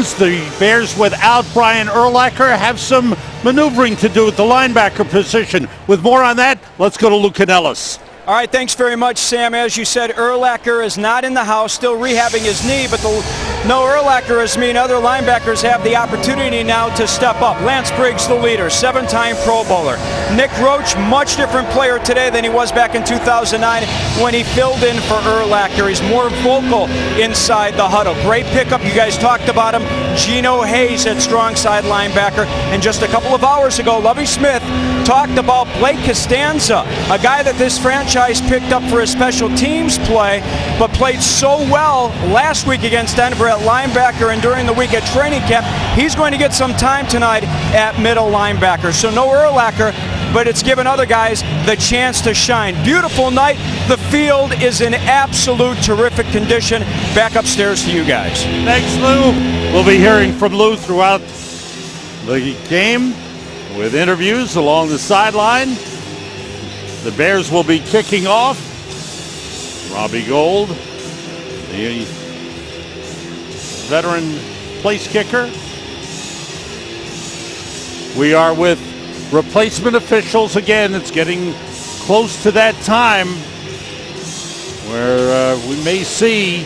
Redskins, the Bears without Brian Urlacher, have some maneuvering to do at the linebacker position. With more on that, let's go to Lou Canellis. All right, thanks very much, Sam. As you said, Urlacher is not in the house, still rehabbing his knee, but no Urlacher has mean other linebackers have the opportunity now to step up. Lance Briggs, the leader, 7-time Pro Bowler. Nick Roach, much different player today than he was back in 2009 when he filled in for Urlacher. He's more vocal inside the huddle. Great pickup. You guys talked about him. Gino Hayes at strong side linebacker. And just a couple of hours ago, Lovie Smith talked about Blake Costanza, a guy that this franchise picked up for his special teams play, but played so well last week against Denver at linebacker and during the week at training camp. He's going to get some time tonight at middle linebacker. So no Urlacher, but it's given other guys the chance to shine. Beautiful night. The field is in absolute terrific condition. Back upstairs to you guys. Thanks, Lou. We'll be hearing from Lou throughout the game with interviews along the sideline. The Bears will be kicking off. Robbie Gould, the veteran place kicker. We are with replacement officials again. It's getting close to that time where we may see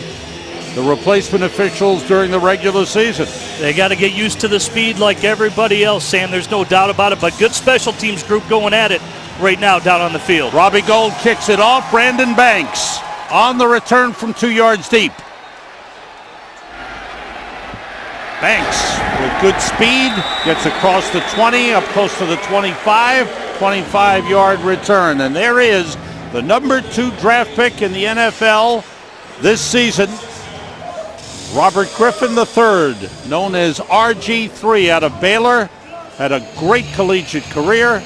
the replacement officials during the regular season. They got to get used to the speed like everybody else, Sam. There's no doubt about it, but good special teams group going at it right now down on the field. Robbie Gould kicks it off. Brandon Banks on the return from 2 yards deep. Banks with good speed gets across the 20, up close to the 25-yard return. And there is the number 2 draft pick in the NFL this season, Robert Griffin III, known as RG3 out of Baylor, had a great collegiate career.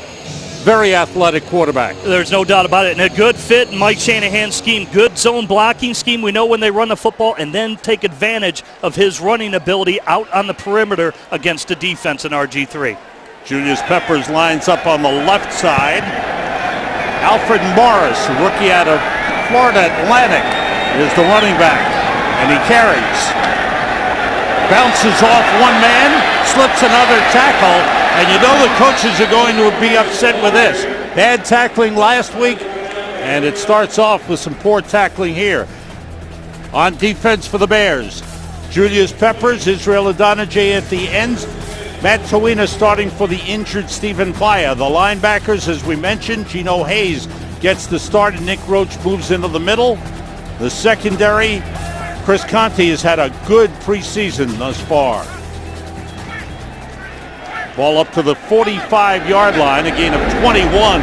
Very athletic quarterback. There's no doubt about it. And a good fit in Mike Shanahan's scheme. Good zone blocking scheme. We know when they run the football and then take advantage of his running ability out on the perimeter against the defense in RG3. Julius Peppers lines up on the left side. Alfred Morris, a rookie out of Florida Atlantic, is the running back. And he carries. Bounces off one man, slips another tackle, and you know the coaches are going to be upset with this. Bad tackling last week, and it starts off with some poor tackling here. On defense for the Bears, Julius Peppers, Israel Adonijah at the ends, Matt Tawina starting for the injured Stephen Playa. The linebackers, as we mentioned, Gino Hayes gets the start, and Nick Roach moves into the middle. The secondary, Chris Conte has had a good preseason thus far. Ball up to the 45-yard line, a gain of 21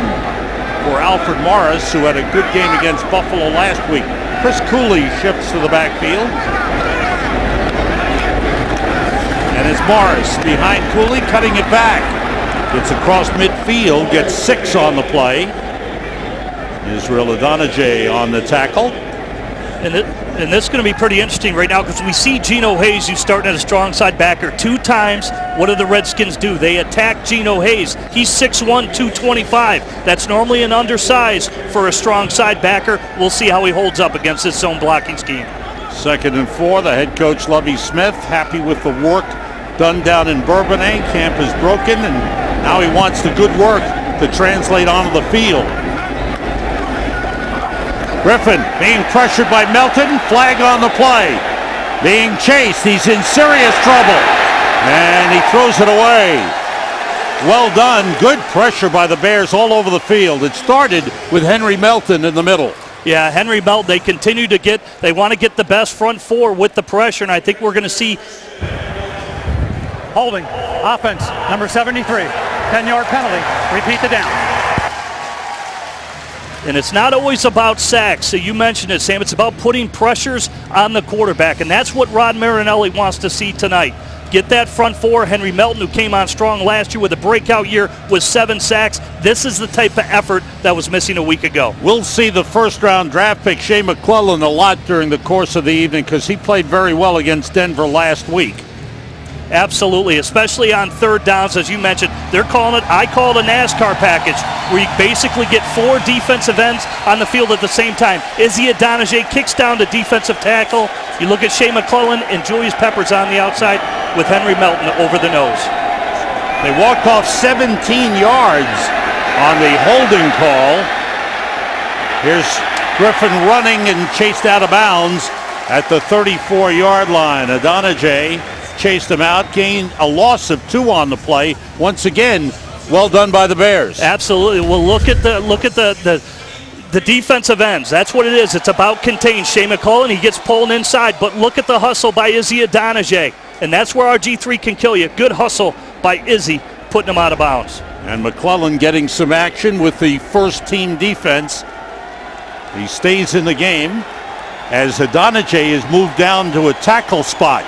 for Alfred Morris, who had a good game against Buffalo last week. Chris Cooley shifts to the backfield. And it's Morris behind Cooley, cutting it back. Gets across midfield, gets 6 on the play. Israel Adonijah on the tackle. And this is going to be pretty interesting right now because we see Gino Hayes, who's starting at a strong side backer 2 times. What do the Redskins do? They attack Gino Hayes. He's 6'1", 225. That's normally an undersize for a strong side backer. We'll see how he holds up against this zone blocking scheme. 2nd and 4, the head coach Lovie Smith happy with the work done down in Bourbonnais. Camp is broken, and now he wants the good work to translate onto the field. Griffin being pressured by Melton, flag on the play. Being chased, he's in serious trouble, and he throws it away. Well done, good pressure by the Bears all over the field. It started with Henry Melton in the middle. Yeah, Henry Melton, they continue to they want to get the best front four with the pressure, and I think we're going to see. Holding, offense, number 73, 10-yard penalty, repeat the down. And it's not always about sacks. So you mentioned it, Sam. It's about putting pressures on the quarterback, and that's what Rod Marinelli wants to see tonight. Get that front four. Henry Melton, who came on strong last year with a breakout year with 7 sacks. This is the type of effort that was missing a week ago. We'll see the first-round draft pick, Shea McClellan, a lot during the course of the evening because he played very well against Denver last week. Absolutely, especially on third downs, as you mentioned. They're calling it, I call it a NASCAR package, where you basically get 4 defensive ends on the field at the same time. Izzy Adonijay kicks down to defensive tackle. You look at Shea McClellan and Julius Peppers on the outside with Henry Melton over the nose. They walked off 17 yards on the holding call. Here's Griffin running and chased out of bounds at the 34-yard line. Adonijay chased him out, gained a loss of 2 on the play. Once again, well done by the Bears. Absolutely. Well, look at the defensive ends. That's what it is. It's about contain. Shea McClellan, he gets pulled inside, but look at the hustle by Izzy Adonijay. And that's where our G3 can kill you. Good hustle by Izzy, putting him out of bounds. And McClellan getting some action with the first team defense. He stays in the game as Adonijay is moved down to a tackle spot.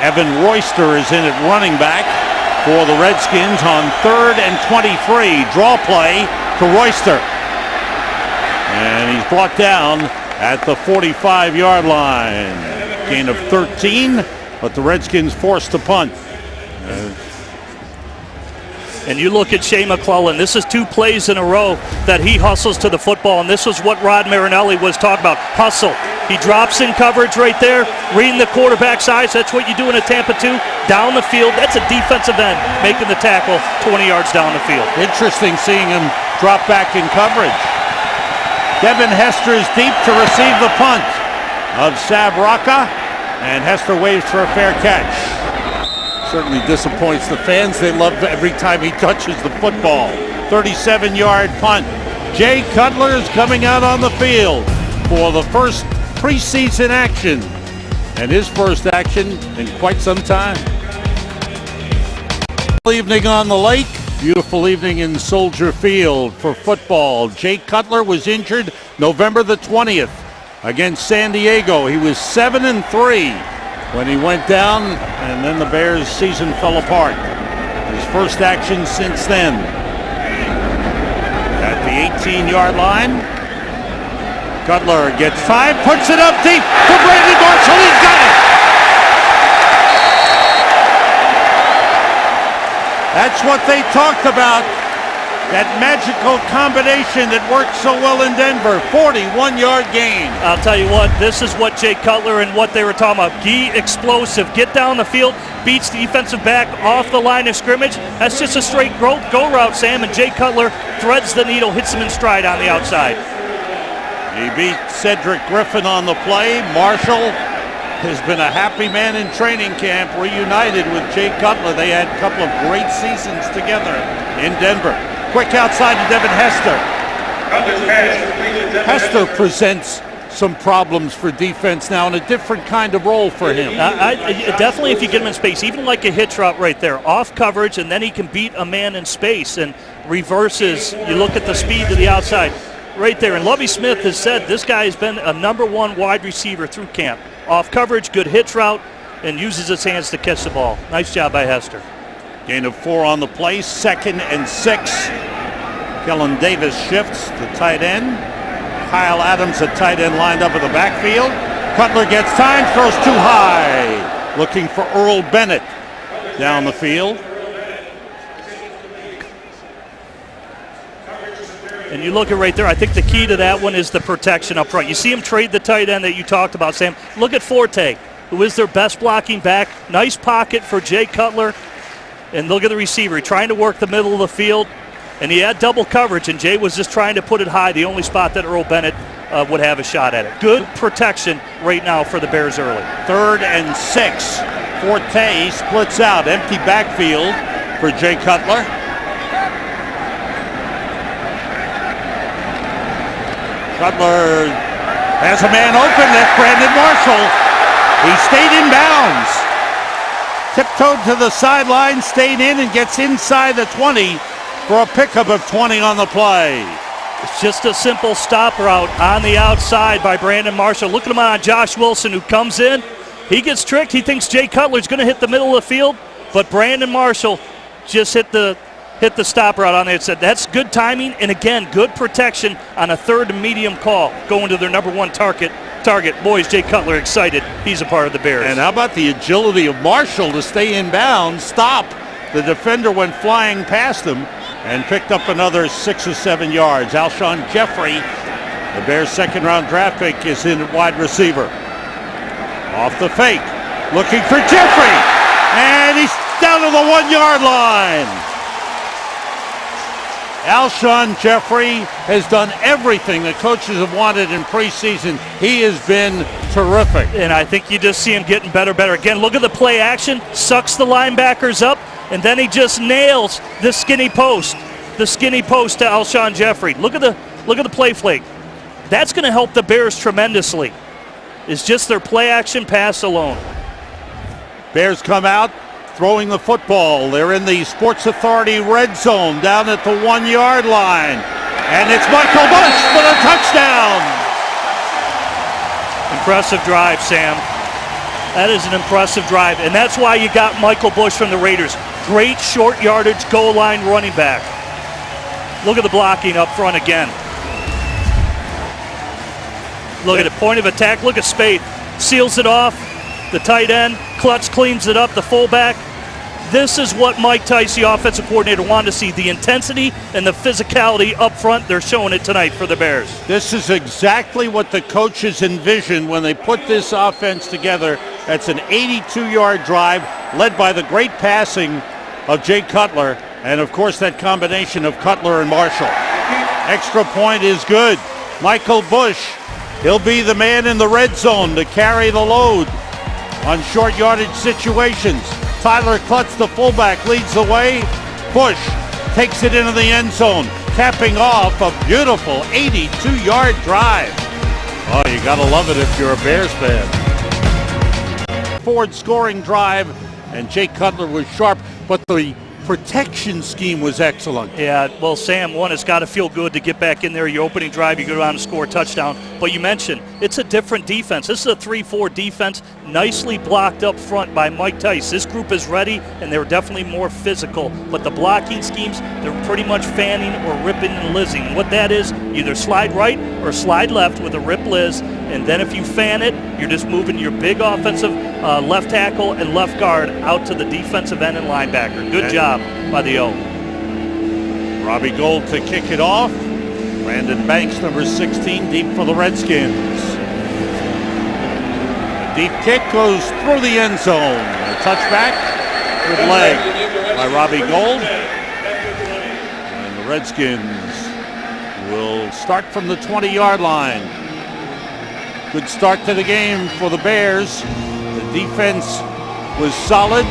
Evan Royster is in at running back for the Redskins on 3rd and 23. Draw play to Royster. And he's brought down at the 45-yard line. Gain of 13, but the Redskins forced to punt. And you look at Shea McClellan, this is 2 plays in a row that he hustles to the football, and this is what Rod Marinelli was talking about, hustle. He drops in coverage right there, reading the quarterback's eyes. That's what you do in a Tampa 2. Down the field, that's a defensive end making the tackle 20 yards down the field. Interesting seeing him drop back in coverage. Devin Hester is deep to receive the punt of Sav Rocca, and Hester waves for a fair catch. Certainly disappoints the fans. They love every time he touches the football. 37-yard punt. Jay Cutler is coming out on the field for the first preseason action, and his first action in quite some time. Evening on the lake. Beautiful evening in Soldier Field for football. Jay Cutler was injured November the 20th against San Diego. He was 7-3 when he went down, and then the Bears' season fell apart. His first action since then. At the 18-yard line, Cutler gets time, puts it up deep for Brandon Marshall. He's got it! That's what they talked about. That magical combination that worked so well in Denver. 41-yard gain. I'll tell you what, this is what Jay Cutler and what they were talking about. Gee, explosive. Get down the field, beats the defensive back off the line of scrimmage. That's just a straight go route, Sam, and Jay Cutler threads the needle, hits him in stride on the outside. He beat Cedric Griffin on the play. Marshall has been a happy man in training camp, reunited with Jay Cutler. They had a couple of great seasons together in Denver. Quick outside to Devin Hester. Hester presents some problems for defense now in a different kind of role for him. Definitely if you get him in space, even like a hitch route right there, off coverage, and then he can beat a man in space and reverses. You look at the speed to the outside right there. And Lovie Smith has said this guy has been a #1 wide receiver through camp. Off coverage, good hitch route, and uses his hands to catch the ball. Nice job by Hester. Gain of 4 on the play, 2nd and 6. Kellen Davis shifts to tight end. Kyle Adams, a tight end, lined up in the backfield. Cutler gets time, throws too high. Looking for Earl Bennett down the field. And you look at right there, I think the key to that one is the protection up front. You see him trade the tight end that you talked about, Sam. Look at Forte, who is their best blocking back. Nice pocket for Jay Cutler. And look at the receiver, trying to work the middle of the field. And he had double coverage, and Jay was just trying to put it high, the only spot that Earl Bennett would have a shot at it. Good protection right now for the Bears early. 3rd and 6. Forte splits out. Empty backfield for Jay Cutler. Cutler has a man open. That's Brandon Marshall. He stayed in bounds. Tiptoed to the sideline, stayed in, and gets inside the 20 for a pickup of 20 on the play. It's just a simple stop route on the outside by Brandon Marshall. Look at him on Josh Wilson, who comes in. He gets tricked. He thinks Jay Cutler's going to hit the middle of the field, but Brandon Marshall just hit the hit the stop route on there. It said that's good timing, and again, good protection on a third and medium call, going to their number one target. Boys, Jay Cutler excited. He's a part of the Bears. And how about the agility of Marshall to stay in bounds, stop. The defender went flying past him and picked up another 6 or 7 yards. Alshon Jeffrey, the Bears' second-round draft pick, is in wide receiver. Off the fake, looking for Jeffrey, and he's down to the 1 yard line. Alshon Jeffrey has done everything the coaches have wanted in preseason. He has been terrific. And I think you just see him getting better. Again, look at the play action, sucks the linebackers up, and then he just nails the skinny post to Alshon Jeffrey. Look at the play flake. That's going to help the Bears tremendously. It's just their play action pass alone. Bears come out throwing the football. They're in the Sports Authority red zone down at the 1 yard line. And it's Michael Bush for the touchdown. Impressive drive, Sam. That is an impressive drive. And that's why you got Michael Bush from the Raiders. Great short yardage goal line running back. Look at the blocking up front again. Look at it, point of attack. Look at Spade. Seals it off. The tight end. Klutz cleans it up, the fullback. This is what Mike Tice, the offensive coordinator, wanted to see. The intensity and the physicality up front. They're showing it tonight for the Bears. This is exactly what the coaches envisioned when they put this offense together. That's an 82-yard drive led by the great passing of Jay Cutler. And, of course, that combination of Cutler and Marshall. Extra point is good. Michael Bush, he'll be the man in the red zone to carry the load on short yardage situations. Tyler Klutz, the fullback, leads the way. Bush takes it into the end zone, capping off a beautiful 82-yard drive. Oh, you gotta love it if you're a Bears fan. Forward scoring drive, and Jay Cutler was sharp, but the protection scheme was excellent. Yeah, well, Sam, one, it's got to feel good to get back in there. Your opening drive, you go down and score a touchdown. But you mentioned, it's a different defense. This is a 3-4 defense, nicely blocked up front by Mike Tice. This group is ready, and they're definitely more physical. But the blocking schemes, they're pretty much fanning or ripping and lizzing. What that is, either slide right or slide left with a rip liz. And then if you fan it, you're just moving your big offensive left tackle and left guard out to the defensive end and linebacker. Good job by the O. Robbie Gould to kick it off. Brandon Banks, number 16, deep for the Redskins. A deep kick goes through the end zone. A touchback with leg by Robbie Gould. And the Redskins will start from the 20-yard line. Good start to the game for the Bears. The defense was solid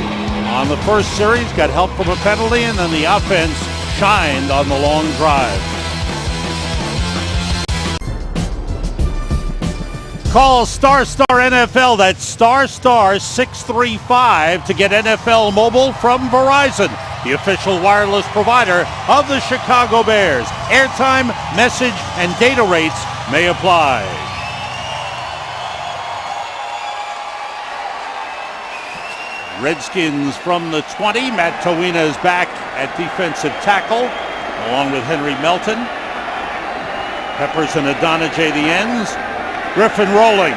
on the first series, got help from a penalty, and then the offense shined on the long drive. Call Star NFL, that's star 635 to get NFL Mobile from Verizon, the official wireless provider of the Chicago Bears. Airtime, message, and data rates may apply. Redskins from the 20. Matt Towina is back at defensive tackle, along with Henry Melton. Peppers and Adonijay the ends. Griffin rolling.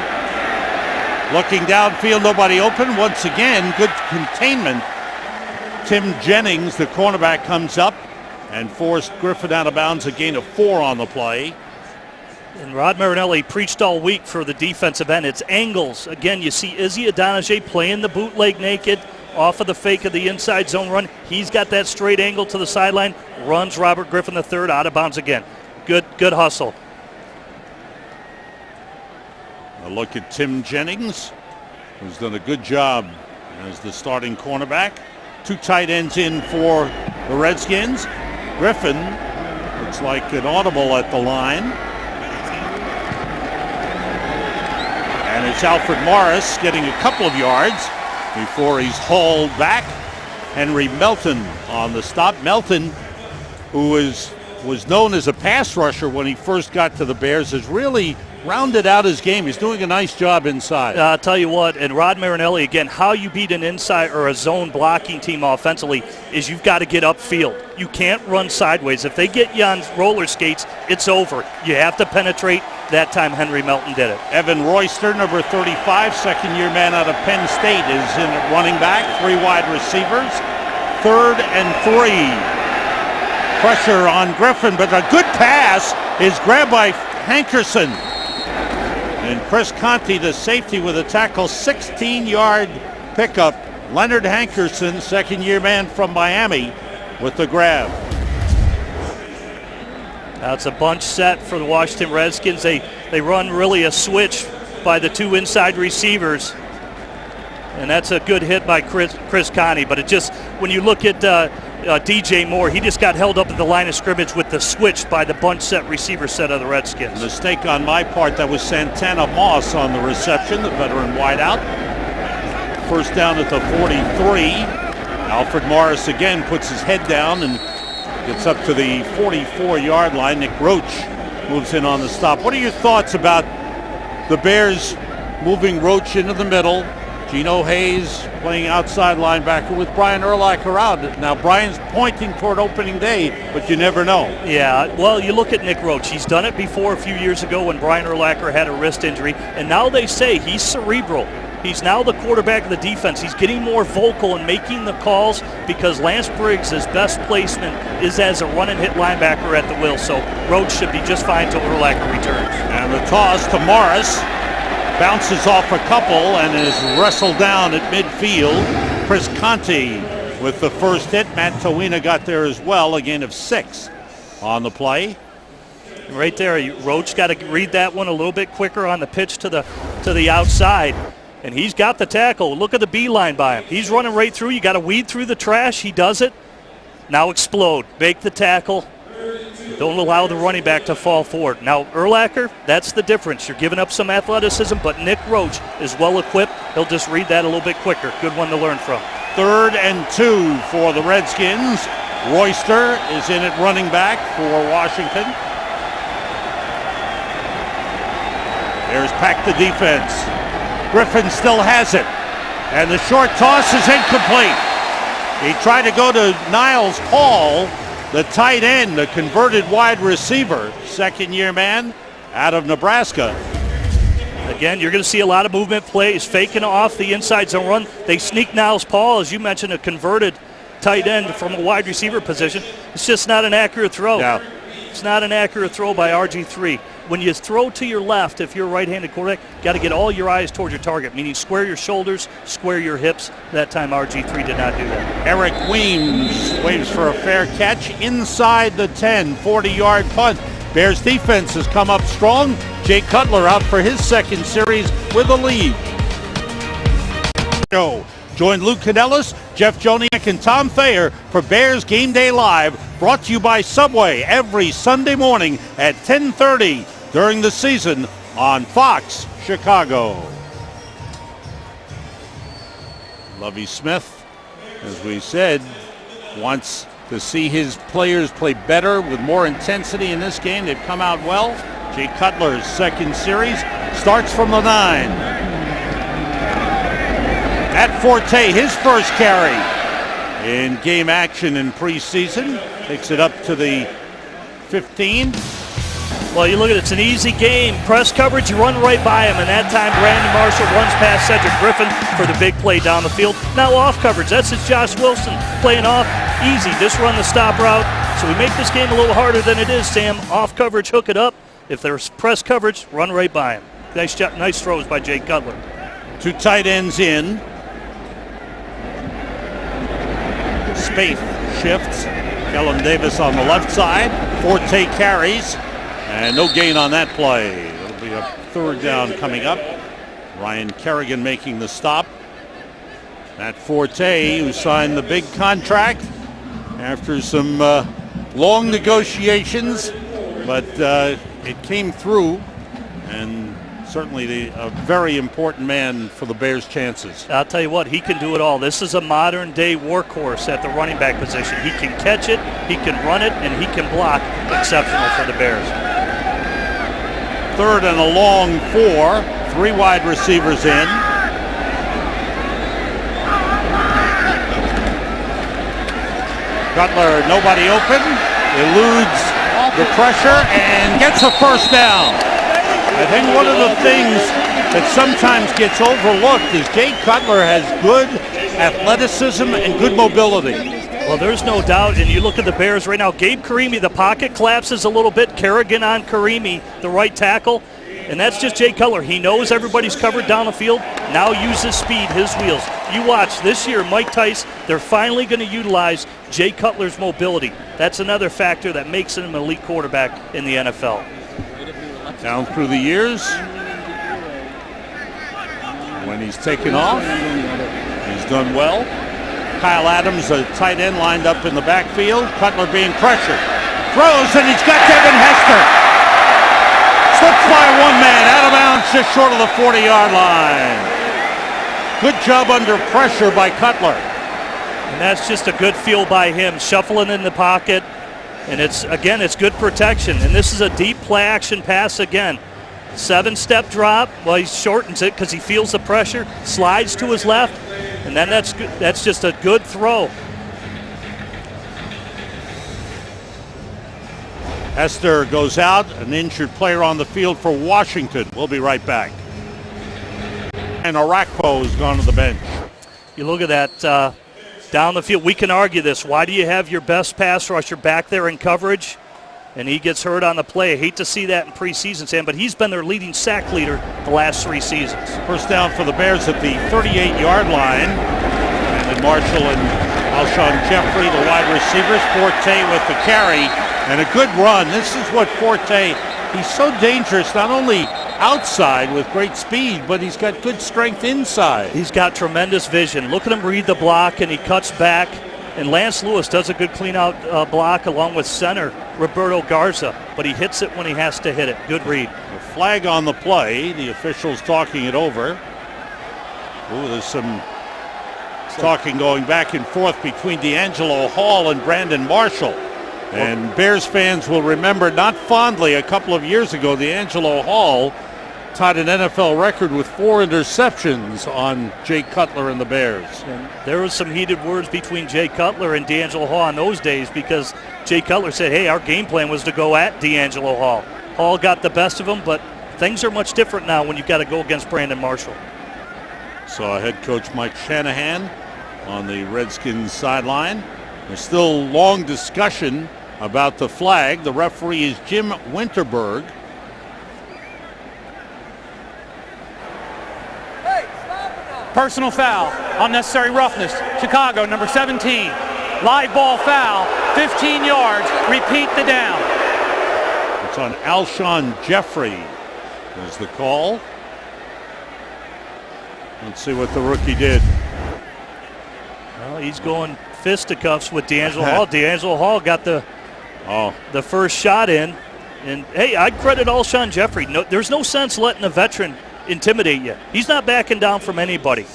Looking downfield, nobody open. Once again, good containment. Tim Jennings, the cornerback, comes up and forced Griffin out of bounds, a gain of 4 on the play. And Rod Marinelli preached all week for the defensive end. It's angles. Again, you see Izzy Adonijay playing the bootleg naked off of the fake of the inside zone run. He's got that straight angle to the sideline. Runs Robert Griffin III out of bounds again. Good hustle. A look at Tim Jennings, who's done a good job as the starting cornerback. 2 tight ends in for the Redskins. Griffin looks like an audible at the line. And it's Alfred Morris getting a couple of yards before he's hauled back. Henry Melton on the stop. Melton, who was known as a pass rusher when he first got to the Bears, has really rounded out his game. He's doing a nice job inside. I'll tell you what, and Rod Marinelli, again, how you beat an inside or a zone blocking team offensively is you've got to get upfield. You can't run sideways. If they get you on roller skates, it's over. You have to penetrate. That time Henry Melton did it. Evan Royster, number 35, second-year man out of Penn State, is in at running back. 3 wide receivers. 3rd and 3. Pressure on Griffin, but a good pass is grabbed by Hankerson. And Chris Conti, the safety, with a tackle, 16-yard pickup. Leonard Hankerson, second-year man from Miami, with the grab. Now it's a bunch set for the Washington Redskins. They run really a switch by the 2 inside receivers. And that's a good hit by Chris Conti. But it just, when you look at DJ Moore, he just got held up at the line of scrimmage with the switch by the bunch set receiver set of the Redskins. Mistake on my part. That was Santana Moss on the reception, the veteran wideout. First down at the 43. Alfred Morris again puts his head down and gets up to the 44-yard line. Nick Roach moves in on the stop. What are your thoughts about the Bears moving Roach into the middle? Gino Hayes playing outside linebacker with Brian Urlacher out. Now Brian's pointing toward opening day, but you never know. Yeah, well, you look at Nick Roach. He's done it before a few years ago when Brian Urlacher had a wrist injury, and now they say he's cerebral. He's now the quarterback of the defense. He's getting more vocal and making the calls because Lance Briggs' best placement is as a run-and-hit linebacker at the wheel. So Roach should be just fine till Urlacher returns. And the toss to Morris. Bounces off a couple and is wrestled down at midfield. Chris Conti with the first hit. Matt Towina got there as well, a gain of 6 on the play. Right there, Roach got to read that one a little bit quicker on the pitch to the outside. And he's got the tackle. Look at the beeline by him. He's running right through. You got to weed through the trash. He does it. Now explode. Make the tackle. Don't allow the running back to fall forward. Now, Urlacher, that's the difference. You're giving up some athleticism, but Nick Roach is well equipped. He'll just read that a little bit quicker. Good one to learn from. 3rd and 2 for the Redskins. Royster is in at running back for Washington. There's Pack the defense. Griffin still has it. And the short toss is incomplete. He tried to go to Niles Paul, the tight end, the converted wide receiver, second-year man out of Nebraska. Again, you're going to see a lot of movement plays, faking off the inside zone run. They sneak Niles Paul, as you mentioned, a converted tight end from a wide receiver position. It's just not an accurate throw. Yeah. It's not an accurate throw by RG3. When you throw to your left, if you're a right-handed quarterback, you got to get all your eyes towards your target, meaning square your shoulders, square your hips. That time RG3 did not do that. Eric Weems waits for a fair catch inside the 10, 40-yard punt. Bears defense has come up strong. Jay Cutler out for his second series with a lead. Join Lou Canellis, Jeff Joniak, and Tom Thayer for Bears Game Day Live, brought to you by Subway every Sunday morning at 10:30 during the season on Fox Chicago. Lovie Smith, as we said, wants to see his players play better with more intensity in this game. They've come out well. Jay Cutler's second series starts from the 9. Matt Forte, his first carry in game action in preseason, takes it up to the 15. Well, you look at it, it's an easy game. Press coverage, you run right by him, and that time Brandon Marshall runs past Cedric Griffin for the big play down the field. Now off coverage, that's his Josh Wilson playing off. Easy, just run the stop route. So we make this game a little harder than it is, Sam. Off coverage, hook it up. If there's press coverage, run right by him. Nice throws by Jay Cutler. 2 tight ends in. Spaeth shifts. Kellen Davis on the left side. Forte carries. And no gain on that play. It'll be a 3rd down coming up. Ryan Kerrigan making the stop. Matt Forte, who signed the big contract after some long negotiations, but it came through, and certainly a very important man for the Bears' chances. I'll tell you what, he can do it all. This is a modern-day workhorse at the running back position. He can catch it, he can run it, and he can block. Exceptional for the Bears. Third and a long 4. 3 wide receivers in. Cutler, nobody open. Eludes the pressure and gets a first down. I think one of the things that sometimes gets overlooked is Jay Cutler has good athleticism and good mobility. Well, there's no doubt, and you look at the Bears right now. Gabe Karimi, the pocket collapses a little bit. Kerrigan on Karimi, the right tackle, and that's just Jay Cutler. He knows everybody's covered down the field. Now uses speed, his wheels. You watch this year, Mike Tice, they're finally going to utilize Jay Cutler's mobility. That's another factor that makes him an elite quarterback in the NFL. Down through the years, when he's taken off, he's done well. Kyle Adams, a tight end, lined up in the backfield. Cutler being pressured. Throws, and he's got Devin Hester. Slips by one man, out of bounds, just short of the 40-yard line. Good job under pressure by Cutler. And that's just a good feel by him, shuffling in the pocket. And it's good protection. And this is a deep play action pass again. 7-step drop. Well, he shortens it because he feels the pressure, slides to his left, and then that's just a good throw. Hester goes out, an injured player on the field for Washington. We'll be right back. And Arakpo has gone to the bench. You look at that down the field. We can argue this. Why do you have your best pass rusher back there in coverage? And he gets hurt on the play. I hate to see that in preseason, Sam, but he's been their leading sack leader the last 3 seasons. First down for the Bears at the 38-yard line. Brandon Marshall and Alshon Jeffrey, the wide receivers. Forte with the carry and a good run. This is what Forte, he's so dangerous, not only outside with great speed, but he's got good strength inside. He's got tremendous vision. Look at him read the block, and he cuts back. And Lance Lewis does a good clean-out block along with center Roberto Garza, but he hits it when he has to hit it. Good read. A flag on the play. The officials talking it over. Ooh, there's some talking going back and forth between D'Angelo Hall and Brandon Marshall. And Bears fans will remember not fondly a couple of years ago, D'Angelo Hall tied an NFL record with 4 interceptions on Jay Cutler and the Bears. And there was some heated words between Jay Cutler and D'Angelo Hall in those days because Jay Cutler said, hey, our game plan was to go at D'Angelo Hall. Hall got the best of him, but things are much different now when you've got to go against Brandon Marshall. Saw head coach Mike Shanahan on the Redskins sideline. There's still long discussion about the flag. The referee is Jim Winterberg. Personal foul, unnecessary roughness. Chicago, number 17. Live ball foul, 15 yards. Repeat the down. It's on Alshon Jeffrey. There's the call. Let's see what the rookie did. Well, he's going fisticuffs with D'Angelo Hall. D'Angelo Hall got the first shot in. And, hey, I'd credit Alshon Jeffrey. No, there's no sense letting a veteran intimidate you. He's not backing down from anybody.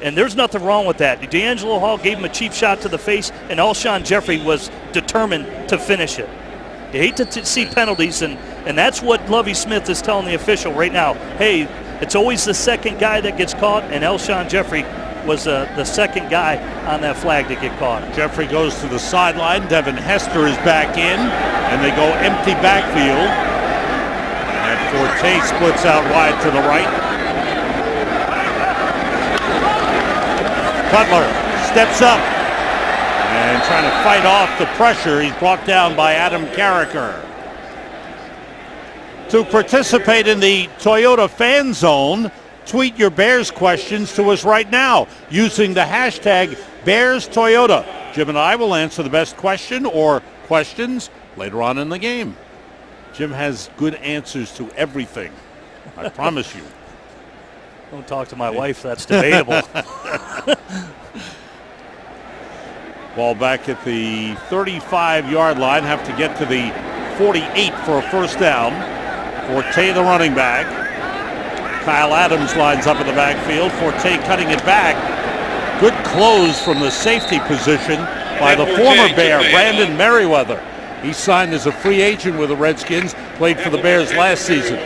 And there's nothing wrong with that. D'Angelo Hall gave him a cheap shot to the face, and Alshon Jeffrey was determined to finish it. You hate to see penalties, and that's what Lovie Smith is telling the official right now. Hey, it's always the second guy that gets caught, and Alshon Jeffrey was the second guy on that flag to get caught. Jeffrey goes to the sideline. Devin Hester is back in, and they go empty backfield. And Forte splits out wide to the right. Cutler steps up and trying to fight off the pressure. He's brought down by Adam Carricker. To participate in the Toyota Fan Zone, tweet your Bears questions to us right now using the hashtag BearsToyota. Jim and I will answer the best question or questions later on in the game. Jim has good answers to everything. I promise you. Don't talk to my wife. That's debatable. Ball back at the 35-yard line. Have to get to the 48 for a first down. Forte, the running back. Kyle Adams lines up in the backfield. Forte cutting it back. Good close from the safety position by the former Bear, Brandon Merriweather. He signed as a free agent with the Redskins, played for the Bears last season.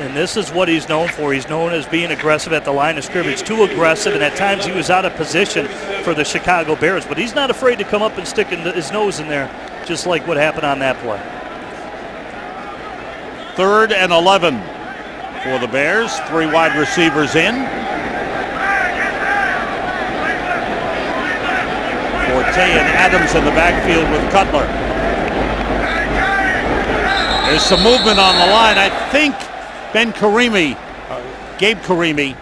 And this is what he's known for. He's known as being aggressive at the line of scrimmage, too aggressive, and at times he was out of position for the Chicago Bears. But he's not afraid to come up and stick his nose in there, just like what happened on that play. 3rd and 11 for the Bears. 3 wide receivers in. Forte and Adams in the backfield with Cutler. There's some movement on the line. I think Gabe Karimi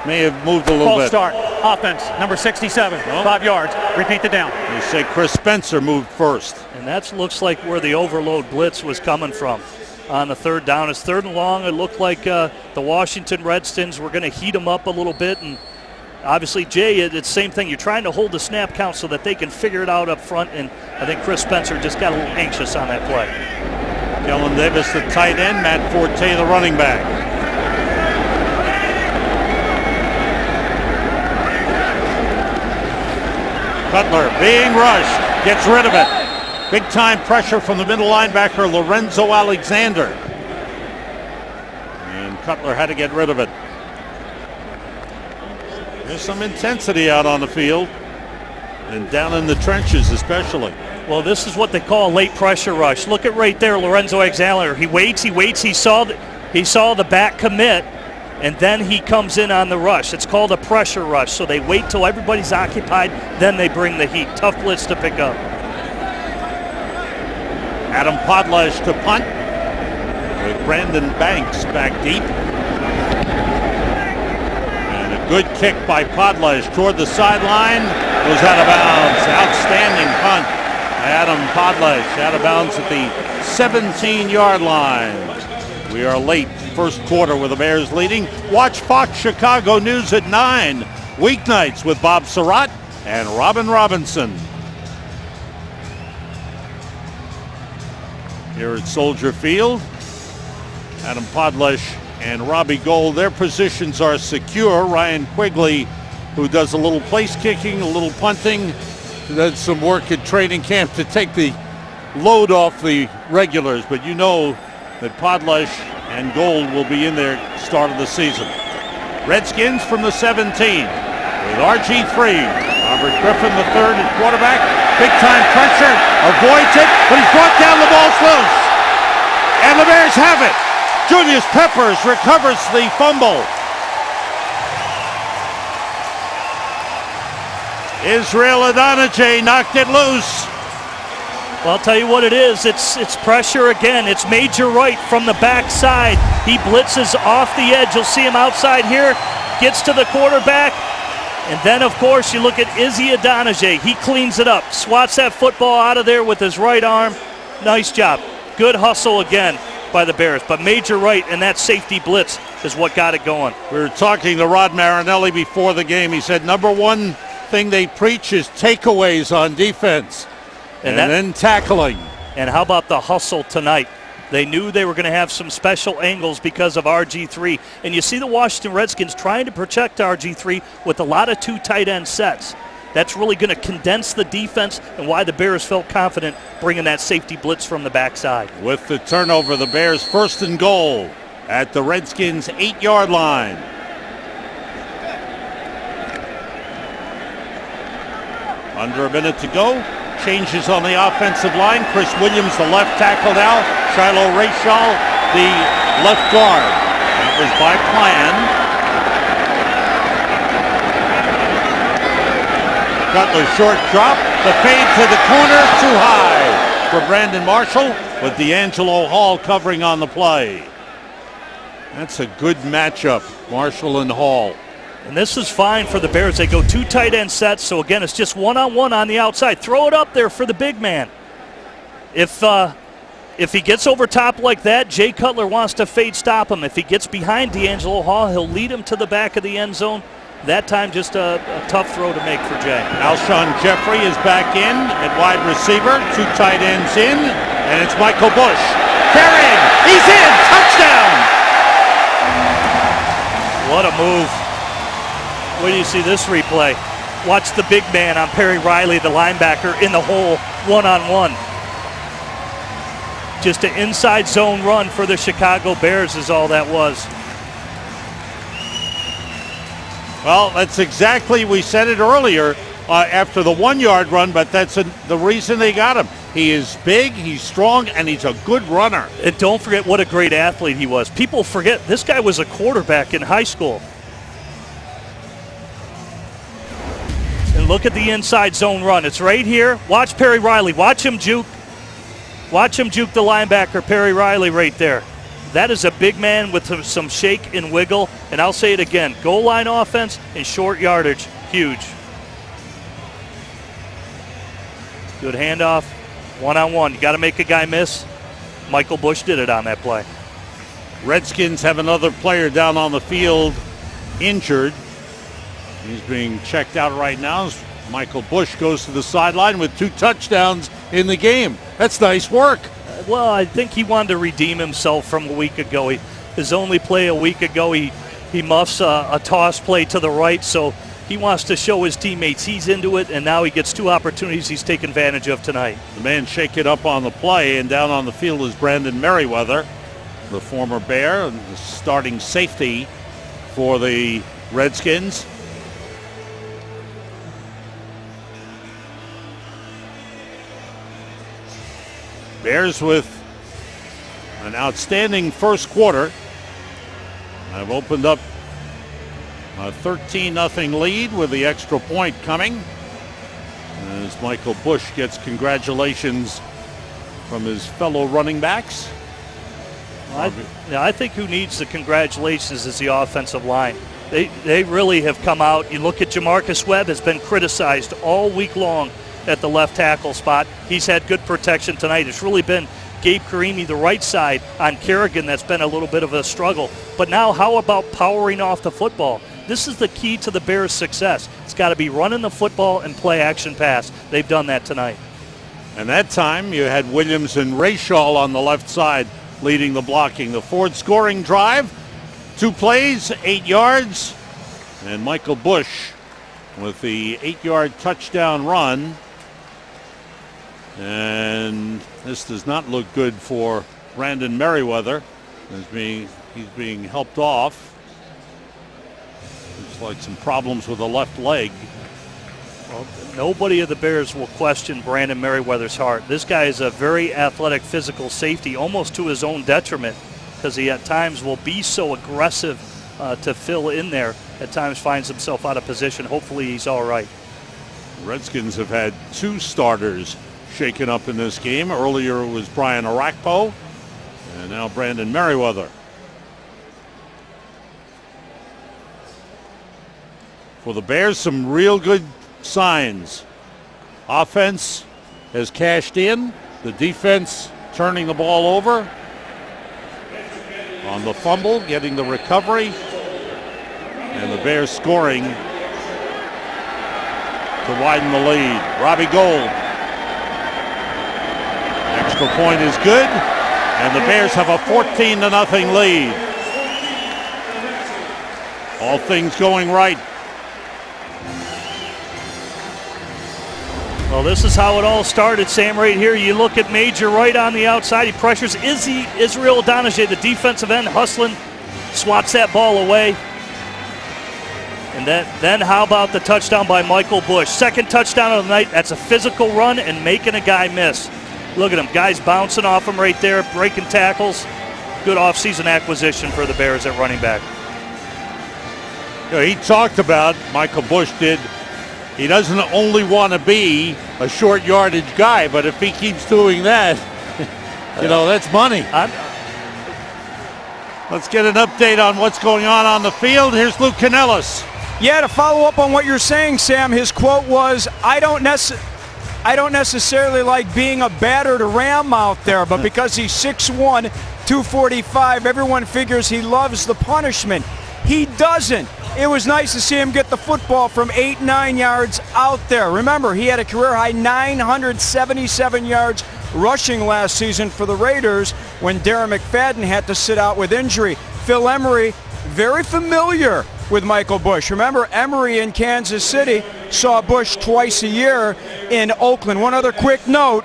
may have moved a little False bit. start. Offense, number 67, 5 yards. Repeat the down. You say Chris Spencer moved first. And that looks like where the overload blitz was coming from on the 3rd down. It's 3rd and long. It looked like the Washington Redskins were going to heat them up a little bit. And obviously, Jay, it's the same thing. You're trying to hold the snap count so that they can figure it out up front. And I think Chris Spencer just got a little anxious on that play. Kellen Davis, the tight end. Matt Forte, the running back. Cutler being rushed. Gets rid of it. Big time pressure from the middle linebacker, Lorenzo Alexander. And Cutler had to get rid of it. There's some intensity out on the field. And down in the trenches especially. Well, this is what they call a late pressure rush. Look at right there, Lorenzo Alexander. He waits. He saw the back commit, and then he comes in on the rush. It's called a pressure rush. So they wait till everybody's occupied, then they bring the heat. Tough blitz to pick up. Adam Podlesh to punt with Brandon Banks back deep. And a good kick by Podlesh toward the sideline. Goes out of bounds. Outstanding punt. Adam Podlesh out of bounds at the 17-yard line. We are late first quarter with the Bears leading. Watch Fox Chicago News at 9 weeknights with Bob Surratt and Robin Robinson. Here at Soldier Field, Adam Podlesh and Robbie Gold, their positions are secure. Ryan Quigley, who does a little place kicking, a little punting, did some work at training camp to take the load off the regulars, but you know that Podlesh and Gold will be in there start of the season. Redskins from the 17 with RG3. Robert Griffin III at quarterback. Big time pressure, avoids it, but he's brought down, the ball's loose. And the Bears have it. Julius Peppers recovers the fumble. Israel Adonijah knocked it loose. Well, I'll tell you what it is. It's pressure again. It's Major Wright from the backside. He blitzes off the edge. You'll see him outside here. Gets to the quarterback. And then, of course, you look at Izzy Adonijah. He cleans it up. Swats that football out of there with his right arm. Nice job. Good hustle again by the Bears. But Major Wright and that safety blitz is what got it going. We were talking to Rod Marinelli before the game. He said number one thing they preach is takeaways on defense. And then tackling. And how about the hustle tonight? They knew they were going to have some special angles because of RG3. And you see the Washington Redskins trying to protect RG3 with a lot of 2 tight end sets. That's really going to condense the defense and why the Bears felt confident bringing that safety blitz from the backside. With the turnover, the Bears 1st and goal at the Redskins 8-yard line. Under a minute to go. Changes on the offensive line. Chris Williams, the left tackle now. Shiloh Rayshall, the left guard. That was by plan. Cutler short drop. The fade to the corner, too high for Brandon Marshall, with D'Angelo Hall covering on the play. That's a good matchup, Marshall and Hall. And this is fine for the Bears. They go 2 tight end sets, so again, it's just one-on-one on the outside. Throw it up there for the big man. If he gets over top like that, Jay Cutler wants to fade stop him. If he gets behind D'Angelo Hall, he'll lead him to the back of the end zone. That time, just a tough throw to make for Jay. Alshon Jeffrey is back in at wide receiver. 2 tight ends in, and it's Michael Bush. Carrying, he's in, touchdown! What a move. Wait till you see this replay. Watch the big man on Perry Riley, the linebacker, in the hole, one-on-one. Just an inside zone run for the Chicago Bears is all that was. Well, that's exactly, we said it earlier after the 1 yard run, but that's the reason they got him. He is big, he's strong, and he's a good runner. And don't forget what a great athlete he was. People forget this guy was a quarterback in high school. And look at the inside zone run. It's right here. Watch Perry Riley. Watch him juke. Watch him juke the linebacker, Perry Riley, right there. That is a big man with some shake and wiggle. And I'll say it again, goal line offense and short yardage, huge. Good handoff, one-on-one. You got to make a guy miss. Michael Bush did it on that play. Redskins have another player down on the field injured. He's being checked out right now as Michael Bush goes to the sideline with 2 touchdowns in the game. That's nice work. Well, I think he wanted to redeem himself from a week ago. His only play a week ago, he muffs a toss play to the right, so he wants to show his teammates he's into it, and now he gets 2 opportunities he's taken advantage of tonight. The man shake it up on the play, and down on the field is Brandon Merriweather, the former Bear, and the starting safety for the Redskins. Bears with an outstanding first quarter. I've opened up a 13-0 lead with the extra point coming as Michael Bush gets congratulations from his fellow running backs. I think who needs the congratulations is the offensive line. They really have come out. You look at Jamarcus Webb has been criticized all week long at the left tackle spot. He's had good protection tonight. It's really been Gabe Karimi, the right side, on Kerrigan that's been a little bit of a struggle. But now how about powering off the football? This is the key to the Bears' success. It's got to be running the football and play action pass. They've done that tonight. And that time you had Williams and Rayshall on the left side leading the blocking. The Ford scoring drive, 2 plays, 8 yards, and Michael Bush with the 8-yard touchdown run. And this does not look good for Brandon Merriweather. He's being helped off. Looks like some problems with the left leg. Well, nobody of the Bears will question Brandon Merriweather's heart. This guy is a very athletic physical safety, almost to his own detriment, because he at times will be so aggressive to fill in there. At times finds himself out of position. Hopefully he's all right. The Redskins have had 2 starters shaken up in this game. Earlier it was Brian Arakpo, and now Brandon Merriweather. For the Bears, some real good signs. Offense has cashed in. The defense turning the ball over. On the fumble, getting the recovery. And the Bears scoring to widen the lead. Robbie Gould. Extra point is good. And the Bears have a 14-0 lead. All things going right. Well, this is how it all started, Sam, right here. You look at Major right on the outside. He pressures Israel Donajee, the defensive end, hustling, swats that ball away. And then how about the touchdown by Michael Bush? Second touchdown of the night. That's a physical run and making a guy miss. Look at him. Guys bouncing off him right there, breaking tackles. Good offseason acquisition for the Bears at running back. You know, he talked about, Michael Bush did, he doesn't only want to be a short yardage guy, but if he keeps doing that, you know, that's money. Let's get an update on what's going on the field. Here's Luke Canellis. Yeah, to follow up on what you're saying, Sam, his quote was, I don't necessarily like being a battered ram out there, but because he's 6'1", 245, everyone figures he loves the punishment. He doesn't. It was nice to see him get the football from 8-9 yards out there. Remember, he had a career-high 977 yards rushing last season for the Raiders when Darren McFadden had to sit out with injury. Phil Emery, very familiar with Michael Bush. Remember, Emery in Kansas City saw Bush twice a year in Oakland. One other quick note,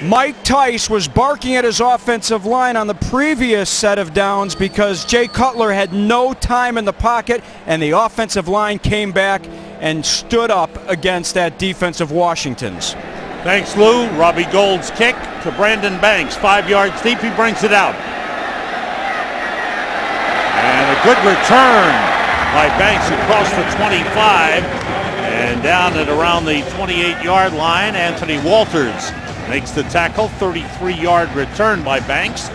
Mike Tice was barking at his offensive line on the previous set of downs because Jay Cutler had no time in the pocket, and the offensive line came back and stood up against that defense of Washington's. Thanks, Lou. Robbie Gould's kick to Brandon Banks. 5 yards deep, he brings it out. And a good return by Banks across the 25. And down at around the 28-yard line, Anthony Walters makes the tackle. 33-yard return by Banks.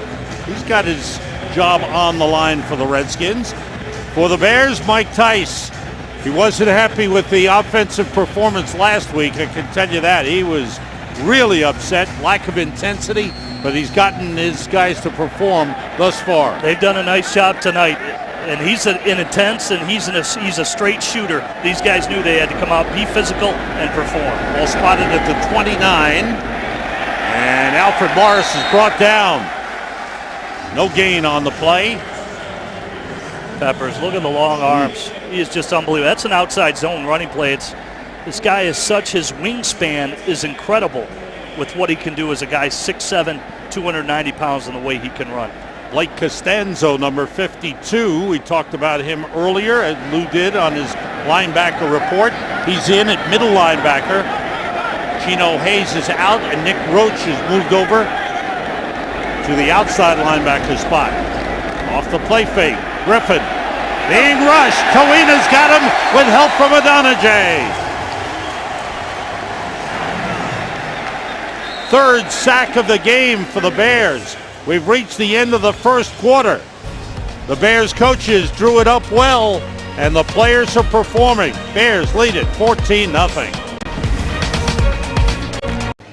He's got his job on the line for the Redskins. For the Bears, Mike Tice. He wasn't happy with the offensive performance last week, I can tell you that. He was really upset, lack of intensity, but he's gotten his guys to perform thus far. They've done a nice job tonight. And he's intense, and he's a straight shooter. These guys knew they had to come out, be physical, and perform. Ball spotted at the 29. And Alfred Morris is brought down. No gain on the play. Peppers, look at the long arms. He is just unbelievable. That's an outside zone running play. This guy is his wingspan is incredible with what he can do as a guy 6'7", 290 pounds, and the way he can run. Blake Costanzo, number 52. We talked about him earlier, as Lou did on his linebacker report. He's in at middle linebacker. Gino Hayes is out, and Nick Roach is moved over to the outside linebacker spot. Off the play fake, Griffin being rushed. Kawina's got him with help from Adonijay. Third sack of the game for the Bears. We've reached the end of the first quarter. The Bears coaches drew it up well, and the players are performing. Bears lead it 14-0.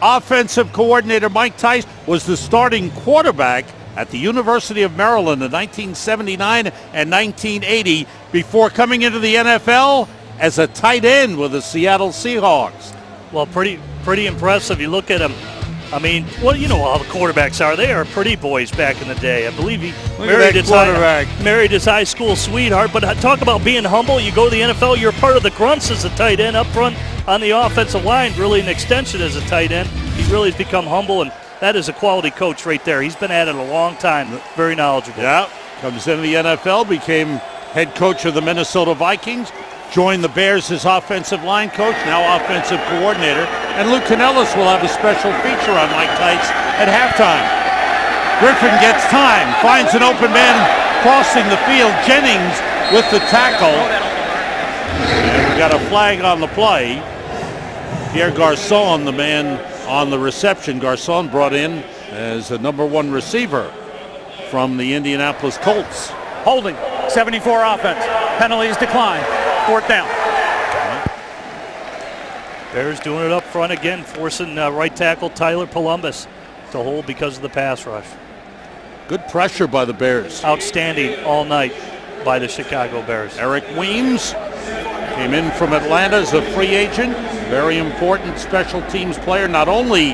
Offensive coordinator Mike Tice was the starting quarterback at the University of Maryland in 1979 and 1980 before coming into the NFL as a tight end with the Seattle Seahawks. Well, pretty impressive. You look at him. I mean, well, you know how the quarterbacks are. They are pretty boys back in the day. I believe he married his high school sweetheart. But talk about being humble. You go to the NFL, you're part of the grunts as a tight end up front on the offensive line, really an extension as a tight end. He really has become humble, and that is a quality coach right there. He's been at it a long time, very knowledgeable. Yeah, comes into the NFL, became head coach of the Minnesota Vikings, joined the Bears as offensive line coach, now offensive coordinator. And Lou Canellis will have a special feature on Mike Tice at halftime. Griffin gets time, finds an open man crossing the field. Jennings with the tackle. And we got a flag on the play. Pierre Garçon, the man on the reception. Garçon brought in as a number 1 receiver from the Indianapolis Colts. Holding, 74 offense. Penalties decline. 4th down. Bears doing it up front again, forcing right tackle Tyler Columbus to hold because of the pass rush. Good pressure by the Bears. Outstanding all night by the Chicago Bears. Eric Weems came in from Atlanta as a free agent. Very important special teams player, not only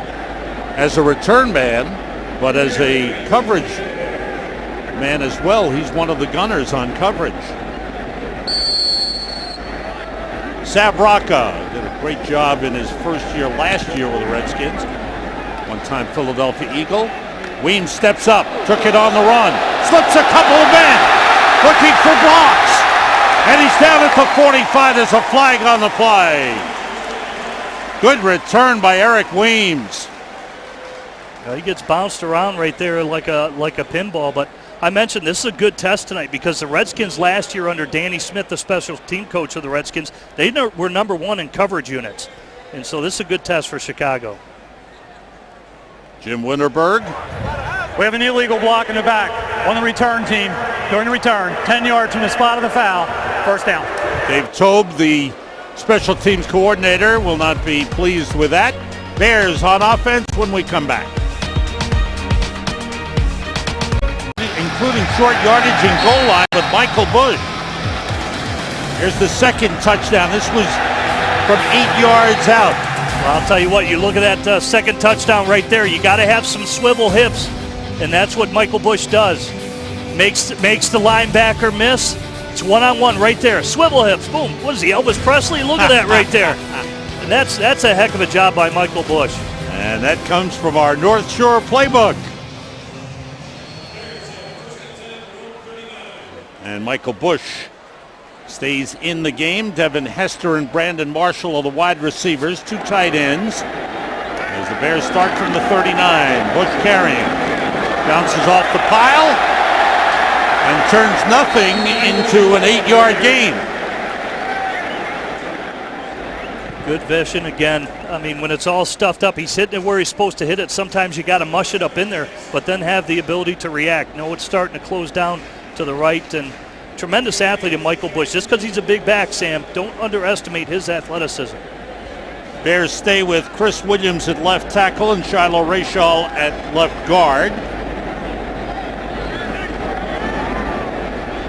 as a return man, but as a coverage man as well. He's one of the gunners on coverage. Sabraka did a great job in his first year last year with the Redskins. One-time Philadelphia Eagle. Weems steps up, took it on the run, slips a couple of men, looking for blocks, and he's down at the 45. There's a flag on the play. Good return by Eric Weems. He gets bounced around right there like a pinball, but I mentioned this is a good test tonight because the Redskins last year under Danny Smith, the special team coach of the Redskins, they were number 1 in coverage units. And so this is a good test for Chicago. Jim Winterberg. We have an illegal block in the back on the return team during the return. 10 yards from the spot of the foul. 1st down. Dave Tobe, the special teams coordinator, will not be pleased with that. Bears on offense when we come back. Including short yardage and goal line with Michael Bush. Here's the second touchdown. This was from 8 yards out. Well, I'll tell you what, you look at that second touchdown right there. You got to have some swivel hips, and that's what Michael Bush does. Makes the linebacker miss. It's one-on-one right there. Swivel hips, boom. What is he, Elvis Presley? Look at that right there. And that's a heck of a job by Michael Bush. And that comes from our North Shore playbook. And Michael Bush stays in the game. Devin Hester and Brandon Marshall are the wide receivers, 2 tight ends. As the Bears start from the 39, Bush carrying. Bounces off the pile and turns nothing into an 8-yard gain. Good vision again. I mean, when it's all stuffed up, he's hitting it where he's supposed to hit it. Sometimes you got to mush it up in there, but then have the ability to react. No, it's starting to close down to the right, and tremendous athlete in Michael Bush. Just because he's a big back, Sam, don't underestimate his athleticism. Bears stay with Chris Williams at left tackle and Shiloh Rayshall at left guard.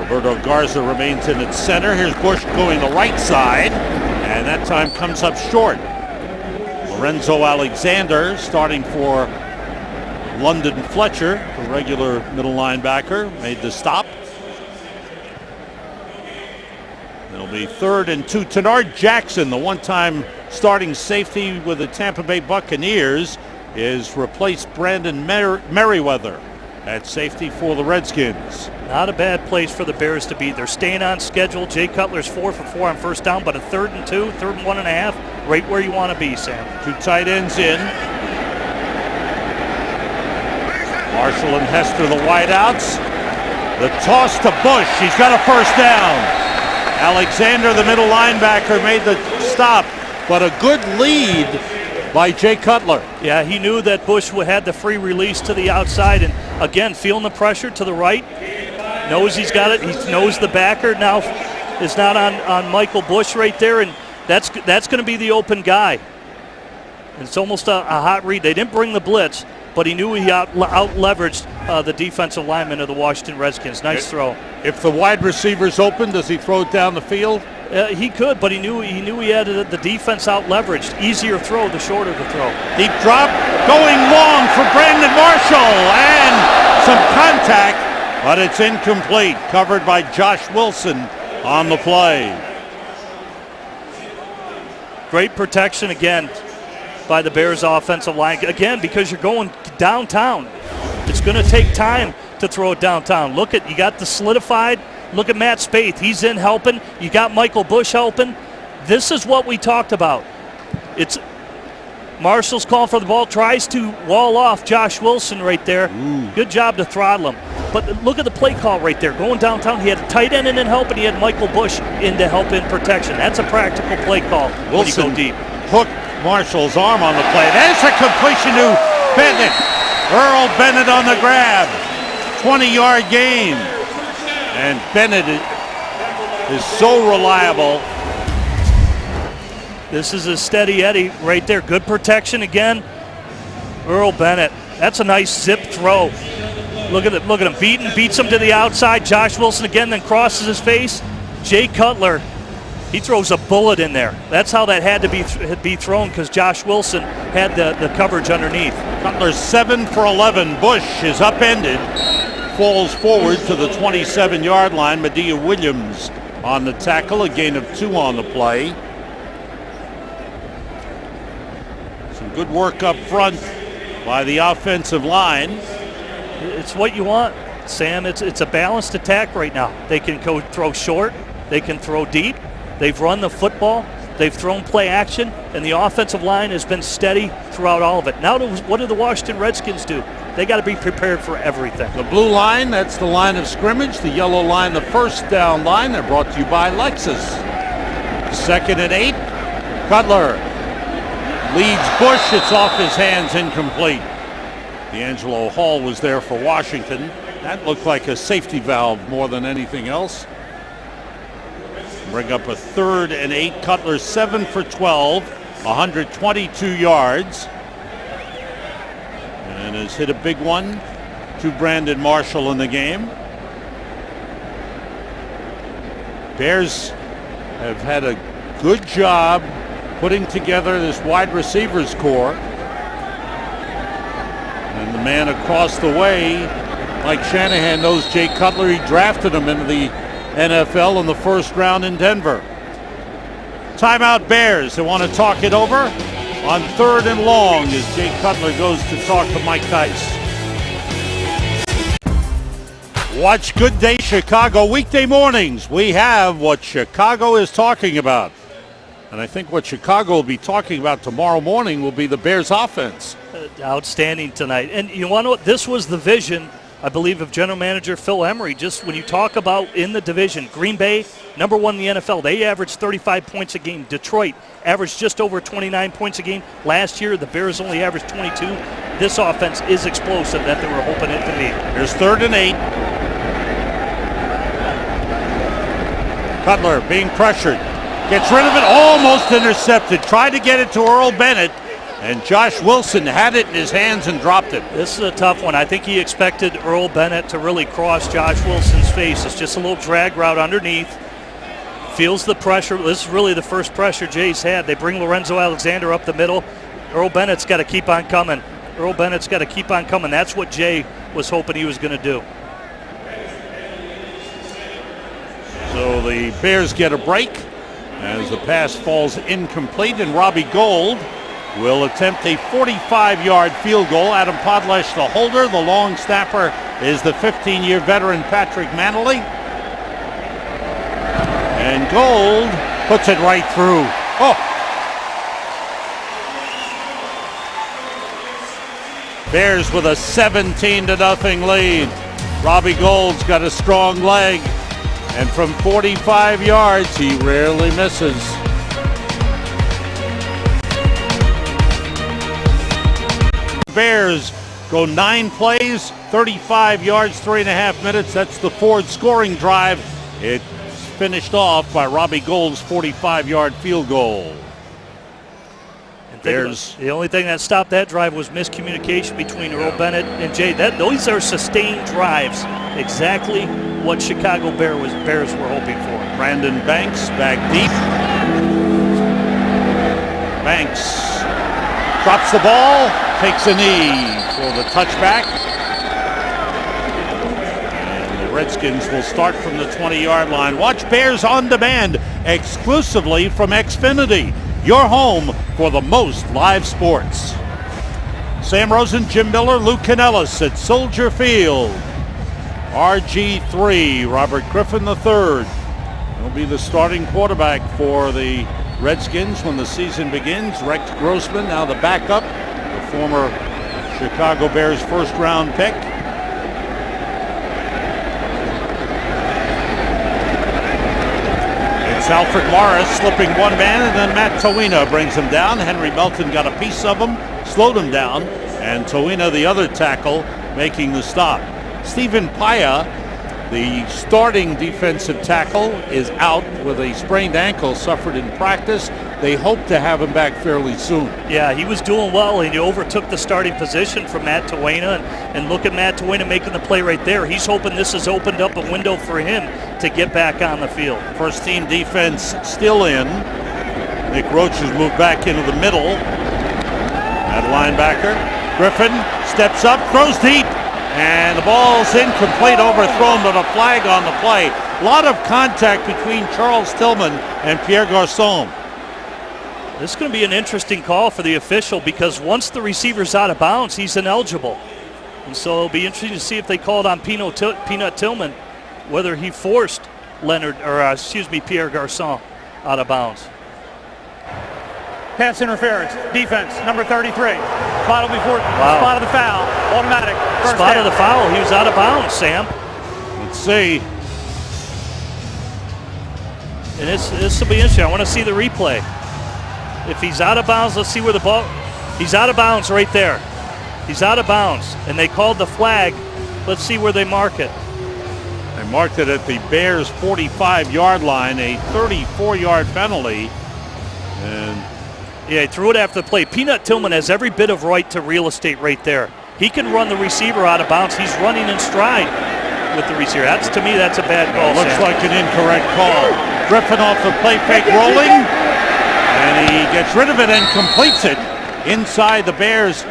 Roberto Garza remains in at center. Here's Bush going the right side, and that time comes up short. Lorenzo Alexander starting for London Fletcher, the regular middle linebacker, made the stop. It'll be 3rd and 2. Tenard Jackson, the one-time starting safety with the Tampa Bay Buccaneers, is replaced Brandon Merriweather at safety for the Redskins. Not a bad place for the Bears to be. They're staying on schedule. Jay Cutler's 4 for 4 on first down, but a 3rd and 2, 3rd and 1.5, right where you want to be, Sam. 2 tight ends in. Marshall and Hester, the wideouts. The toss to Bush. He's got a first down. Alexander, the middle linebacker, made the stop, but a good lead by Jay Cutler. Yeah, he knew that Bush had the free release to the outside, and again, feeling the pressure to the right. Knows he's got it. He knows the backer now is not on Michael Bush right there, and that's going to be the open guy. It's almost a hot read. They didn't bring the blitz, but he knew he out-leveraged the defensive lineman of the Washington Redskins. Nice throw. If the wide receiver's open, does he throw it down the field? He could, but he knew he had the defense out-leveraged. Easier throw, the shorter the throw. Deep drop, going long for Brandon Marshall, and some contact, but it's incomplete. Covered by Josh Wilson on the play. Great protection again by the Bears offensive line. Again, because you're going downtown. It's going to take time to throw it downtown. Look at, you got the solidified. Look at Matt Spaeth. He's in helping. You got Michael Bush helping. This is what we talked about. It's Marshall's calling for the ball, tries to wall off Josh Wilson right there. Good job to throttle him. But look at the play call right there. Going downtown, he had a tight end in help, and he had Michael Bush in to help in protection. That's a practical play call Wilson when you go deep. Hooked Marshall's arm on the play. That's a completion to Bennett. Earl Bennett on the grab. 20-yard gain. And Bennett is so reliable. This is a steady Eddie right there. Good protection again. Earl Bennett. That's a nice zip throw. Look at him. Beats him to the outside. Josh Wilson again, then crosses his face. Jay Cutler, he throws a bullet in there. That's how that had to be thrown, because Josh Wilson had the coverage underneath. Cutler's 7 for 11. Bush is upended. Falls forward to the 27-yard line. Medea Williams on the tackle, a gain of 2 on the play. Some good work up front by the offensive line. It's what you want, Sam. It's a balanced attack right now. They can go throw short. They can throw deep. They've run the football. They've thrown play action, and the offensive line has been steady throughout all of it. Now, what do the Washington Redskins do? They got to be prepared for everything. The blue line, that's the line of scrimmage. The yellow line, the first down line. They're brought to you by Lexus. 2nd and 8. Cutler leads Bush. It's off his hands, incomplete. D'Angelo Hall was there for Washington. That looked like a safety valve more than anything else. Bring up a 3rd and 8. Cutler 7 for 12, 122 yards. And has hit a big one to Brandon Marshall in the game. Bears have had a good job putting together this wide receivers core. And the man across the way, Mike Shanahan, knows Jay Cutler. He drafted him into the NFL in the first round in Denver. Timeout Bears. They want to talk it over on 3rd and long as Jay Cutler goes to talk to Mike Tice. Watch Good Day Chicago weekday mornings. We have what Chicago is talking about. And I think what Chicago will be talking about tomorrow morning will be the Bears offense. Outstanding tonight. And you want to know what? This was the vision, I believe, of General Manager Phil Emery. Just when you talk about in the division, Green Bay, number 1 in the NFL. They averaged 35 points a game. Detroit averaged just over 29 points a game. Last year, the Bears only averaged 22. This offense is explosive that they were hoping it to be. Here's 3rd and 8. Cutler being pressured. Gets rid of it, almost intercepted. Tried to get it to Earl Bennett, and Josh Wilson had it in his hands and dropped it. This is a tough one. I think he expected Earl Bennett to really cross Josh Wilson's face. It's just a little drag route underneath. Feels the pressure. This is really the first pressure Jay's had. They bring Lorenzo Alexander up the middle. Earl Bennett's got to keep on coming. Earl Bennett's got to keep on coming. That's what Jay was hoping he was going to do. So the Bears get a break as the pass falls incomplete, and Robbie Gould will attempt a 45-yard field goal. Adam Podlesh, the holder. The long snapper is the 15-year veteran Patrick Manley. And Gould puts it right through. Oh! Bears with a 17-0 lead. Robbie Gould's got a strong leg. And from 45 yards, he rarely misses. Bears go 9 plays, 35 yards, 3.5 minutes. That's the Ford scoring drive. It's finished off by Robbie Gould's 45-yard field goal. The only thing that stopped that drive was miscommunication between Earl Bennett and Jay. Those are sustained drives. Exactly what Chicago Bears were hoping for. Brandon Banks back deep. Banks drops the ball, takes a knee for the touchback. And the Redskins will start from the 20-yard line. Watch Bears on demand exclusively from Xfinity, your home for the most live sports. Sam Rosen, Jim Miller, Lou Canellis at Soldier Field. RG3, Robert Griffin III, will be the starting quarterback for the Redskins when the season begins. Rex Grossman, now the backup, the former Chicago Bears first-round pick. It's Alfred Morris slipping one man, and then Matt Towina brings him down. Henry Melton got a piece of him, slowed him down, and Towina, the other tackle, making the stop. Stephen Paya, the starting defensive tackle, is out with a sprained ankle suffered in practice. They hope to have him back fairly soon. Yeah, he was doing well, and he overtook the starting position from Matt Towina. And look at Matt Towina making the play right there. He's hoping this has opened up a window for him to get back on the field. First team defense still in. Nick Roach has moved back into the middle. At linebacker. Griffin steps up, throws deep. And the ball's incomplete, overthrown, but a flag on the play. A lot of contact between Charles Tillman and Pierre Garçon. This is going to be an interesting call for the official because once the receiver's out of bounds, he's ineligible. And so it'll be interesting to see if they call it on Peanut Tillman, whether he forced Pierre Garçon out of bounds. Pass interference, defense, number 33. Spot of the foul, automatic. Spot of the foul, he was out of bounds, Sam. Let's see. And this will be interesting. I want to see the replay. If he's out of bounds, let's see where the ball. He's out of bounds right there. He's out of bounds, and they called the flag. Let's see where they mark it. They marked it at the Bears' 45-yard line, a 34-yard penalty. And yeah, he threw it after the play. Peanut Tillman has every bit of right to real estate right there. He can run the receiver out of bounds. He's running in stride with the receiver. To me, that's a bad call. Looks like an incorrect call. Griffin off the play fake rolling, and he gets rid of it and completes it inside the Bears'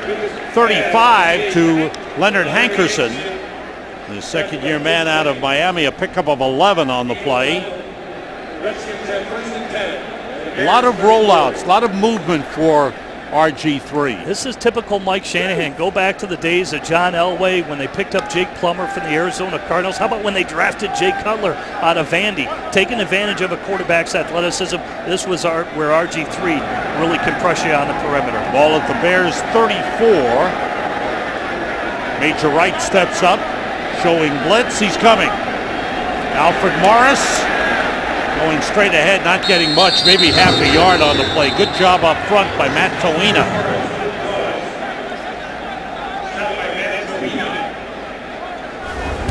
35 to Leonard Hankerson, the second-year man out of Miami, a pickup of 11 on the play. A lot of rollouts, a lot of movement for RG3. This is typical Mike Shanahan. Go back to the days of John Elway when they picked up Jake Plummer from the Arizona Cardinals. How about when they drafted Jay Cutler out of Vandy? Taking advantage of a quarterback's athleticism. This was where RG3 really can pressure you on the perimeter. Ball at the Bears 34. Major Wright steps up, showing blitz. He's coming. Alfred Morris going straight ahead, not getting much, maybe half a yard on the play. Good job up front by Matt Toina.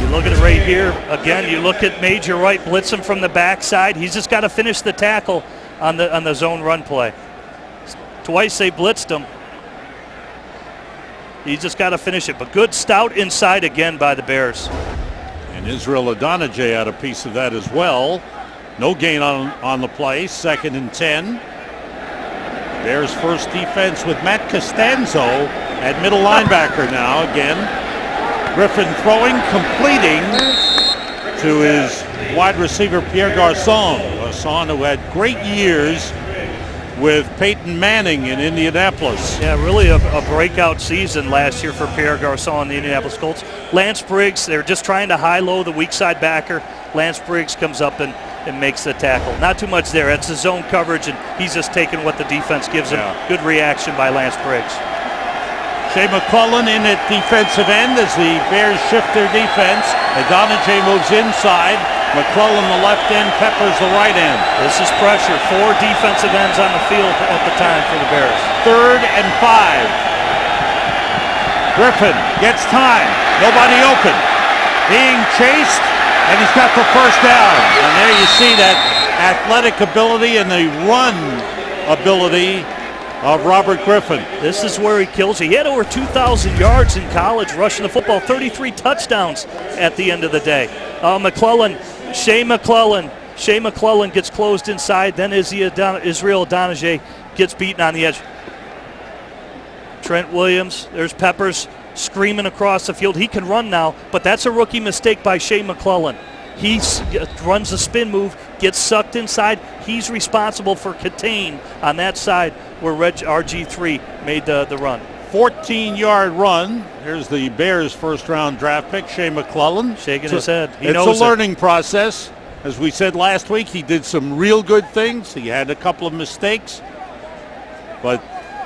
You look at it right here. Again, you look at Major Wright blitzing from the backside. He's just got to finish the tackle on the zone run play. Twice they blitzed him. He's just got to finish it. But good stout inside again by the Bears. And Israel Adonijah had a piece of that as well. No gain on the play, 2nd and 10. Bears first defense with Matt Costanzo at middle linebacker now again. Griffin throwing, completing to his wide receiver Pierre Garçon. Garçon, who had great years with Peyton Manning in Indianapolis. Yeah, really a breakout season last year for Pierre Garçon and the Indianapolis Colts. Lance Briggs, they're just trying to high-low the weak side backer. Lance Briggs comes up and makes the tackle. Not too much there. It's the zone coverage, and he's just taking what the defense gives him. Yeah. Good reaction by Lance Briggs. Shea McClellan in at defensive end as the Bears shift their defense. Adonijah moves inside. McClellan the left end, Peppers the right end. This is pressure. 4 defensive ends on the field at the time for the Bears. 3rd and 5. Griffin gets time. Nobody open. Being chased, and he's got the first down. And there you see that athletic ability and the run ability of Robert Griffin. This is where he kills you. He had over 2,000 yards in college rushing the football, 33 touchdowns at the end of the day. Shea McClellan gets closed inside. Then Israel Adonijah gets beaten on the edge. Trent Williams, there's Peppers screaming across the field. He can run now, but that's a rookie mistake by Shea McClellan. He runs a spin move, gets sucked inside. He's responsible for contain on that side where RG3 made the run. 14-yard run. Here's the Bears' first-round draft pick, Shea McClellan. Shaking his head. It's a learning process. As we said last week, he did some real good things. He had a couple of mistakes. But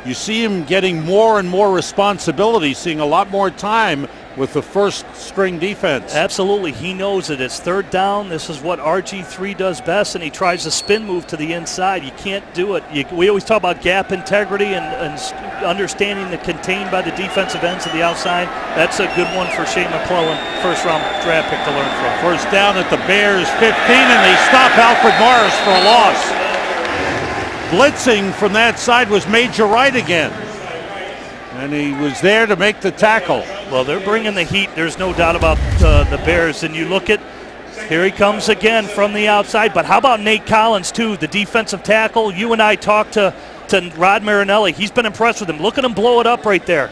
you see him getting more and more responsibility, seeing a lot more time with the first-string defense. Absolutely. He knows it. It's 3rd down. This is what RG3 does best, and he tries to spin move to the inside. You can't do it. We always talk about gap integrity and understanding the contained by the defensive ends of the outside. That's a good one for Shea McClellan, first-round draft pick to learn from. First down at the Bears 15, and they stop Alfred Morris for a loss. Blitzing from that side was Major Wright again. And he was there to make the tackle. Well, they're bringing the heat. There's no doubt about the Bears. And you look at, here he comes again from the outside. But how about Nate Collins, too, the defensive tackle? You and I talked to Rod Marinelli. He's been impressed with him. Look at him blow it up right there.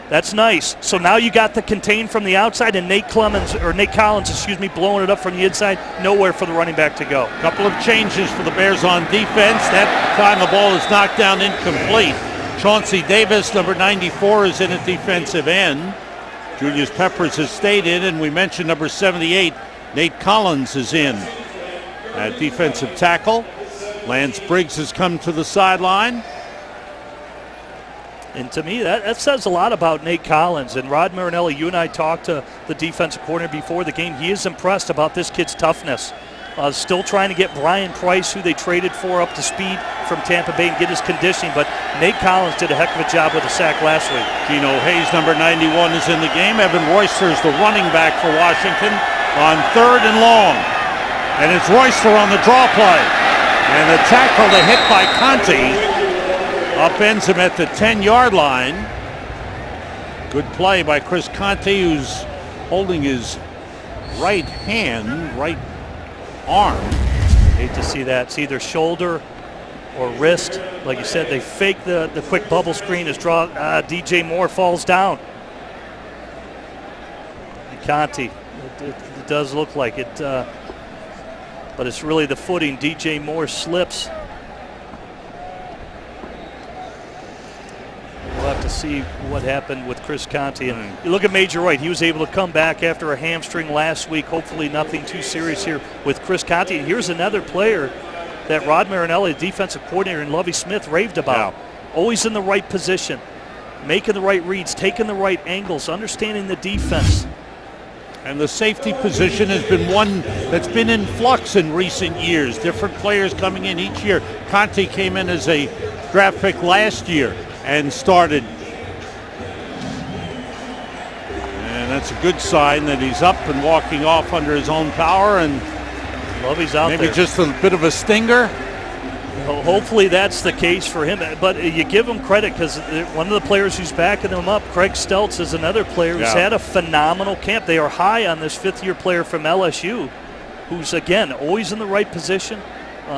That's nice. So now you got the contain from the outside, and Nate Collins, blowing it up from the inside. Nowhere for the running back to go. Couple of changes for the Bears on defense. That time the ball is knocked down incomplete. Chauncey Davis, number 94, is in at defensive end. Julius Peppers has stayed in, and we mentioned number 78, Nate Collins, is in at defensive tackle. Lance Briggs has come to the sideline. And to me, that says a lot about Nate Collins. And Rod Marinelli, you and I talked to the defensive coordinator before the game. He is impressed about this kid's toughness. Still trying to get Brian Price, who they traded for, up to speed from Tampa Bay and get his conditioning. But Nate Collins did a heck of a job with a sack last week. Gino Hayes, number 91, is in the game. Evan Royster is the running back for Washington on 3rd and long. And it's Royster on the draw play. And the tackle, the hit by Conti, upends him at the 10-yard line. Good play by Chris Conti, who's holding his right arm. Hate to see that. It's either shoulder or wrist. Like you said, they fake the quick bubble screen as DJ Moore falls down. And Conti, it does look like it, but it's really the footing. DJ Moore slips. to see what happened with Chris Conte. And you look at Major Wright. He was able to come back after a hamstring last week. Hopefully nothing too serious here with Chris Conte. And here's another player that Rod Marinelli, the defensive coordinator, and Lovie Smith raved about. Yeah. Always in the right position, making the right reads, taking the right angles, understanding the defense. And the safety position has been one that's been in flux in recent years. Different players coming in each year. Conte came in as a draft pick last year and started. And that's a good sign that he's up and walking off under his own power. And Lovey's out maybe there. Just a bit of a stinger. Well, hopefully that's the case for him. But you give him credit because one of the players who's backing him up, Craig Stelz, is another player who's had a phenomenal camp. They are high on this fifth-year player from LSU who's, again, always in the right position,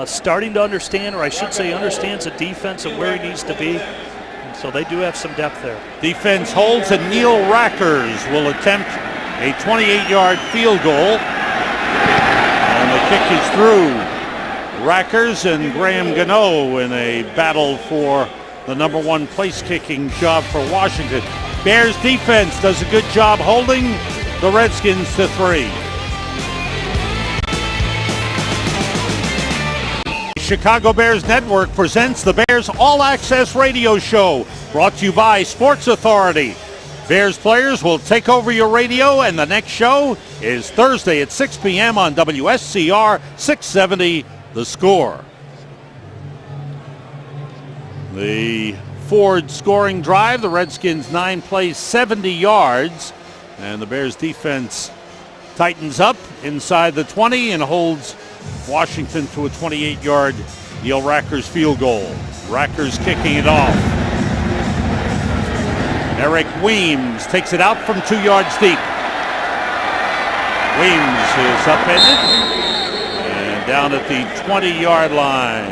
starting to understand, or I should say understands the defense and where he needs to be. And so they do have some depth there. Defense holds, and Neil Rackers will attempt a 28-yard field goal. And the kick is through. Rackers and Graham Gano in a battle for the number one place kicking job for Washington. Bears defense does a good job holding the Redskins to 3. Chicago Bears Network presents the Bears All Access Radio Show, brought to you by Sports Authority. Bears players will take over your radio, and the next show is Thursday at 6 p.m. on WSCR 670. The Score. The Ford scoring drive. The Redskins 9 plays, 70 yards. And the Bears defense tightens up inside the 20 and holds Washington to a 28-yard Neil Rackers field goal. Rackers kicking it off. Eric Weems takes it out from 2 yards deep. Weems is upended. Down at the 20-yard line.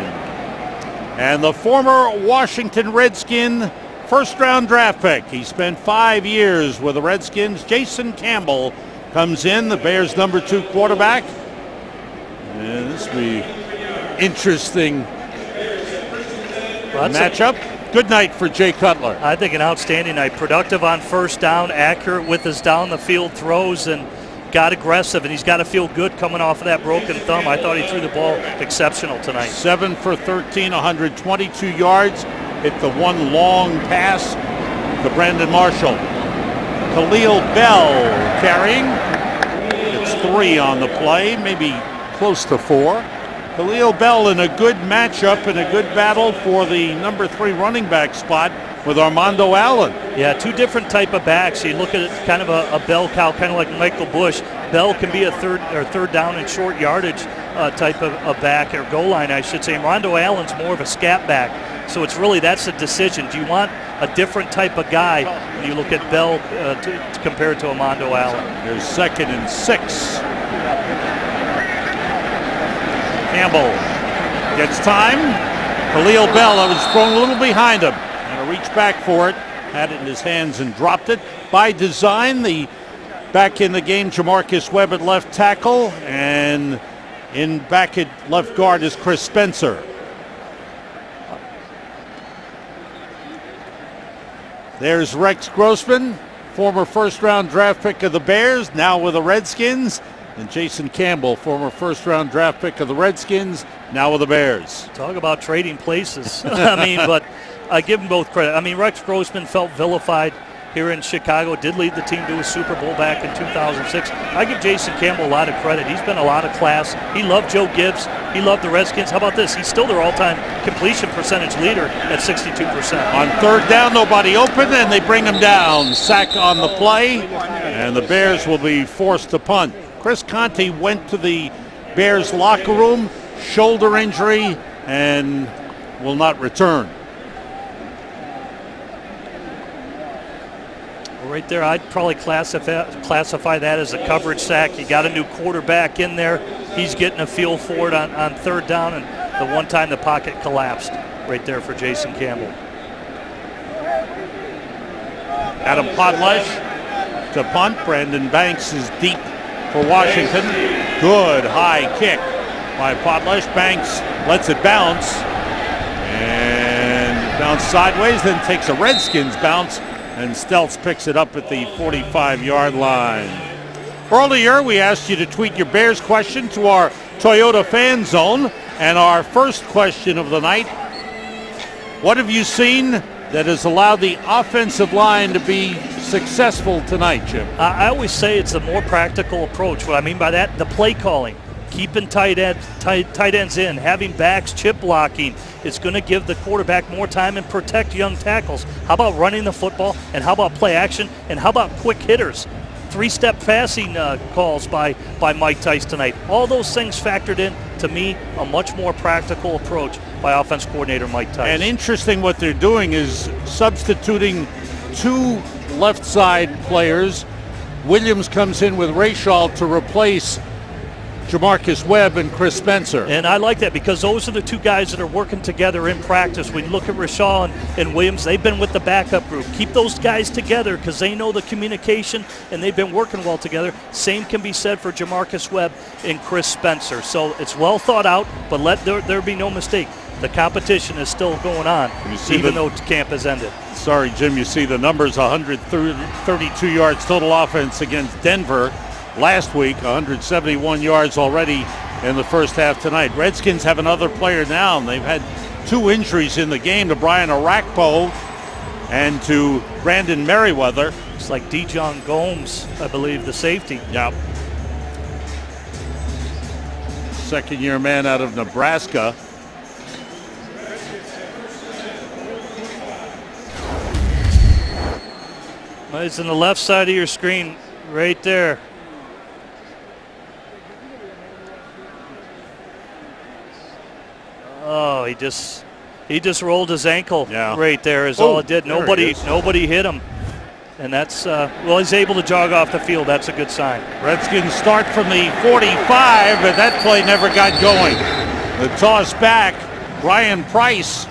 And the former Washington Redskin first-round draft pick. He spent 5 years with the Redskins. Jason Campbell comes in, the Bears' number 2 quarterback. And this will be interesting matchup. Good night for Jay Cutler. I think an outstanding night. Productive on first down, accurate with his down-the-field throws, and got aggressive, and he's got to feel good coming off of that broken thumb. I thought he threw the ball exceptional tonight. 7 for 13, 122 yards. Hit the one long pass to Brandon Marshall. Khalil Bell carrying. It's 3 on the play, maybe close to 4. Khalil Bell in a good matchup and a good battle for the number 3 running back spot with Armando Allen. Yeah, 2 different type of backs. You look at it kind of a bell cow, kind of like Michael Bush. Bell can be a third down and short yardage type of a back, or goal line, I should say. Armando Allen's more of a scat back. So it's really, that's a decision. Do you want a different type of guy when you look at Bell compared to Armando Allen? There's 2nd and 6. Campbell gets time. Khalil Bell, I was thrown a little behind him. Reached back for it, had it in his hands and dropped it. By design, the back in the game, Jamarcus Webb at left tackle, and in back at left guard is Chris Spencer. There's Rex Grossman, former first-round draft pick of the Bears, now with the Redskins. And Jason Campbell, former first-round draft pick of the Redskins, now with the Bears. Talk about trading places. I mean, but I give them both credit. I mean, Rex Grossman felt vilified here in Chicago, did lead the team to a Super Bowl back in 2006. I give Jason Campbell a lot of credit. He's been a lot of class. He loved Joe Gibbs. He loved the Redskins. How about this? He's still their all-time completion percentage leader at 62%. On third down, nobody open, and they bring him down. Sack on the play, and the Bears will be forced to punt. Chris Conte went to the Bears locker room, shoulder injury, and will not return. Right there, I'd probably classify that as a coverage sack. You got a new quarterback in there. He's getting a feel for it on third down, and the one time the pocket collapsed right there for Jason Campbell. Adam Podlesh to punt. Brandon Banks is deep for Washington. Good high kick by Podlesh. Banks lets it bounce, and Bounce sideways, then takes a Redskins bounce, and Stelz picks it up at the 45-yard line. Earlier, we asked you to tweet your Bears question to our Toyota Fan Zone, and our first question of the night: what have you seen that has allowed the offensive line to be successful tonight, Jim? I always say it's a more practical approach. What I mean by that, the play calling, keeping tight ends in, having backs, chip blocking. It's going to give the quarterback more time and protect young tackles. How about running the football, and how about play action, and how about quick hitters? Three-step passing calls by Mike Tice tonight. All those things factored in, to me, a much more practical approach by offense coordinator Mike Tice. And interesting what they're doing is substituting two left side players. Williams comes in with Rayshall to replace Jamarcus Webb and Chris Spencer. And I like that because those are the two guys that are working together in practice. When you look at Rayshall and Williams, they've been with the backup group. Keep those guys together because they know the communication and they've been working well together. Same can be said for Jamarcus Webb and Chris Spencer. So it's well thought out, but let there be no mistake. The competition is still going on, even though camp has ended. Sorry, Jim, you see the numbers: 132 yards total offense against Denver last week, 171 yards already in the first half tonight. Redskins have another player down. They've had two injuries in the game, to Brian Arakpo and to Brandon Merriweather. It's like Dijon Gomes, I believe, the safety. Yep. Second-year man out of Nebraska. It's on the left side of your screen, right there. Oh, he just rolled his ankle right there is all it did. Nobody hit him. And that's, he's able to jog off the field. That's a good sign. Redskins start from the 45, but that play never got going. The toss back, Brian Price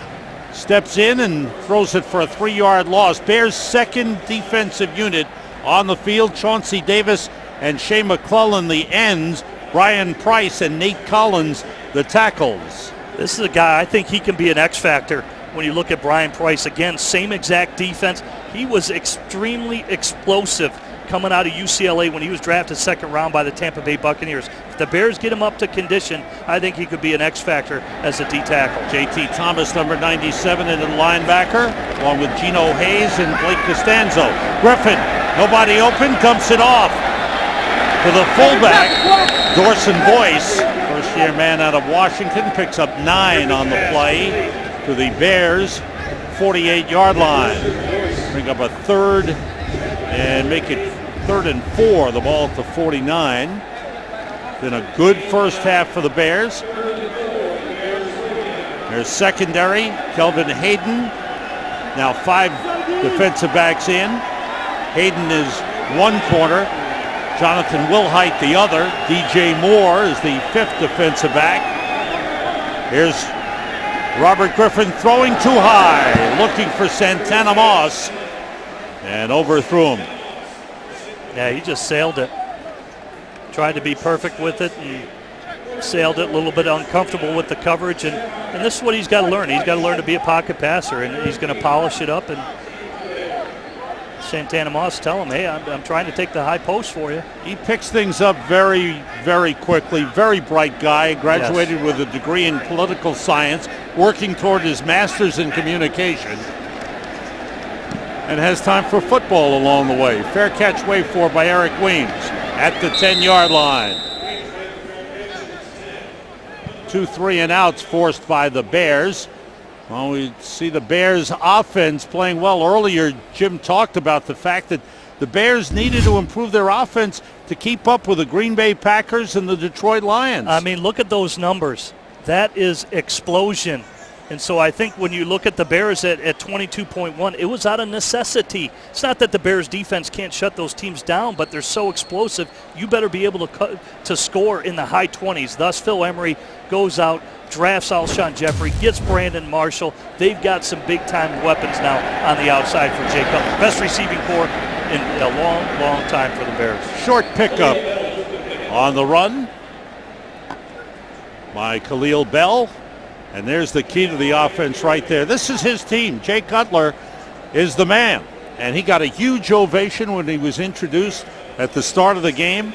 steps in and throws it for a 3-yard loss. Bears' second defensive unit on the field: Chauncey Davis and Shea McClellan, the ends. Brian Price and Nate Collins, the tackles. This is a guy, I think he can be an X factor when you look at Brian Price. Again, same exact defense. He was extremely explosive coming out of UCLA when he was drafted second round by the Tampa Bay Buccaneers. If the Bears get him up to condition, I think he could be an X factor as a D tackle. J.T. Thomas, number 97, into the linebacker, along with Gino Hayes and Blake Costanzo. Griffin, nobody open, dumps it off to the fullback, Dorson Boyce. First-year man out of Washington, picks up 9 on the play to the Bears' 48-yard line. Bring up a third and make it 3rd and 4. The ball at the 49. Been a good first half for the Bears. There's secondary. Kelvin Hayden. Now 5 defensive backs in. Hayden is one corner. Jonathan Wilhite the other. DJ Moore is the 5th defensive back. Here's Robert Griffin throwing too high, looking for Santana Moss, and overthrew him. Yeah, he just sailed it. Tried to be perfect with it and sailed it, a little bit uncomfortable with the coverage. And this is what he's got to learn. He's got to learn to be a pocket passer, and he's going to polish it up. And Santana Moss tell him, hey, I'm trying to take the high post for you. He picks things up very, very quickly. Very bright guy. Graduated with a degree in political science, working toward his master's in communication, and has time for football along the way. Fair catch waved for by Eric Weems at the 10-yard line. 2 3-and-outs forced by the Bears. Well, we see the Bears offense playing well. Earlier, Jim talked about the fact that the Bears needed to improve their offense to keep up with the Green Bay Packers and the Detroit Lions. I mean, look at those numbers. That is explosion. And so I think when you look at the Bears at 22.1, it was out of necessity. It's not that the Bears defense can't shut those teams down, but they're so explosive, you better be able to score in the high 20s. Thus, Phil Emery goes out, drafts Alshon Jeffrey, gets Brandon Marshall. They've got some big-time weapons now on the outside for Jay Cutler. Best receiving corps in a long, long time for the Bears. Short pickup on the run by Khalil Bell. And there's the key to the offense right there. This is his team. Jay Cutler is the man. And he got a huge ovation when he was introduced at the start of the game.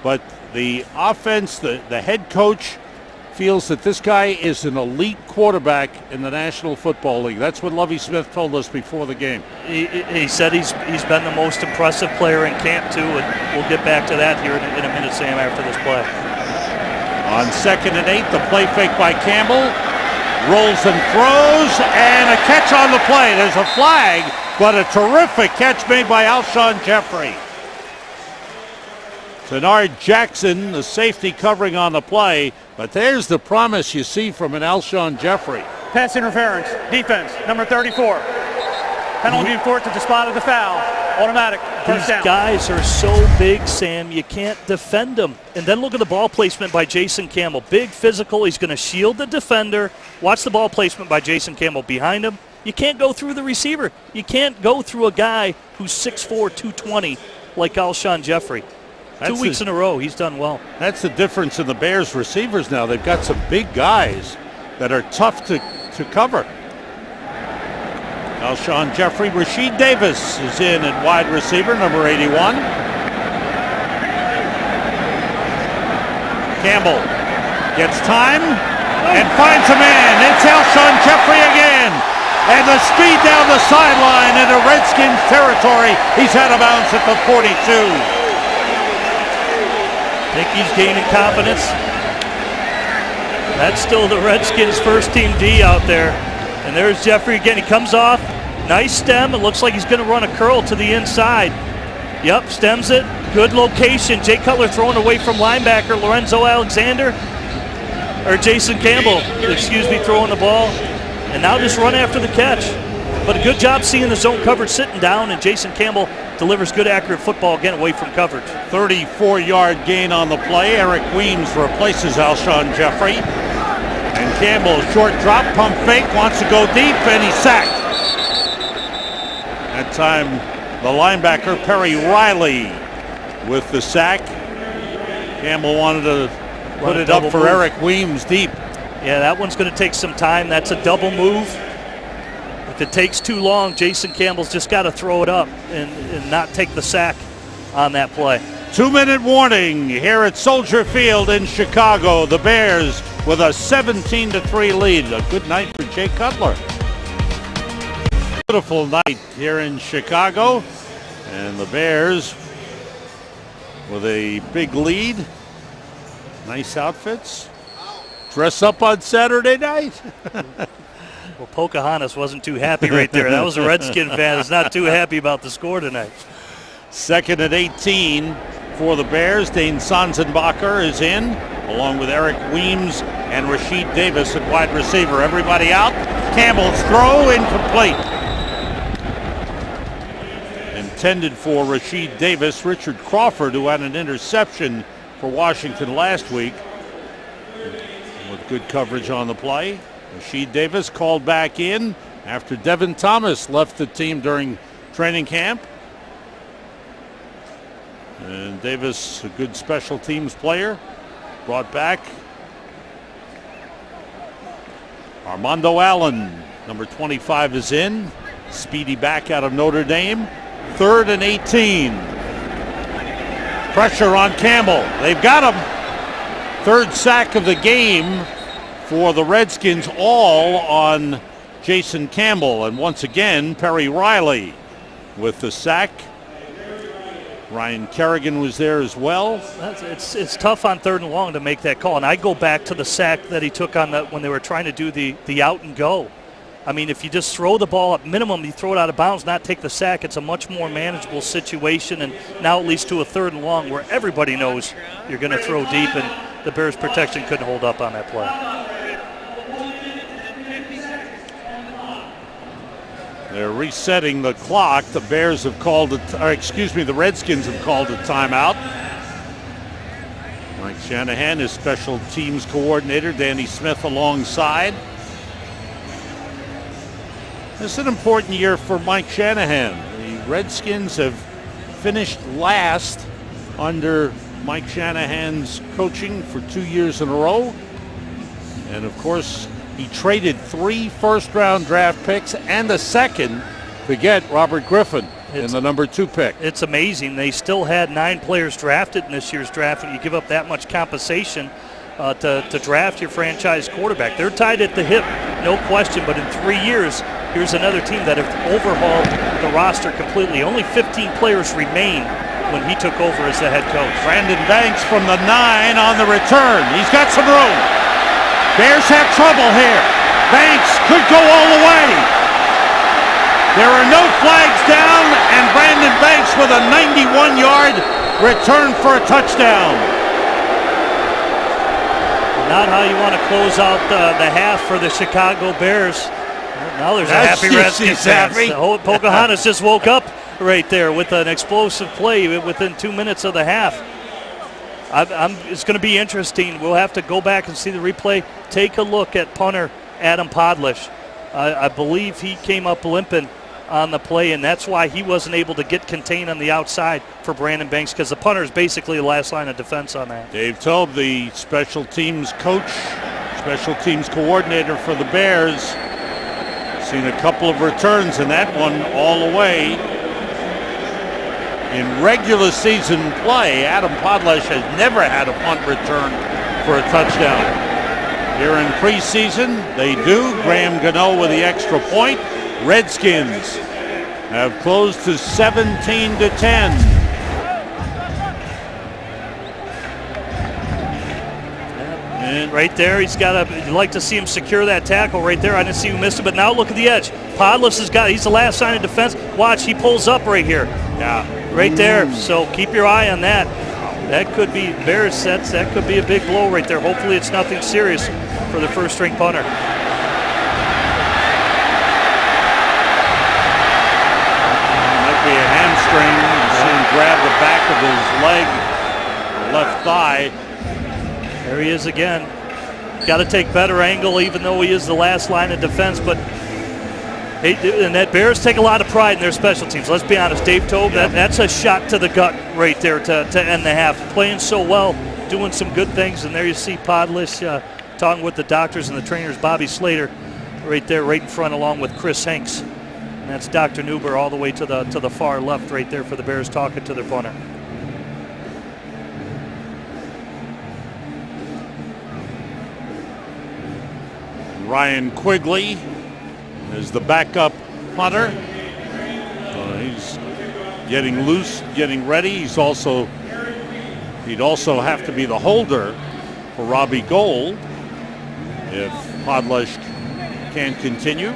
But the offense, the head coach feels that this guy is an elite quarterback in the National Football League. That's what Lovie Smith told us before the game. He said he's been the most impressive player in camp, too, and we'll get back to that here in a minute, Sam, after this play. On 2nd and 8, the play fake by Campbell. Rolls and throws, and a catch on the play. There's a flag, but a terrific catch made by Alshon Jeffrey. Bernard Jackson, the safety, covering on the play, but there's the promise you see from an Alshon Jeffrey. Pass interference, defense, number 34. Penalty enforced at the spot of the foul. Automatic, first down. These guys are so big, Sam, you can't defend them. And then look at the ball placement by Jason Campbell. Big, physical, he's going to shield the defender. Watch the ball placement by Jason Campbell behind him. You can't go through the receiver. You can't go through a guy who's 6'4", 220 like Alshon Jeffrey. 2 weeks in a row, he's done well. That's the difference in the Bears receivers now. They've got some big guys that are tough to cover. Alshon Jeffrey, Rasheed Davis is in at wide receiver, number 81. Campbell gets time and finds a man. It's Alshon Jeffrey again. And the speed down the sideline into Redskins territory. He's out of bounds at the 42. Think he's gaining confidence. That's still the Redskins' first team D out there. And there's Jeffrey again. He comes off. Nice stem. It looks like he's going to run a curl to the inside. Yep, stems it. Good location. Jay Cutler throwing away from linebacker Lorenzo Alexander. Or Jason Campbell, throwing the ball. And now just run after the catch. But a good job seeing the zone coverage sitting down, and Jason Campbell delivers good, accurate football again away from coverage. 34-yard gain on the play. Eric Weems replaces Alshon Jeffrey. And Campbell, short drop, pump fake, wants to go deep, and he's sacked. That time, the linebacker, Perry Riley, with the sack. Campbell wanted to put it up for Eric Weems deep. Yeah, that one's going to take some time. That's a double move. If it takes too long, Jason Campbell's just got to throw it up and not take the sack on that play. 2-minute warning here at Soldier Field in Chicago. The Bears with a 17-3 lead. A good night for Jay Cutler. Beautiful night here in Chicago. And the Bears with a big lead. Nice outfits. Dress up on Saturday night. Well, Pocahontas wasn't too happy right there. That was a Redskin fan that's not too happy about the score tonight. 2nd and 18 for the Bears. Dane Sanzenbacher is in, along with Eric Weems and Rasheed Davis at wide receiver. Everybody out. Campbell's throw incomplete. Intended for Rasheed Davis. Richard Crawford, who had an interception for Washington last week, with good coverage on the play. Rasheed Davis called back in after Devin Thomas left the team during training camp. And Davis, a good special teams player, brought back. Armando Allen, number 25, is in. Speedy back out of Notre Dame. 3rd and 18. Pressure on Campbell. They've got him. 3rd sack of the game for the Redskins, all on Jason Campbell. And once again, Perry Riley with the sack. Ryan Kerrigan was there as well. It's tough on 3rd and long to make that call. And I go back to the sack that he took on when they were trying to do the out and go. I mean, if you just throw the ball at minimum, you throw it out of bounds, not take the sack, it's a much more manageable situation. And now it leads to a 3rd and long where everybody knows you're going to throw deep, and the Bears' protection couldn't hold up on that play. They're resetting the clock. The Bears have called the Redskins have called a timeout. Mike Shanahan is special teams coordinator. Danny Smith alongside. This is an important year for Mike Shanahan. The Redskins have finished last under Mike Shanahan's coaching for 2 years in a row. And of course, he traded 3 first-round draft picks and a second to get Robert Griffin in the number 2 pick. It's amazing. They still had 9 players drafted in this year's draft, and you give up that much compensation to draft your franchise quarterback. They're tied at the hip, no question, but in 3 years, here's another team that have overhauled the roster completely. Only 15 players remain when he took over as the head coach. Brandon Banks from the 9 on the return. He's got some room. Bears have trouble here. Banks could go all the way. There are no flags down, and Brandon Banks with a 91-yard return for a touchdown. Not how you want to close out the half for the Chicago Bears. Now there's a happy Redskins fans. Pocahontas just woke up right there with an explosive play within 2 minutes of the half. It's going to be interesting. We'll have to go back and see the replay. Take a look at punter Adam Podlish. I believe he came up limping on the play, and that's why he wasn't able to get contained on the outside for Brandon Banks, because the punter is basically the last line of defense on that. Dave Tobe, the special teams coach, special teams coordinator for the Bears, seen a couple of returns in that one all the way. In regular season play, Adam Podlish has never had a punt return for a touchdown. Here in preseason, they do. Graham Gano with the extra point. Redskins have closed to 17-10. And right there, you'd like to see him secure that tackle right there. I didn't see who missed it, but now look at the edge. Podlish he's the last line of defense. Watch, he pulls up right here. Yeah. Right there, so keep your eye on that. That could be Bears sets. That could be a big blow right there. Hopefully it's nothing serious for the first-string punter. Might be a hamstring. You see him grab the back of his leg, left thigh. There he is again. Got to take better angle, even though he is the last line of defense. But and that Bears take a lot of pride in their special teams. Let's be honest, Dave Tobe, that's a shot to the gut right there to end the half. Playing so well, doing some good things, and there you see Podlish talking with the doctors and the trainers, Bobby Slater, right there, right in front, along with Chris Hanks. And that's Dr. Newber all the way to the far left right there for the Bears, talking to their punter. Ryan Quigley is the backup punter. He's getting loose, getting ready. He'd also have to be the holder for Robbie Gold if Podlish can't continue.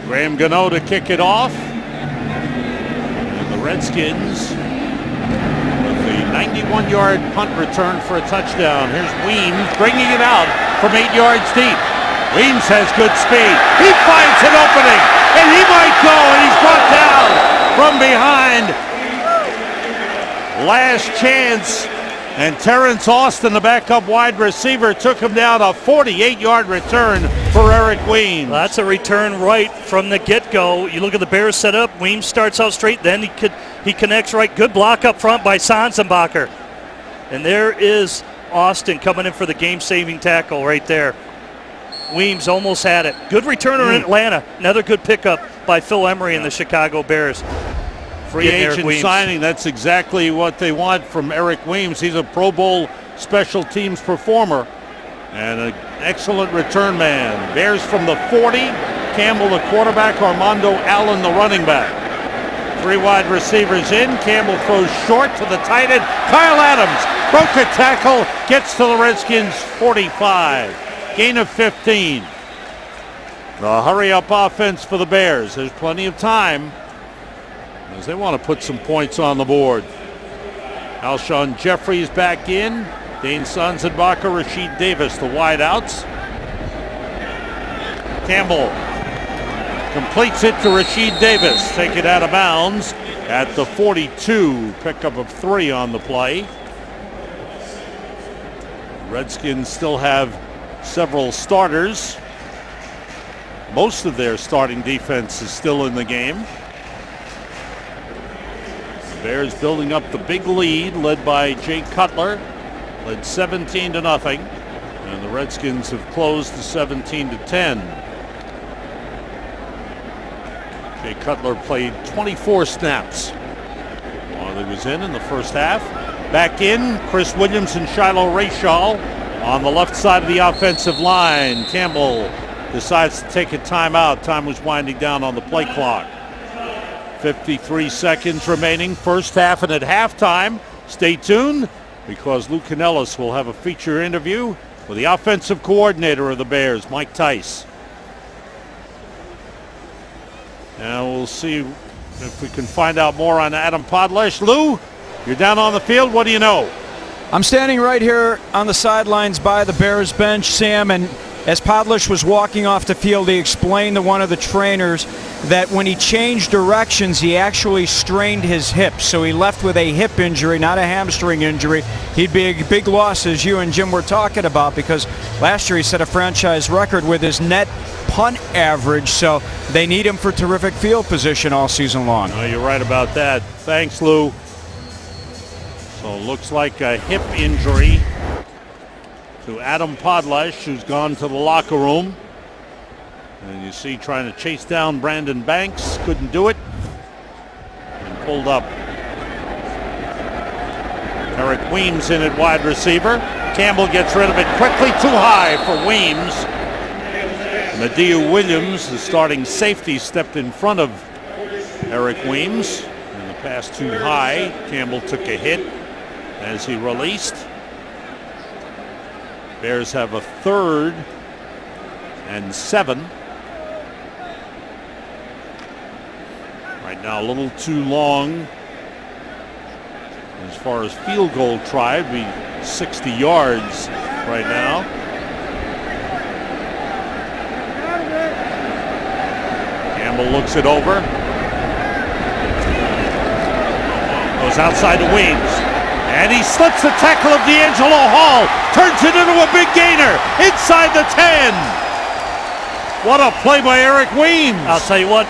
Graham Gano to kick it off. And the Redskins with the 91-yard punt return for a touchdown. Here's Weems bringing it out from 8 yards deep. Weems has good speed. He finds an opening, and he might go, and he's brought down from behind. Last chance, and Terrence Austin, the backup wide receiver, took him down. A 48-yard return for Eric Weems. Well, that's a return right from the get-go. You look at the Bears set up. Weems starts out straight, then he connects right. Good block up front by Sanzenbacher. And there is Austin coming in for the game-saving tackle right there. Weems almost had it. Good returner in Atlanta. Another good pickup by Phil Emery and the Chicago Bears. Free agent signing. That's exactly what they want from Eric Weems. He's a Pro Bowl special teams performer and an excellent return man. Bears from the 40. Campbell the quarterback. Armando Allen the running back. 3 wide receivers in. Campbell throws short to the tight end. Kyle Adams broke a tackle. Gets to the Redskins 45. Gain of 15. The hurry-up offense for the Bears. There's plenty of time as they want to put some points on the board. Alshon Jeffries back in. Dane Sanzenbacher, Rasheed Davis, the wideouts. Campbell completes it to Rasheed Davis. Take it out of bounds at the 42. Pickup of 3 on the play. Redskins still have several starters. Most of their starting defense is still in the game. Bears building up the big lead, led by Jay Cutler, led 17-0, and the Redskins have closed to 17-10. Jay Cutler played 24 snaps while he was in the first half. Back in, Chris Williams and Shiloh Rayshall on the left side of the offensive line. Campbell decides to take a timeout. Time was winding down on the play clock. 53 seconds remaining, first half, and at halftime, stay tuned because Lou Canellis will have a feature interview with the offensive coordinator of the Bears, Mike Tice. And we'll see if we can find out more on Adam Podlesh. Lou, you're down on the field. What do you know? I'm standing right here on the sidelines by the Bears bench, Sam, and as Podlesh was walking off the field, he explained to one of the trainers that when he changed directions, he actually strained his hip. So he left with a hip injury, not a hamstring injury. He'd be a big loss, as you and Jim were talking about, because last year he set a franchise record with his net punt average. So they need him for terrific field position all season long. Oh, you're right about that. Thanks, Lou. So it looks like a hip injury to Adam Podlesh, who's gone to the locker room. And you see trying to chase down Brandon Banks. Couldn't do it. And pulled up. Eric Weems in at wide receiver. Campbell gets rid of it quickly. Too high for Weems. Mediu Williams, the starting safety, stepped in front of Eric Weems. And the pass too high. Campbell took a hit as he released. Bears have a 3rd and 7. Right now a little too long as far as field goal try. It'd be 60 yards right now. Campbell looks it over. Goes outside to Weems. And he slips the tackle of D'Angelo Hall. Turns it into a big gainer. Inside the 10. What a play by Eric Weems. I'll tell you what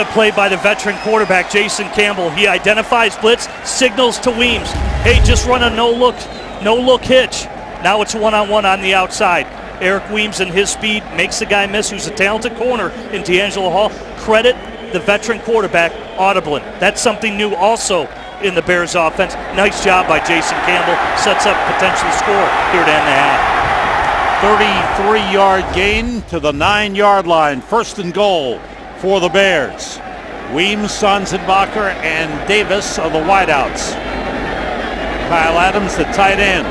a play by the veteran quarterback, Jason Campbell. He identifies blitz, signals to Weems. Hey, just run a no-look hitch. Now it's one-on-one on the outside. Eric Weems and his speed makes the guy miss, who's a talented corner in D'Angelo Hall. Credit the veteran quarterback, Audubon. That's something new also in the Bears offense. Nice job by Jason Campbell. Sets up potential score here to end the half. 33-yard gain to the 9-yard line. First and goal for the Bears. Weems, Sonsenbacher, and Davis are the wideouts. Kyle Adams, the tight end.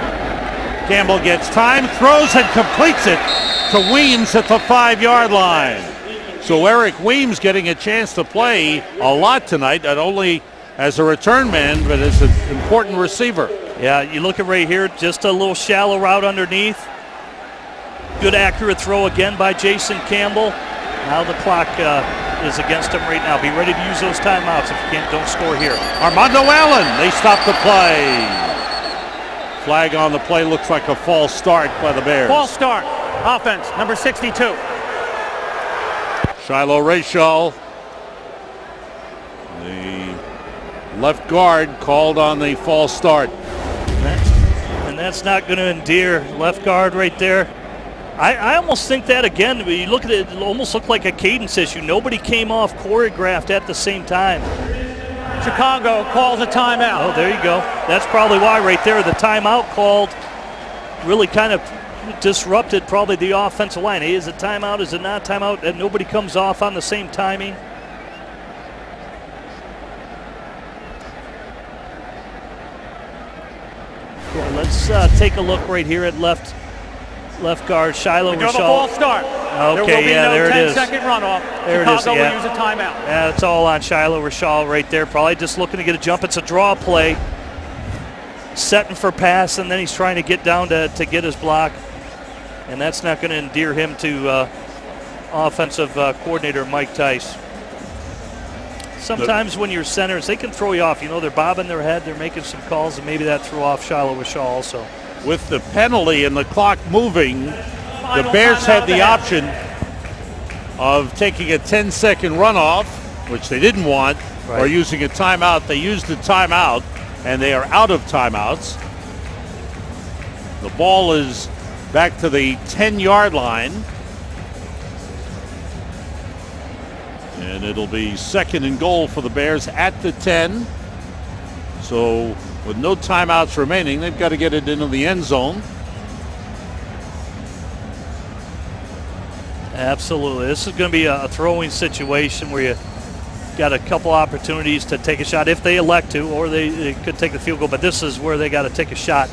Campbell gets time, throws, and completes it to Weems at the 5-yard line. So Eric Weems getting a chance to play a lot tonight, not only as a return man, but as an important receiver. Yeah, you look at right here, just a little shallow route underneath. Good accurate throw again by Jason Campbell. Now the clock is against him right now. Be ready to use those timeouts if you don't score here. Armando Allen, they stop the play. Flag on the play, looks like a false start by the Bears. False start, offense, number 62. Shiloh Rayshall, the left guard, called on the false start. And that's not going to endear. Left guard right there. I almost think that again, you look at it, it almost looked like a cadence issue. Nobody came off choreographed at the same time. Chicago calls a timeout. Oh, there you go. That's probably why right there. The timeout called really kind of disrupted probably the offensive line. Hey, is it timeout? Is it not timeout? And nobody comes off on the same timing. Well, let's take a look right here at left guard Shiloh Rayshall. False start. Okay, there will be no there it is. 10-second runoff. There Chicago it is, will use a timeout. Yeah, it's all on Shiloh Rayshall right there. Probably just looking to get a jump. It's a draw play. Setting for pass, and then he's trying to get down to get his block. And that's not going to endear him to offensive coordinator Mike Tice. Sometimes when you're centers, they can throw you off. You know, they're bobbing their head, they're making some calls, and maybe that threw off Shiloh Rayshall also. With the penalty and the clock moving, the Bears had the option of taking a 10-second runoff which they didn't want, or using a timeout. They used a timeout, and they are out of timeouts. The ball is back to the 10-yard line. And it'll be 2nd and goal for the Bears at the 10. So with no timeouts remaining, they've got to get it into the end zone. Absolutely. This is going to be a throwing situation where you got a couple opportunities to take a shot if they elect to, or they could take the field goal. But this is where they got to take a shot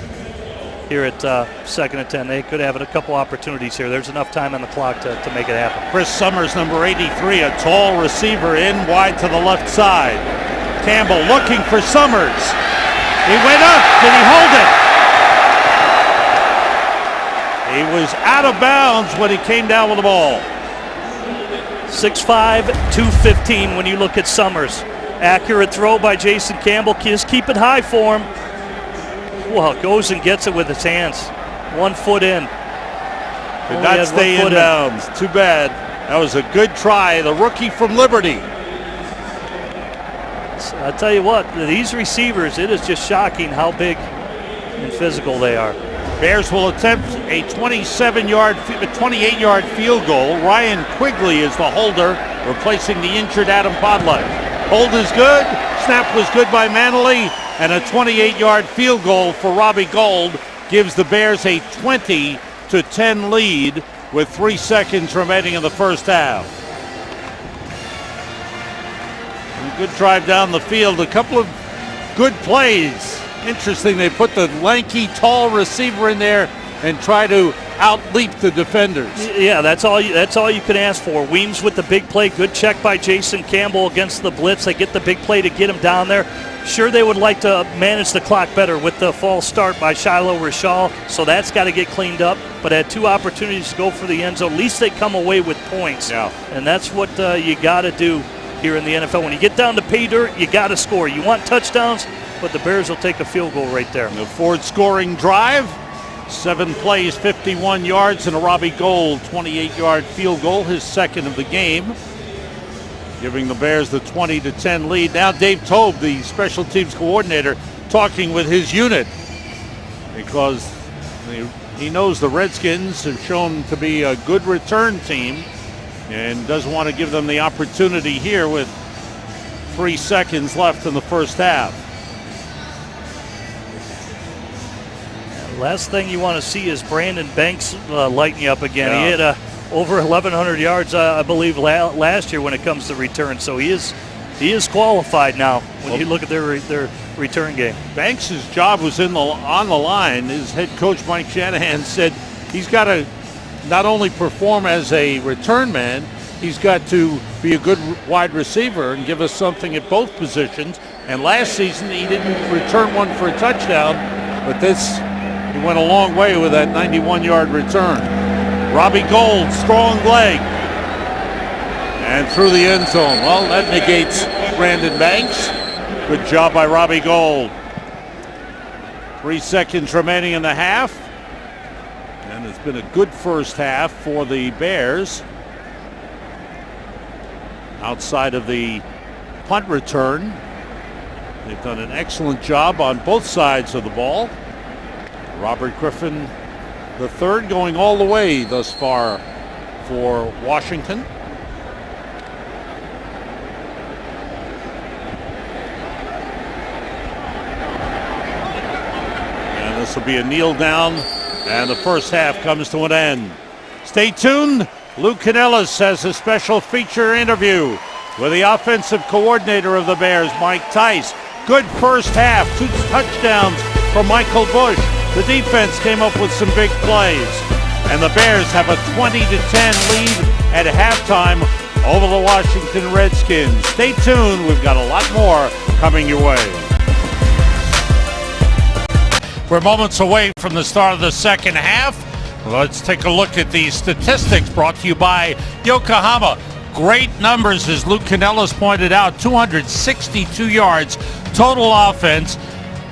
here at 2nd and 10. They could have a couple opportunities here. There's enough time on the clock to make it happen. Chris Summers, number 83, a tall receiver in wide to the left side. Campbell looking for Summers. He went up. Did he hold it? He was out of bounds when he came down with the ball. 6'5", 215 when you look at Summers. Accurate throw by Jason Campbell. Just keep it high for him. Well, goes and gets it with his hands. 1 foot in. Did not stay in bounds. Too bad. That was a good try. The rookie from Liberty. I tell you what, these receivers, it is just shocking how big and physical they are. Bears will attempt a 28-yard field goal. Ryan Quigley is the holder, replacing the injured Adam Podlak. Hold is good. Snap was good by Manley. And a 28-yard field goal for Robbie Gould gives the Bears a 20-10 lead with 3 seconds remaining in the first half. A good drive down the field. A couple of good plays. Interesting, they put the lanky, tall receiver in there and try to out-leap the defenders. Yeah, that's all you can ask for. Weems with the big play. Good check by Jason Campbell against the blitz. They get the big play to get him down there. Sure, they would like to manage the clock better with the false start by Shiloh Rishal, so that's got to get cleaned up. But had 2 opportunities to go for the end zone. At least they come away with points. Yeah. And that's what you got to do here in the NFL. When you get down to pay dirt, you got to score. You want touchdowns, but the Bears will take a field goal right there. The Ford scoring drive. 7 plays, 51 yards, and a Robbie Gould 28-yard field goal, his 2nd of the game, giving the Bears the 20-10 lead. Now Dave Tobe, the special teams coordinator, talking with his unit because he knows the Redskins have shown to be a good return team and doesn't want to give them the opportunity here with 3 seconds left in the first half. Last thing you want to see is Brandon Banks lighten you up again. Yeah. He had over 1,100 yards, I believe, last year when it comes to return. So he is qualified now when you look at their return game. Banks' job was on the line. His head coach, Mike Shanahan, said he's got to not only perform as a return man, he's got to be a good wide receiver and give us something at both positions. And last season, he didn't return one for a touchdown, but he went a long way with that 91-yard return. Robbie Gould, strong leg, and through the end zone. Well, that negates Brandon Banks. Good job by Robbie Gould. 3 seconds remaining in the half, and it's been a good first half for the Bears. Outside of the punt return, they've done an excellent job on both sides of the ball. Robert Griffin III going all the way thus far for Washington. And this will be a kneel down, and the first half comes to an end. Stay tuned. Lou Canellis has a special feature interview with the offensive coordinator of the Bears, Mike Tice. Good first half, 2 touchdowns for Michael Bush. The defense came up with some big plays, and the Bears have a 20-10 lead at halftime over the Washington Redskins. Stay tuned. We've got a lot more coming your way. We're moments away from the start of the second half. Let's take a look at the statistics brought to you by Yokohama. Great numbers, as Luke Canellis pointed out, 262 yards total offense.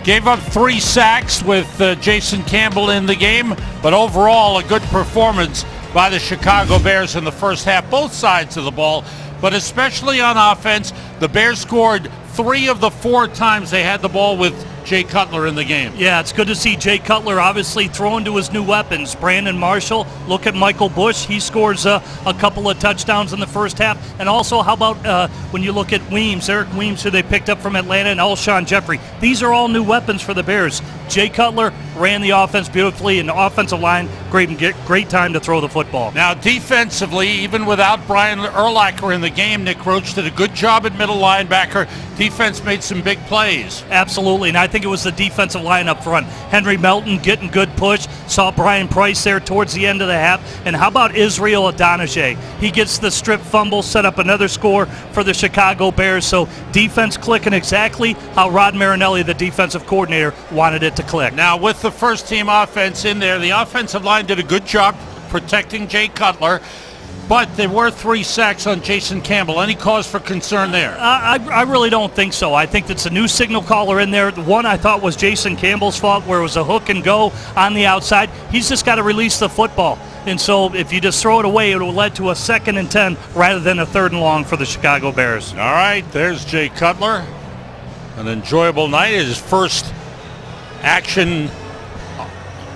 Gave up 3 sacks with Jason Campbell in the game, but overall a good performance by the Chicago Bears in the first half, both sides of the ball, but especially on offense. The Bears scored 3 of the 4 times they had the ball with Jay Cutler in the game. Yeah, it's good to see Jay Cutler obviously throwing to his new weapons. Brandon Marshall, look at Michael Bush. He scores a couple of touchdowns in the first half. And also, how about when you look at Weems, Eric Weems, who they picked up from Atlanta, and Alshon Jeffrey. These are all new weapons for the Bears. Jay Cutler ran the offense beautifully, and the offensive line, great time to throw the football. Now, defensively, even without Brian Urlacher in the game, Nick Roach did a good job at middle linebacker. Defense made some big plays. Absolutely, and I think it was the defensive line up front. Henry Melton getting good push. Saw Brian Price there towards the end of the half. And how about Israel Adonijah? He gets the strip fumble, set up another score for the Chicago Bears. So defense clicking exactly how Rod Marinelli, the defensive coordinator, wanted it to click. Now, with the first-team offense in there, the offensive line did a good job protecting Jay Cutler. But there were 3 sacks on Jason Campbell. Any cause for concern there? I really don't think so. I think that's a new signal caller in there. The one I thought was Jason Campbell's fault, where it was a hook and go on the outside. He's just got to release the football. And so if you just throw it away, it will lead to a 2nd and 10 rather than a 3rd and long for the Chicago Bears. All right, there's Jay Cutler. An enjoyable night. His first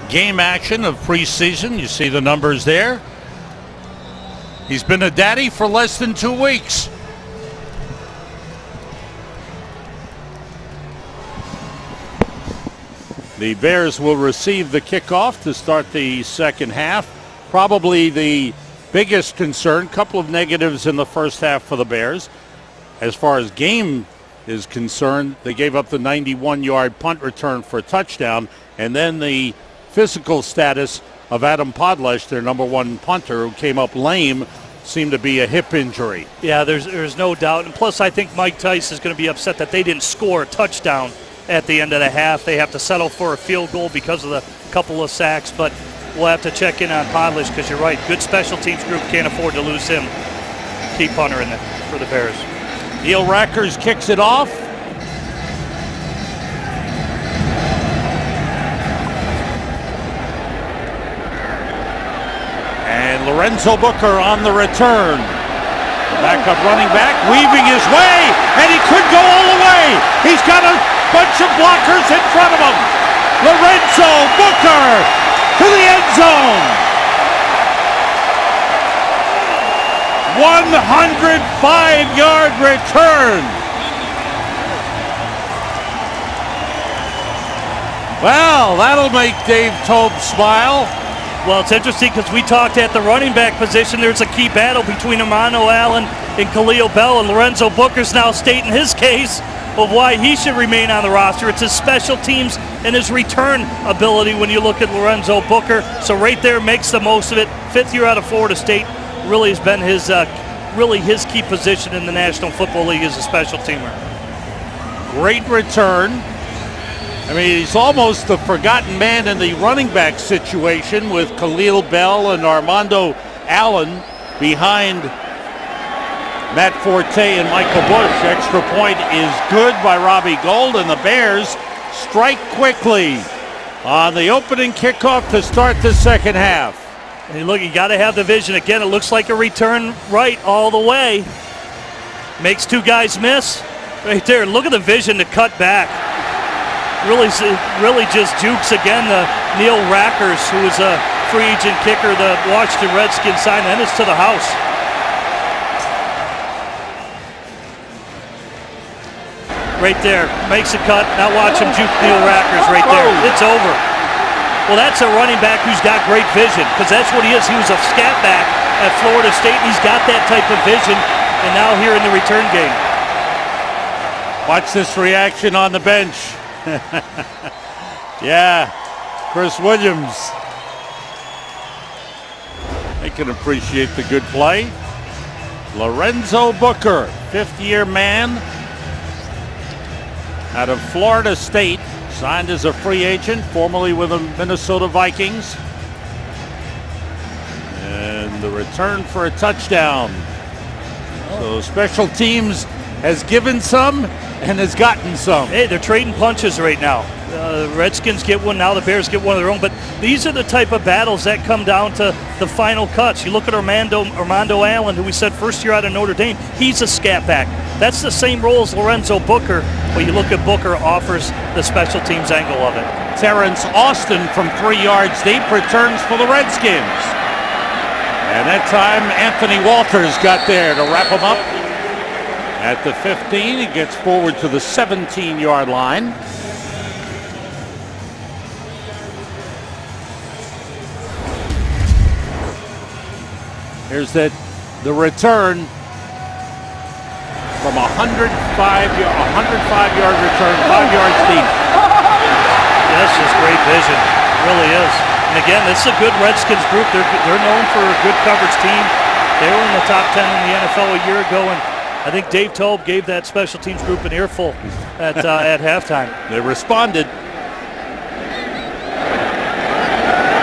game action of preseason. You see the numbers there. He's been a daddy for less than 2 weeks. The Bears will receive the kickoff to start the second half. Probably the biggest concern, couple of negatives in the first half for the Bears. As far as game is concerned, they gave up the 91-yard punt return for a touchdown, and then the physical status of Adam Podlesh, their number 1 punter, who came up lame, seemed to be a hip injury. Yeah, there's no doubt. And plus, I think Mike Tice is going to be upset that they didn't score a touchdown at the end of the half. They have to settle for a field goal because of the couple of sacks, but we'll have to check in on Podlesh because you're right. Good special teams group, can't afford to lose him. Key punter for the Bears. Neil Rackers kicks it off. And Lorenzo Booker on the return. Backup running back, weaving his way, and he could go all the way. He's got a bunch of blockers in front of him. Lorenzo Booker to the end zone. 105-yard return. Well, that'll make Dave Tobe smile. Well, it's interesting because we talked at the running back position. There's a key battle between Emmanuel Allen and Khalil Bell, and Lorenzo Booker's now stating his case of why he should remain on the roster. It's his special teams and his return ability when you look at Lorenzo Booker. So right there, makes the most of it. 5th year out of Florida State, really has been his key position in the National Football League as a special teamer. Great return. I mean, he's almost the forgotten man in the running back situation with Khalil Bell and Armando Allen behind Matt Forte and Michael Bush. Extra point is good by Robbie Gould, and the Bears strike quickly on the opening kickoff to start the second half. And look, you got to have the vision. Again, it looks like a return right all the way. Makes 2 guys miss. Right there, look at the vision to cut back. Really just jukes again the Neil Rackers, who is a free agent kicker, the Washington Redskins sign, and it's to the house. Right there, makes a cut. Now watch him juke Neil Rackers right there. It's over. Well, that's a running back who's got great vision, because that's what he is. He was a scat back at Florida State, and he's got that type of vision, and now here in the return game. Watch this reaction on the bench. Yeah, Chris Williams. I can appreciate the good play. Lorenzo Booker, 5th-year man out of Florida State, signed as a free agent, formerly with the Minnesota Vikings. And the return for a touchdown. So special teams has given some and has gotten some. Hey, they're trading punches right now. The Redskins get one, now the Bears get one of their own. But these are the type of battles that come down to the final cuts. You look at Armando Allen, who we said first year out of Notre Dame. He's a scat back. That's the same role as Lorenzo Booker, but you look at Booker offers the special teams angle of it. Terrence Austin from 3 yards deep returns for the Redskins. And that time Anthony Walters got there to wrap him up. At the 15, he gets forward to the 17-yard line. Here's the return from 105-yard return, 5 yards deep. That's just great vision. It really is. And again, this is a good Redskins group. They're known for a good coverage team. They were in the top 10 in the NFL a year ago, and I think Dave Toub gave that special teams group an earful at halftime. They responded.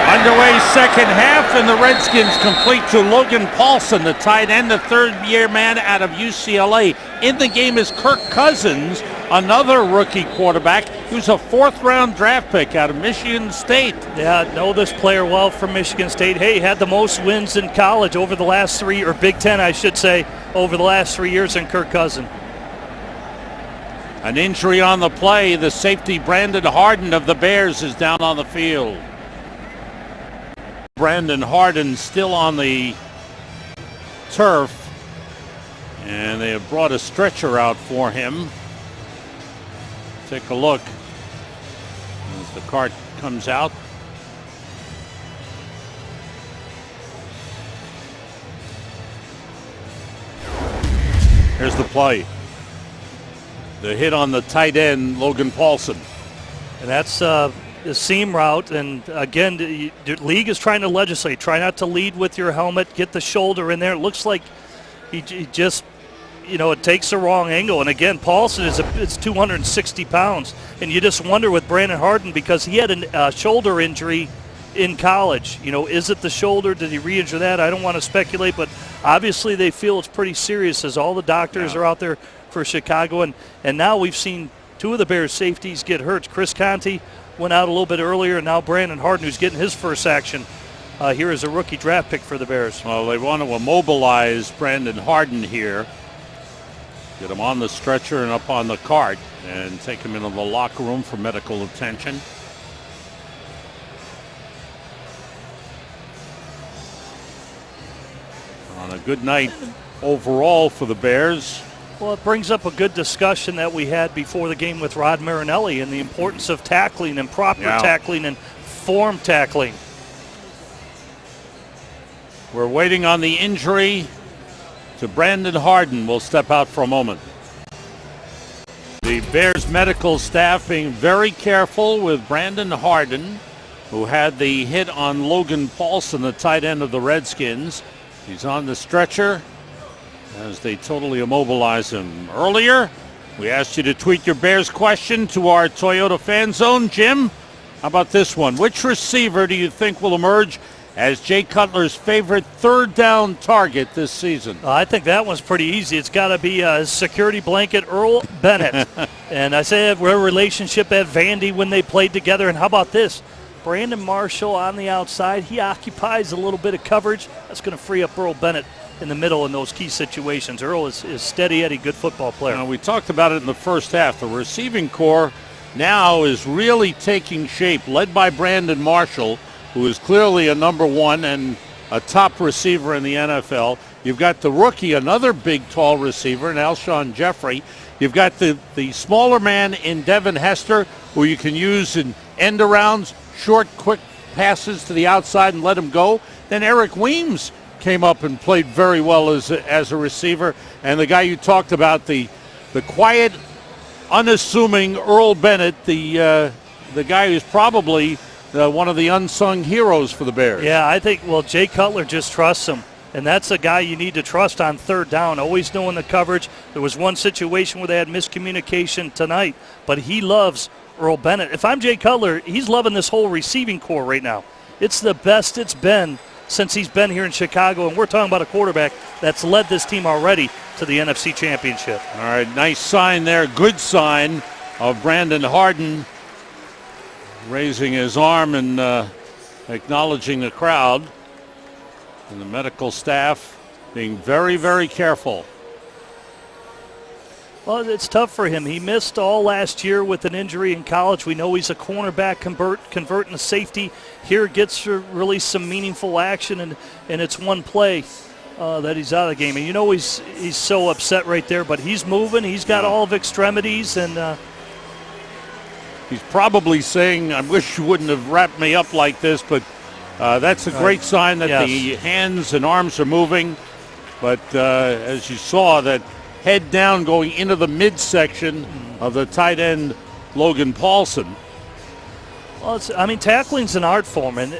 Underway second half, and the Redskins complete to Logan Paulson, the tight end, the third-year man out of UCLA. In the game is Kirk Cousins, another rookie quarterback. He was a fourth-round draft pick out of Michigan State. Yeah, know this player well from Michigan State. Hey, had the most wins in college over the last three, or Big Ten, I should say, over the last 3 years in Kirk Cousins. An injury on the play. The safety Brandon Harden of the Bears is down on the field. Brandon Harden still on the turf, and they have brought a stretcher out for him. Take a look as the cart comes out. Here's the play. The hit on the tight end, Logan Paulson. And that's the seam route, and again, the league is trying to legislate. Try not to lead with your helmet. Get the shoulder in there. It looks like he just, it takes the wrong angle. And again, Paulson is 260 pounds, and you just wonder with Brandon Harden, because he had a shoulder injury in college. Is it the shoulder? Did he re-injure that? I don't want to speculate, but obviously they feel it's pretty serious, as all the doctors are out there for Chicago. And now we've seen two of the Bears' safeties get hurt. Chris Conte went out a little bit earlier, and now Brandon Harden, who's getting his first action here as a rookie draft pick for the Bears. Well, they want to immobilize Brandon Harden here, get him on the stretcher and up on the cart, and take him into the locker room for medical attention. On a good night overall for the Bears. Well, it brings up a good discussion that we had before the game with Rod Marinelli and the importance of tackling and proper tackling and form tackling. We're waiting on the injury to Brandon Harden. We'll step out for a moment. The Bears medical staff being very careful with Brandon Harden, who had the hit on Logan Paulson, the tight end of the Redskins. He's on the stretcher as they totally immobilize him. Earlier, we asked you to tweet your Bears question to our Toyota Fan Zone. Jim, how about this one? Which receiver do you think will emerge as Jay Cutler's favorite third down target this season? I think that one's pretty easy. It's got to be security blanket Earl Bennett. And I say that their relationship at Vandy when they played together. And how about this? Brandon Marshall on the outside. He occupies a little bit of coverage. That's going to free up Earl Bennett in the middle in those key situations. Earl is steady Eddie, good football player. Now, we talked about it in the first half. The receiving core now is really taking shape, led by Brandon Marshall, who is clearly a number one and a top receiver in the NFL. You've got the rookie, another big, tall receiver, and Alshon Jeffrey. You've got the smaller man in Devin Hester, who you can use in end-arounds, short, quick passes to the outside and let him go. Then Eric Weems came up and played very well as a receiver. And the guy you talked about, the quiet, unassuming Earl Bennett, the guy who's probably one of the unsung heroes for the Bears. Yeah, I think, Jay Cutler just trusts him. And that's a guy you need to trust on third down, always knowing the coverage. There was one situation where they had miscommunication tonight, but he loves Earl Bennett. If I'm Jay Cutler, he's loving this whole receiving core right now. It's the best it's been since he's been here in Chicago, and we're talking about a quarterback that's led this team already to the NFC Championship. All right, nice sign there, good sign of Brandon Harden raising his arm and acknowledging the crowd. And the medical staff being very, very careful. Well, it's tough for him. He missed all last year with an injury in college. We know he's a cornerback converting to safety. Here gets really some meaningful action, and it's one play that he's out of the game. And you know he's so upset right there, but he's moving. He's got all of extremities, and he's probably saying, I wish you wouldn't have wrapped me up like this, but that's a great sign that the hands and arms are moving. But as you saw, that head down going into the midsection of the tight end, Logan Paulson. Well, tackling's an art form, and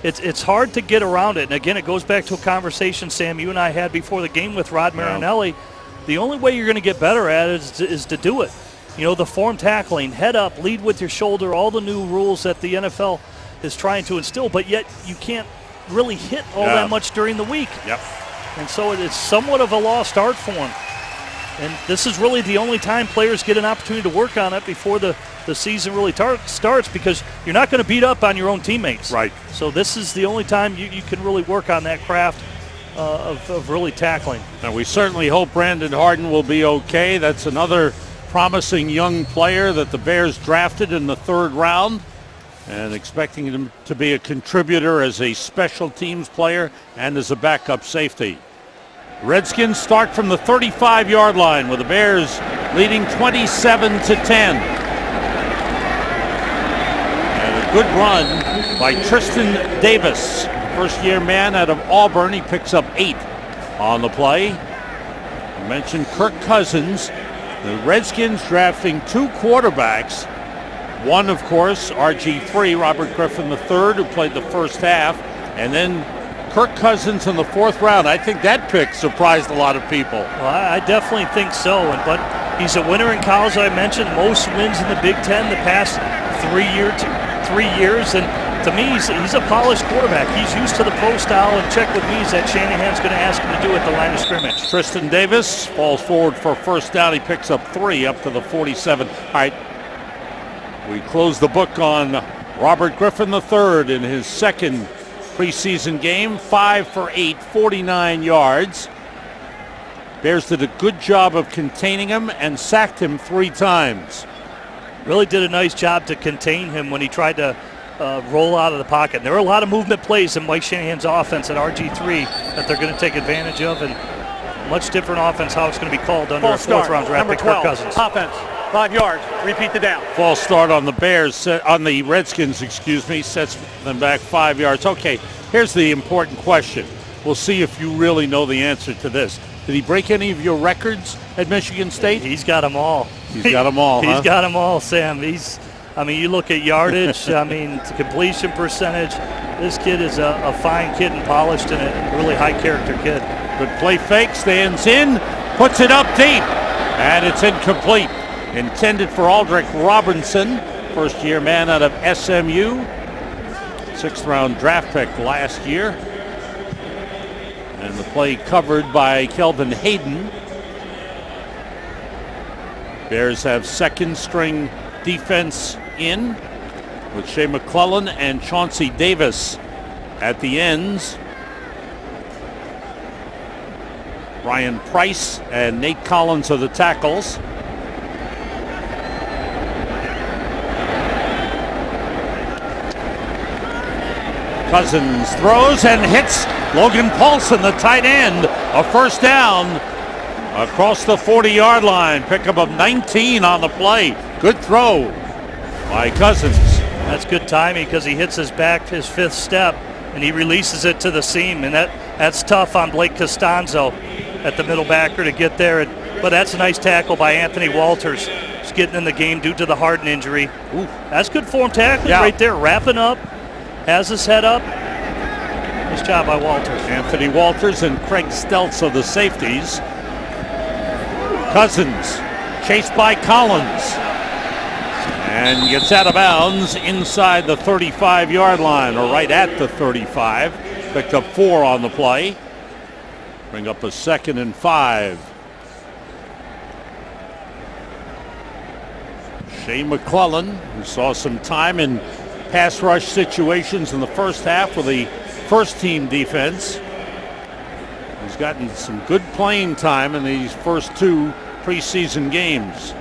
it's hard to get around it. And again, it goes back to a conversation, Sam, you and I had before the game with Rod Marinelli. The only way you're going to get better at it is to do it. You know, the form tackling, head up, lead with your shoulder, all the new rules that the NFL is trying to instill, but yet you can't really hit all that much during the week. Yep. And so it's somewhat of a lost art form. And this is really the only time players get an opportunity to work on it before the season really starts, because you're not going to beat up on your own teammates. Right. So this is the only time you can really work on that craft of really tackling. Now, we certainly hope Brandon Harden will be okay. That's another promising young player that the Bears drafted in the 3rd round, and expecting him to be a contributor as a special teams player and as a backup safety. Redskins start from the 35-yard line with the Bears leading 27-10. And a good run by Tristan Davis, first-year man out of Auburn. He picks up 8 on the play. I mentioned Kirk Cousins. The Redskins drafting 2 quarterbacks. One, of course, RG3, Robert Griffin III, who played the first half, and then Kirk Cousins in the 4th round. I think that pick surprised a lot of people. Well, I definitely think so. But he's a winner in college. I mentioned most wins in the Big Ten the past 3 years. And to me, he's a polished quarterback. He's used to the pro style, and check with me is that Shanahan's going to ask him to do at the line of scrimmage. Tristan Davis falls forward for a first down. He picks up 3 up to the 47. All right. We close the book on Robert Griffin III in his 2nd preseason game. 5 for 8, 49 yards. Bears did a good job of containing him and sacked him 3 times. Really did a nice job to contain him when he tried to roll out of the pocket. There were a lot of movement plays in Mike Shanahan's offense at RG3 that they're going to take advantage of, and much different offense how it's going to be called under a 4th round draft pick, Kirk Cousins. Offense, 5 yards, repeat the down. False start on the Bears, on the Redskins, sets them back 5 yards. Okay, here's the important question. We'll see if you really know the answer to this. Did he break any of your records at Michigan State? He's got them all. He's got them all, He's got them all, Sam. You look at yardage, completion percentage. This kid is a fine kid and polished and a really high-character kid. Good play fake, stands in, puts it up deep, and it's incomplete. Intended for Aldrick Robinson, first-year man out of SMU. 6th round draft pick last year. And the play covered by Kelvin Hayden. Bears have 2nd-string defense in with Shea McClellan and Chauncey Davis at the ends. Ryan Price and Nate Collins are the tackles. Cousins throws and hits Logan Paulson, the tight end. A first down across the 40-yard line. Pickup of 19 on the play. Good throw by Cousins. That's good timing because he hits his 5th step, and he releases it to the seam, and that's tough on Blake Costanzo at the middle backer to get there. But that's a nice tackle by Anthony Walters. He's getting in the game due to the Harden injury. Ooh, that's good form tackling right there. Wrapping up, has his head up. Nice job by Walters. Anthony Walters and Craig Stelz are the safeties. Cousins chased by Collins and gets out of bounds inside the 35-yard line, or right at the 35. Picked up 4 on the play. Bring up a 2nd and 5. Shea McClellan, who saw some time in pass rush situations in the first half with the first team defense. He's gotten some good playing time in these first two preseason games.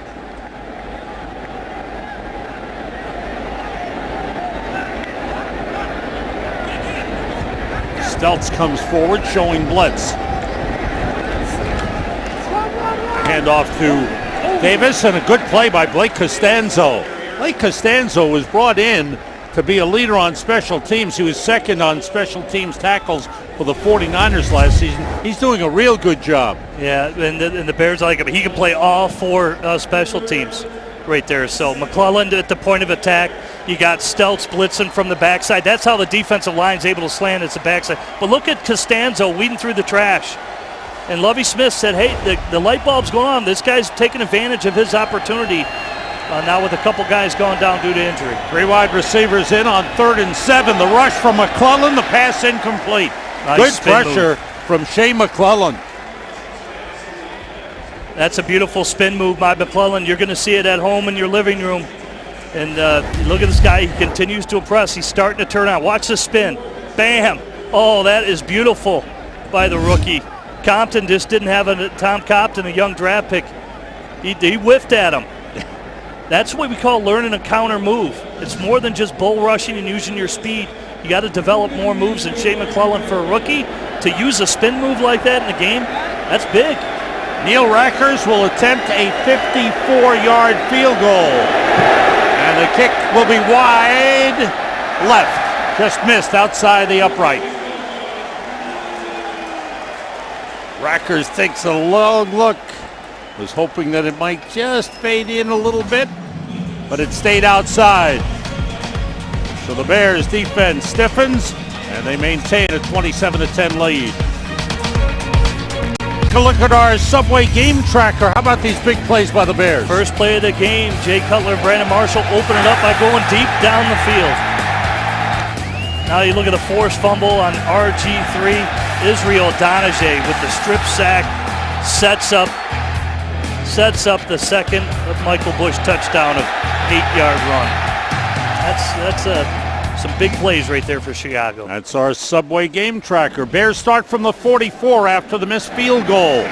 Stelz comes forward, showing blitz. Handoff to Davis, and a good play by Blake Costanzo. Blake Costanzo was brought in to be a leader on special teams. He was second on special teams tackles for the 49ers last season. He's doing a real good job. Yeah, and the Bears like him. He can play all four special teams right there. So McClellan at the point of attack. You got Stelz blitzing from the backside. That's how the defensive line's able to slant at the backside. But look at Costanzo weeding through the trash. And Lovie Smith said, hey, the light bulb's going on. This guy's taking advantage of his opportunity. Now with a couple guys going down due to injury. 3 wide receivers in on 3rd and 7. The rush from McClellan, the pass incomplete. Nice good pressure from Shea McClellan. That's a beautiful spin move by McClellan. You're going to see it at home in your living room. And look at this guy. He continues to impress. He's starting to turn on. Watch the spin. Bam. Oh, that is beautiful by the rookie. Compton just didn't have Tom Compton, a young draft pick. He whiffed at him. That's what we call learning a counter move. It's more than just bull rushing and using your speed. You got to develop more moves. And Shea McClellan, for a rookie, to use a spin move like that in a game, that's big. Neil Rackers will attempt a 54-yard field goal. And the kick will be wide left. Just missed outside the upright. Rackers takes a long look. Was hoping that it might just fade in a little bit, but it stayed outside. So the Bears defense stiffens, and they maintain a 27-10 lead. Take a look at our Subway game tracker. How about these big plays by the Bears? First play of the game, Jay Cutler and Brandon Marshall open it up by going deep down the field. Now you look at the forced fumble on RG3. Israel Donajee with the strip sack sets up the second Michael Bush touchdown of 8-yard run. That's some big plays right there for Chicago. That's our Subway game tracker. Bears start from the 44 after the missed field goal.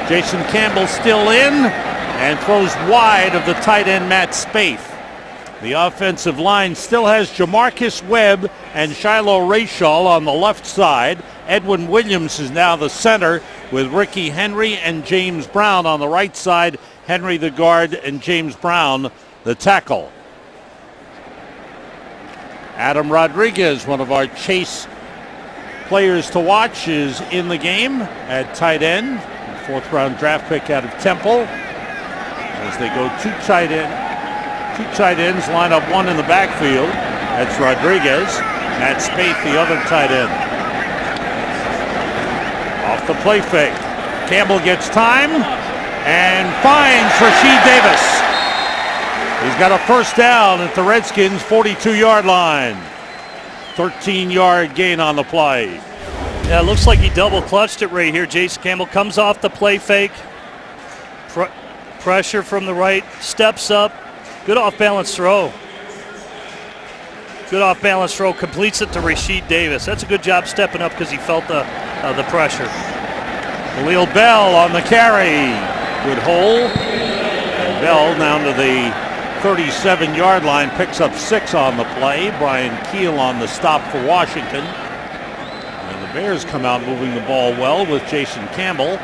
Jason Campbell still in and throws wide of the tight end Matt Spaeth. The offensive line still has Jamarcus Webb and Shiloh Rayshall on the left side. Edwin Williams is now the center with Ricky Henry and James Brown on the right side. Henry the guard and James Brown the tackle. Adam Rodriguez, one of our Chase players to watch, is in the game at tight end. 4th round draft pick out of Temple. As they go two tight ends line up, one in the backfield. That's Rodriguez. Matt Spaeth, the other tight end. Off the play fake. Campbell gets time and finds Rasheed Davis. He's got a first down at the Redskins' 42-yard line. 13-yard gain on the play. Yeah, it looks like he double clutched it right here. Jason Campbell comes off the play fake. Pressure from the right, steps up. Good off-balance throw. Good off-balance throw, completes it to Rasheed Davis. That's a good job stepping up because he felt the pressure. Khalil Bell on the carry. Good hole. And Bell down to the 37-yard line, picks up 6 on the play. Brian Keel on the stop for Washington. And the Bears come out moving the ball well with Jason Campbell.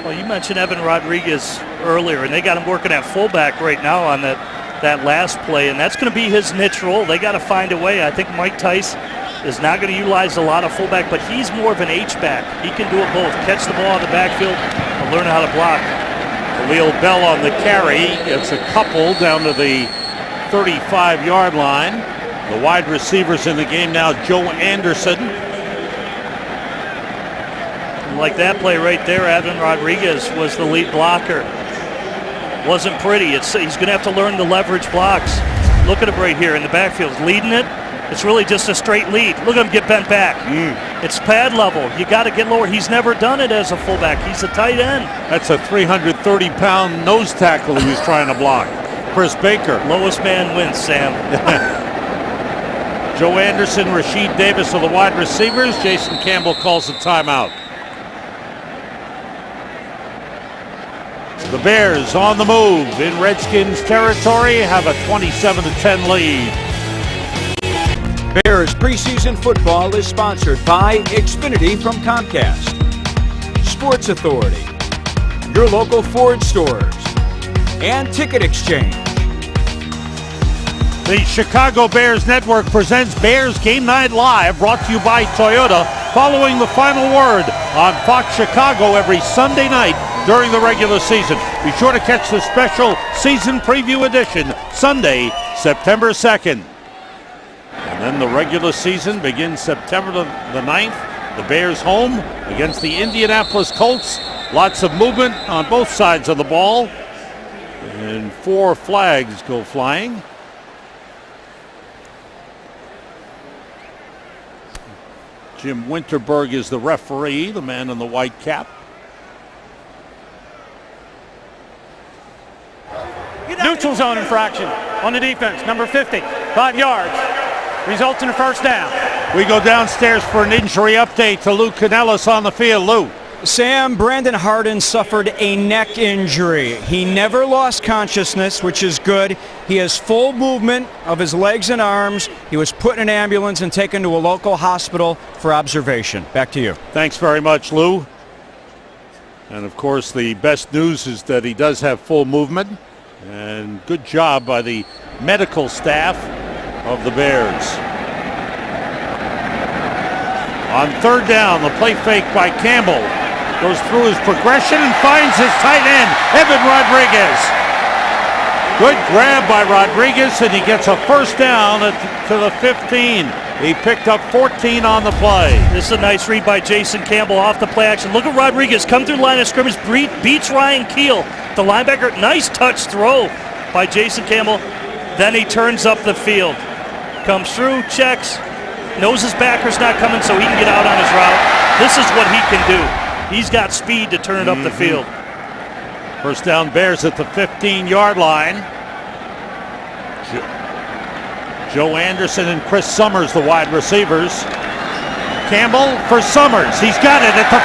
Well, you mentioned Evan Rodriguez earlier, and they got him working at fullback right now on that last play, and that's going to be his niche role. They got to find a way. I think Mike Tice is not going to utilize a lot of fullback, but he's more of an H-back. He can do it both. Catch the ball in the backfield and learn how to block. Khalil Bell on the carry. Gets a couple down to the 35-yard line. The wide receivers in the game now, Joe Anderson. Like that play right there, Evan Rodriguez was the lead blocker. Wasn't pretty. He's going to have to learn to leverage blocks. Look at him right here in the backfield, leading it. It's really just a straight lead. Look at him get bent back. It's pad level. You got to get lower. He's never done it as a fullback. He's a tight end. That's a 330-pound nose tackle he was trying to block. Chris Baker. Lowest man wins, Sam. Joe Anderson, Rasheed Davis are the wide receivers. Jason Campbell calls a timeout. The Bears on the move in Redskins territory, have a 27-10 lead. Bears preseason football is sponsored by Xfinity from Comcast, Sports Authority, your local Ford stores, and Ticket Exchange. The Chicago Bears Network presents Bears Game Night Live, brought to you by Toyota, following the final word on Fox Chicago every Sunday night during the regular season. Be sure to catch the special season preview edition Sunday, September 2nd. And then the regular season begins September the 9th. The Bears home against the Indianapolis Colts. Lots of movement on both sides of the ball. And 4 flags go flying. Jim Winterberg is the referee, the man in the white cap. Neutral zone infraction on the defense, number 50, 5 yards. Results in a first down. We go downstairs for an injury update to Lou Canellis on the field. Lou. Sam, Brandon Harden suffered a neck injury. He never lost consciousness, which is good. He has full movement of his legs and arms. He was put in an ambulance and taken to a local hospital for observation. Back to you. Thanks very much, Lou. And of course, the best news is that he does have full movement. And good job by the medical staff of the Bears. On third down, the play fake by Campbell. Goes through his progression and finds his tight end, Evan Rodriguez. Good grab by Rodriguez, and he gets a first down to the 15. He picked up 14 on the play. This is a nice read by Jason Campbell off the play action. Look at Rodriguez come through the line of scrimmage, beats Ryan Keel. The linebacker, nice touch throw by Jason Campbell. Then he turns up the field. Comes through, checks, knows his backer's not coming so he can get out on his route. This is what he can do. He's got speed to turn it up the field. First down Bears at the 15-yard line. Joe Anderson and Chris Summers, the wide receivers. Campbell for Summers. He's got it at the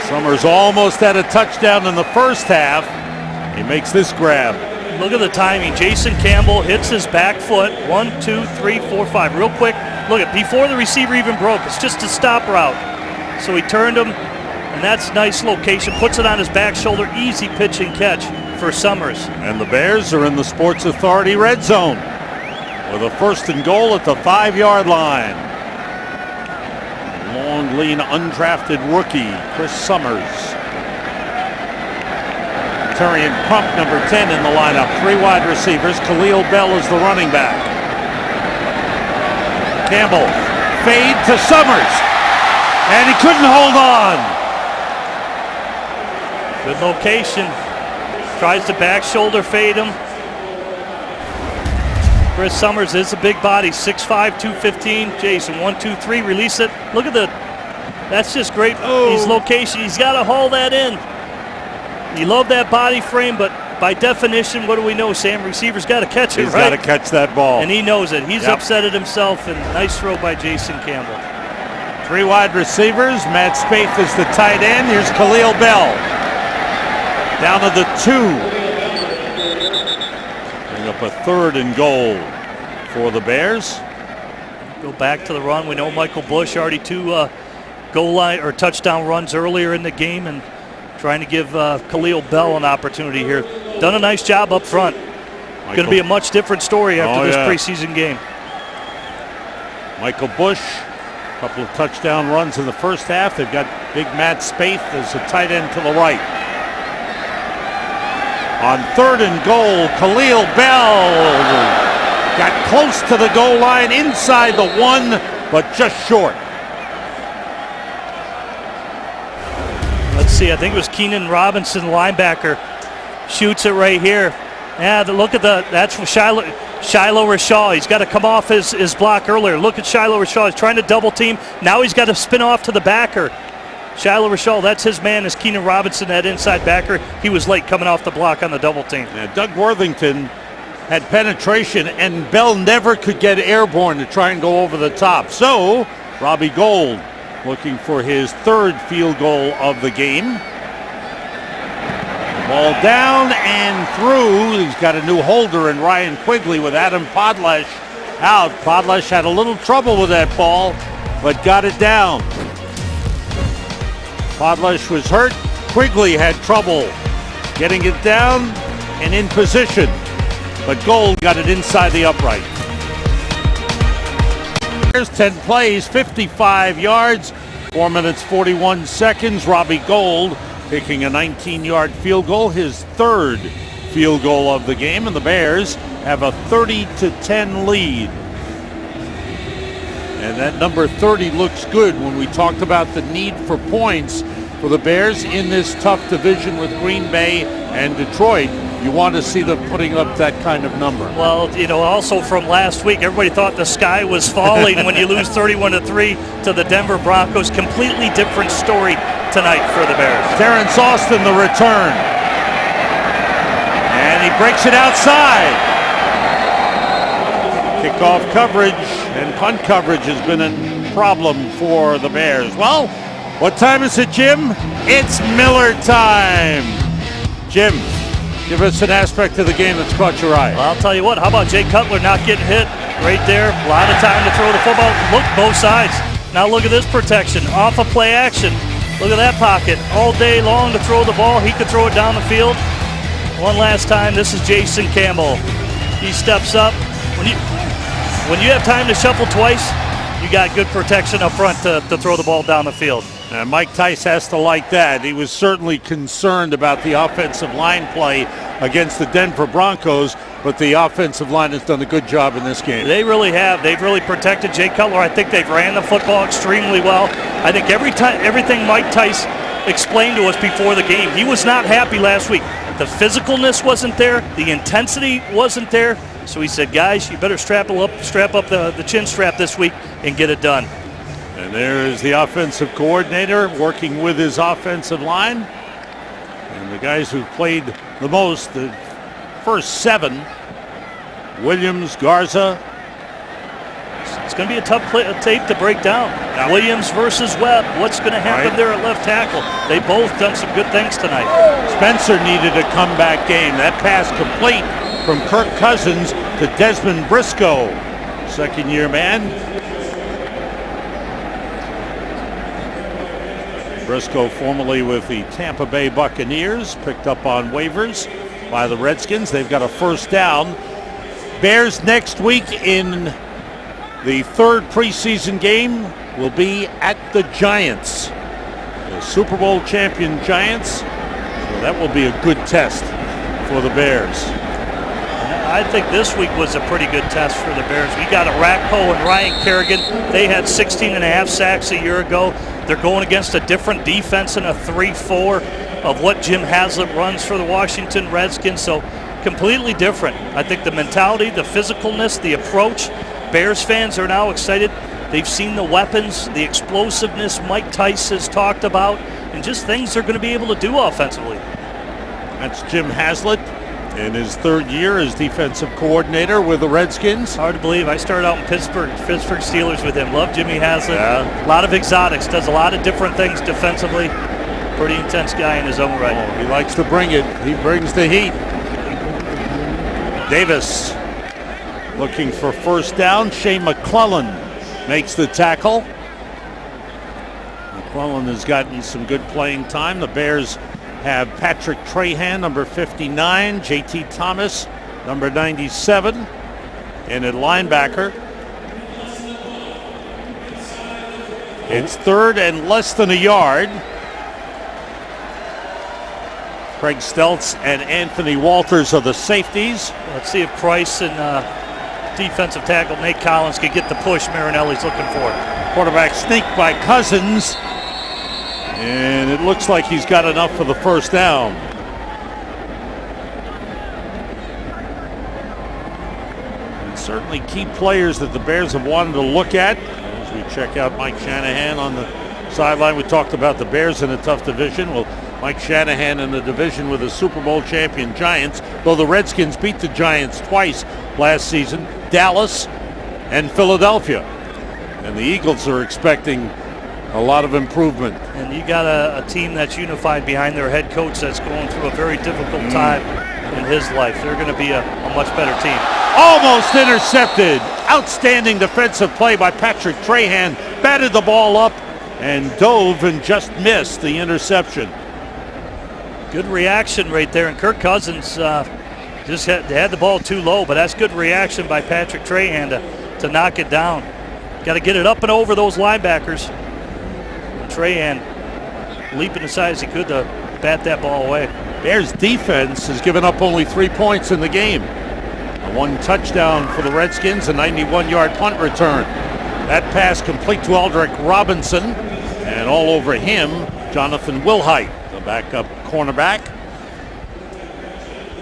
5. Summers almost had a touchdown in the first half. He makes this grab. Look at the timing. Jason Campbell hits his back foot. 1, 2, 3, 4, 5. Real quick. Look at before the receiver even broke. It's just a stop route. So he turned him, and that's nice location. Puts it on his back shoulder. Easy pitch and catch for Summers. And the Bears are in the Sports Authority red zone with a first and goal at the 5-yard line. Long, lean, undrafted rookie, Chris Summers. Terrian Crump, number 10 in the lineup. 3 wide receivers. Khalil Bell is the running back. Campbell, fade to Summers. And he couldn't hold on. Good location. Tries to back shoulder fade him. Chris Summers is a big body. 6'5", 215. Jason, 1, 2, 3. Release it. Look at that's just great. His location. He's got to haul that in. You love that body frame, but by definition, what do we know, Sam? Receiver's got to catch it, He's right? got to catch that ball. And he knows it. He's upset at himself, and nice throw by Jason Campbell. 3 wide receivers. Matt Spaeth is the tight end. Here's Khalil Bell. Down to the 2. Bring up a third and goal for the Bears. Go back to the run. We know Michael Bush already 2 goal line or touchdown runs earlier in the game, and trying to give Khalil Bell an opportunity here. Done a nice job up front. Going to be a much different story after this preseason game. Michael Bush, a couple of touchdown runs in the first half. They've got big Matt Spaeth as a tight end to the right. On third and goal, Khalil Bell got close to the goal line, inside the 1, but just short. Let's see, I think it was Keenan Robinson, linebacker, shoots it right here. Yeah, look at that's Shiloh Rashaw. He's got to come off his block earlier. Look at Shiloh Rashaw. He's trying to double team. Now he's got to spin off to the backer. Shiloh Rashaw, that's his man, is Keenan Robinson, that inside backer. He was late coming off the block on the double team. Yeah, Doug Worthington had penetration, and Bell never could get airborne to try and go over the top. So Robbie Gould looking for his third field goal of the game. Ball down and through. He's got a new holder in Ryan Quigley with Adam Podlesh out. Podlesh had a little trouble with that ball, but got it down. Podlesh was hurt. Quigley had trouble getting it down and in position, but Gould got it inside the upright. Here's 10 plays, 55 yards, 4 minutes 41 seconds. Robbie Gould kicking a 19-yard field goal, his third field goal of the game, and the Bears have a 30-10 lead. And that number 30 looks good when we talked about the need for points for the Bears in this tough division with Green Bay and Detroit. You want to see them putting up that kind of number. Well, you know, also from last week, everybody thought the sky was falling when you lose 31-3 to the Denver Broncos. Completely different story tonight for the Bears. Terrence Austin, the return. And he breaks it outside. Kickoff coverage and punt coverage has been a problem for the Bears. Well, what time is it, Jim? It's Miller time. Jim, give us an aspect of the game that's caught your eye. Well, I'll tell you what, how about Jay Cutler not getting hit right there? A lot of time to throw the football. Look, both sides. Now look at this protection. Off of play action. Look at that pocket. All day long to throw the ball. He could throw it down the field. One last time, this is Jason Campbell. He steps up. When you have time to shuffle twice, you got good protection up front to throw the ball down the field. And Mike Tice has to like that. He was certainly concerned about the offensive line play against the Denver Broncos, but the offensive line has done a good job in this game. They really have. They've really protected Jay Cutler. I think they've ran the football extremely well. I think everything Mike Tice explained to us before the game, he was not happy last week. The physicalness wasn't there. The intensity wasn't there. So he said, guys, you better strap up the chin strap this week and get it done. And there is the offensive coordinator working with his offensive line. And the guys who played the most, the first 7, Williams, Garza. It's going to be a tough tape to break down. Williams versus Webb. What's going to happen there at left tackle? They both done some good things tonight. Spencer needed a comeback game. That pass complete from Kirk Cousins to Desmond Briscoe. Second-year man. Briscoe, formerly with the Tampa Bay Buccaneers, picked up on waivers by the Redskins. They've got a first down. Bears next week in the third preseason game will be at the Giants, the Super Bowl champion Giants. So that will be a good test for the Bears. I think this week was a pretty good test for the Bears. We got Arakpo and Ryan Kerrigan. They had 16.5 sacks a year ago. They're going against a different defense in a 3-4 of what Jim Haslett runs for the Washington Redskins. So completely different. I think the mentality, the physicalness, the approach, Bears fans are now excited. They've seen the weapons, the explosiveness Mike Tice has talked about, and just things they're going to be able to do offensively. That's Jim Haslett in his third year as defensive coordinator with the Redskins. Hard to believe. I started out in Pittsburgh Steelers with him. Love Jimmy Haslett. Yeah. A lot of exotics. Does a lot of different things defensively. Pretty intense guy in his own right. Oh, he likes to bring it. He brings the heat. Davis looking for first down. Shane McClellan makes the tackle. McClellan has gotten some good playing time. The Bears have Patrick Trahan, number 59, JT Thomas, number 97, and at linebacker. It's third and less than a yard. Craig Stelz and Anthony Walters are the safeties. Let's see if Price and defensive tackle Nate Collins could get the push Marinelli's looking for. Quarterback sneak by Cousins. And it looks like he's got enough for the first down. certainly key players that the Bears have wanted to look at. As we check out Mike Shanahan on the sideline, we talked about the Bears in a tough division. Well, Mike Shanahan in the division with the Super Bowl champion Giants, though the Redskins beat the Giants twice last season, Dallas and Philadelphia. And the Eagles are expecting a lot of improvement. And you got a team that's unified behind their head coach that's going through a very difficult time in his life. They're going to be a much better team. Almost intercepted. Outstanding defensive play by Patrick Trahan. Batted the ball up and dove and just missed the interception. Good reaction right there. And Kirk Cousins just had the ball too low, but that's good reaction by Patrick Trahan to knock it down. Got to get it up and over those linebackers. Trahan leaping as high as he could to bat that ball away. Bears defense has given up only 3 points in the game. One touchdown for the Redskins, a 91-yard punt return. That pass complete to Aldrick Robinson, and all over him, Jonathan Wilhite, the backup cornerback.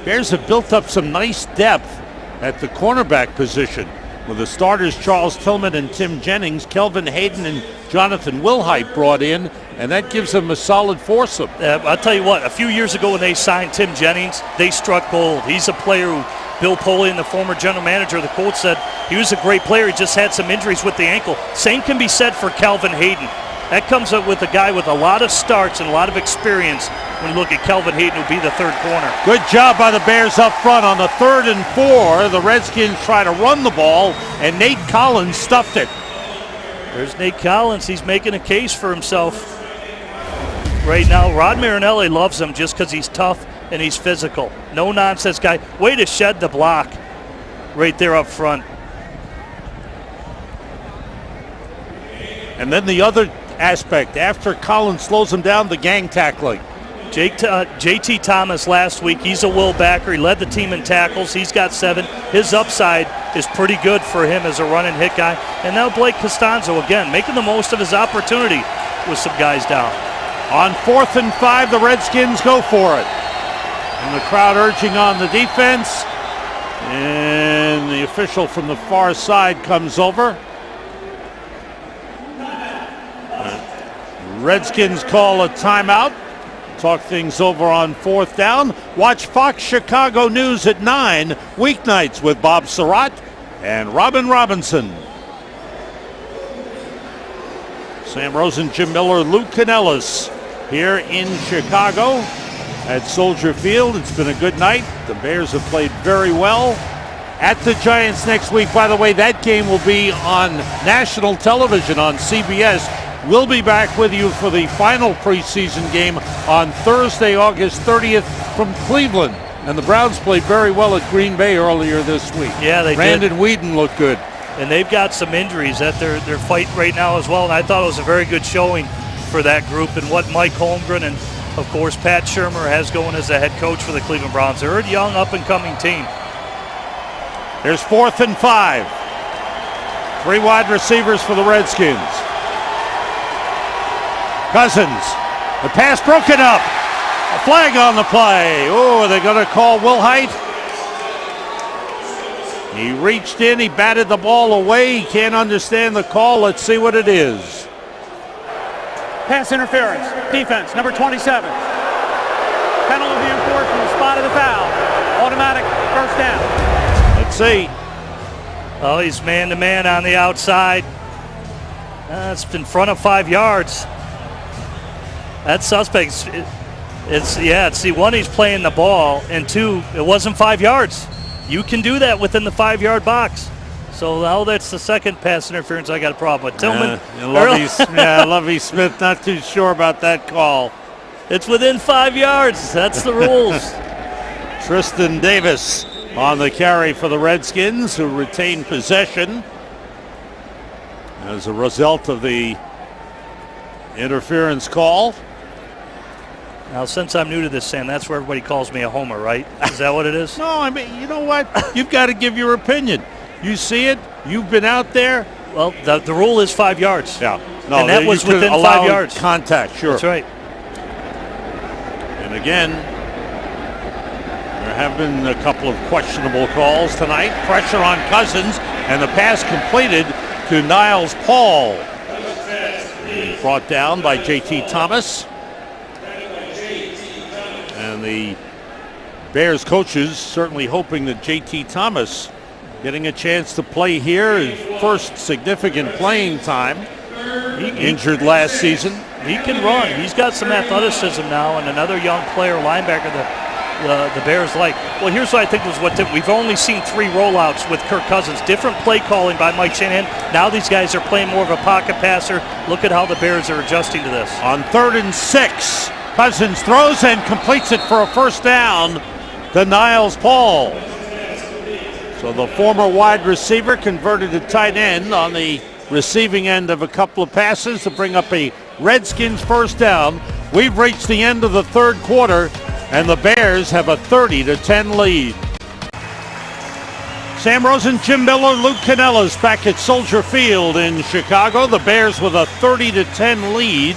Bears have built up some nice depth at the cornerback position with the starters Charles Tillman and Tim Jennings, Kelvin Hayden and Jonathan Wilhite brought in, and that gives them a solid foursome. I'll tell you what, a few years ago when they signed Tim Jennings, they struck gold. He's a player who Bill Polian, the former general manager of the Colts, said he was a great player. He just had some injuries with the ankle. Same can be said for Kelvin Hayden. That comes up with a guy with a lot of starts and a lot of experience when you look at Kelvin Hayden, who'll be the third corner. Good job by the Bears up front on the 3rd and 4. The Redskins try to run the ball, and Nate Collins stuffed it. There's Nate Collins. He's making a case for himself right now. Rod Marinelli loves him just because he's tough and he's physical. No nonsense guy. Way to shed the block right there up front. And then the other aspect, after Collins slows him down, the gang tackling. JT Thomas last week, he's a will backer. He led the team in tackles. He's got 7. His upside is pretty good for him as a run and hit guy. And now Blake Costanzo, again, making the most of his opportunity with some guys down. On 4th and 5, the Redskins go for it. And the crowd urging on the defense. And the official from the far side comes over. Redskins call a timeout. Talk things over on 4th down. Watch Fox Chicago News at 9 weeknights with Bob Surratt and Robin Robinson. Sam Rosen, Jim Miller, Lou Canellis here in Chicago at Soldier Field. It's been a good night. The Bears have played very well. At the Giants next week, by the way, that game will be on national television on CBS. We'll be back with you for the final preseason game on Thursday, August 30th from Cleveland. And the Browns played very well at Green Bay earlier this week. Yeah, they did. Brandon Whedon looked good. And they've got some injuries at their fight right now as well. And I thought it was a very good showing for that group and what Mike Holmgren and, of course, Pat Shurmur has going as the head coach for the Cleveland Browns. They're a young, up-and-coming team. There's 4th and 5. 3 wide receivers for the Redskins. Cousins, the pass broken up. A flag on the play. Oh, are they going to call Wilhite? He reached in, he batted the ball away. He can't understand the call. Let's see what it is. Pass interference. Defense, number 27. Penalty enforced from the spot of the foul. Automatic first down. Let's see. Oh, he's man-to-man on the outside. That's in front of 5 yards. That suspect, it's the one, he's playing the ball, and 2, it wasn't 5 yards. You can do that within the 5-yard box. So now that's the second pass interference I got a problem with. Tillman. Lovie Smith not too sure about that call. It's within 5 yards. That's the rules. Tristan Davis on the carry for the Redskins, who retain possession as a result of the interference call. Now, since I'm new to this, Sam, that's where everybody calls me a homer, right? Is that what it is? No, I mean, you know what? You've got to give your opinion. You see it. You've been out there. Well, the rule is 5 yards. Yeah. No, and that was within 5 yards. Contact, sure. That's right. And again, there have been a couple of questionable calls tonight. Pressure on Cousins, and the pass completed to Niles Paul. Brought down by J.T. Thomas. And the Bears coaches certainly hoping that J.T. Thomas getting a chance to play here, his first significant playing time. Injured last season. He can run. He's got some athleticism now, and another young player, linebacker that the Bears like. Well, here's what I think was we've only seen 3 rollouts with Kirk Cousins. Different play calling by Mike Shanahan. Now these guys are playing more of a pocket passer. Look at how the Bears are adjusting to this. On 3rd and 6, Cousins throws and completes it for a first down to Niles Paul. So the former wide receiver converted to tight end on the receiving end of a couple of passes to bring up a Redskins first down. We've reached the end of the 3rd quarter, and the Bears have a 30-10 lead. Sam Rosen, Jim Miller, Luke Canellas back at Soldier Field in Chicago. The Bears with a 30-10 lead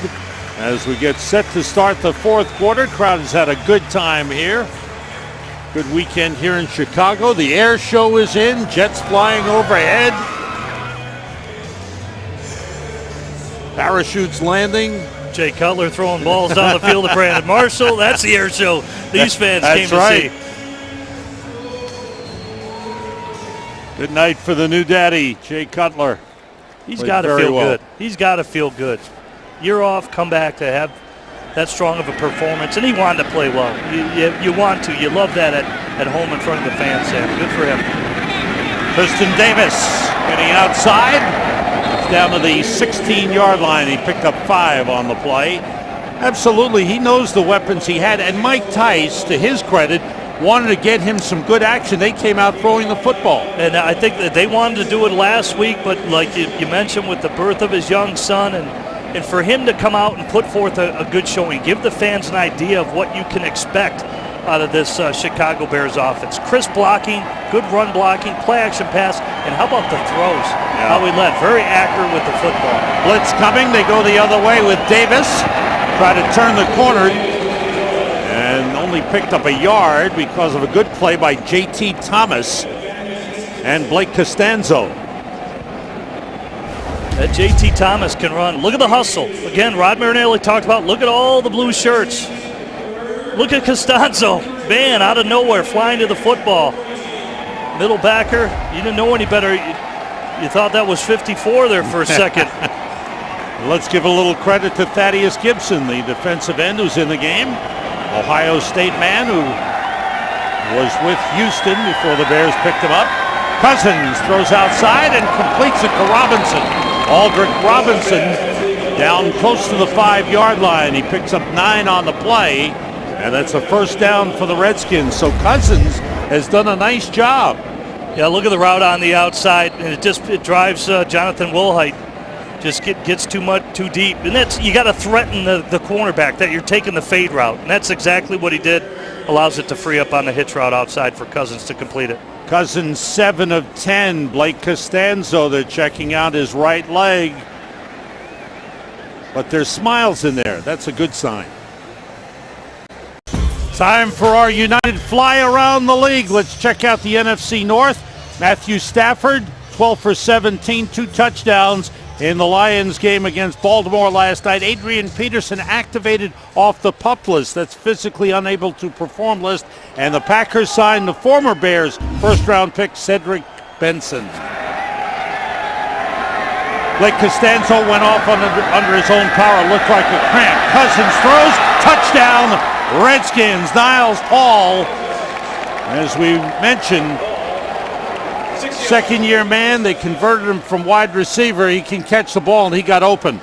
as we get set to start the 4th quarter. Crowd has had a good time here. Good weekend here in Chicago. The air show is in, jets flying overhead. Parachutes landing. Jay Cutler throwing balls down the field to Brandon Marshall. That's the air show these fans came to see. Good night for the new daddy, Jay Cutler. He's got to feel good. He's got to feel good. Year off, come back to have that strong of a performance, and he wanted to play well. You want to. You love that at home in front of the fans, Sam. Good for him. Tristan Davis getting outside. Down to the 16-yard line. He picked up 5 on the play. Absolutely, he knows the weapons he had. And Mike Tice, to his credit, wanted to get him some good action. They came out throwing the football. And I think that they wanted to do it last week, but like you mentioned with the birth of his young son, and for him to come out and put forth a good showing, give the fans an idea of what you can expect out of this Chicago Bears offense. Crisp blocking, good run blocking, play action pass, and how about the throws? Yeah. How he led, very accurate with the football. Blitz coming, they go the other way with Davis. Try to turn the corner and only picked up a yard because of a good play by J.T. Thomas and Blake Costanzo. That J.T. Thomas can run. Look at the hustle. Again, Rod Marinelli talked about, look at all the blue shirts. Look at Costanzo, man, out of nowhere, flying to the football. Middle backer, you didn't know any better. You thought that was 54 there for a second. Let's give a little credit to Thaddeus Gibson, the defensive end who's in the game. Ohio State man who was with Houston before the Bears picked him up. Cousins throws outside and completes it to Robinson. Aldrich Robinson down close to the 5-yard line. He picks up 9 on the play. And that's a first down for the Redskins. So Cousins has done a nice job. Yeah, look at the route on the outside, and it drives Jonathan Wilhite. Just gets too deep, and that's, you got to threaten the cornerback that you're taking the fade route, and that's exactly what he did. Allows it to free up on the hitch route outside for Cousins to complete it. Cousins 7 of 10. Blake Costanzo, they're checking out his right leg, but there's smiles in there. That's a good sign. Time for our United Fly Around the League. Let's check out the NFC North. Matthew Stafford, 12 for 17, 2 touchdowns in the Lions game against Baltimore last night. Adrian Peterson activated off the PUP list. That's physically unable to perform list. And the Packers signed the former Bears first-round pick Cedric Benson. Blake Costanzo went off under his own power. Looked like a cramp. Cousins throws. Touchdown. Redskins. Niles Paul, as we mentioned, second-year man. They converted him from wide receiver. He can catch the ball, and he got open.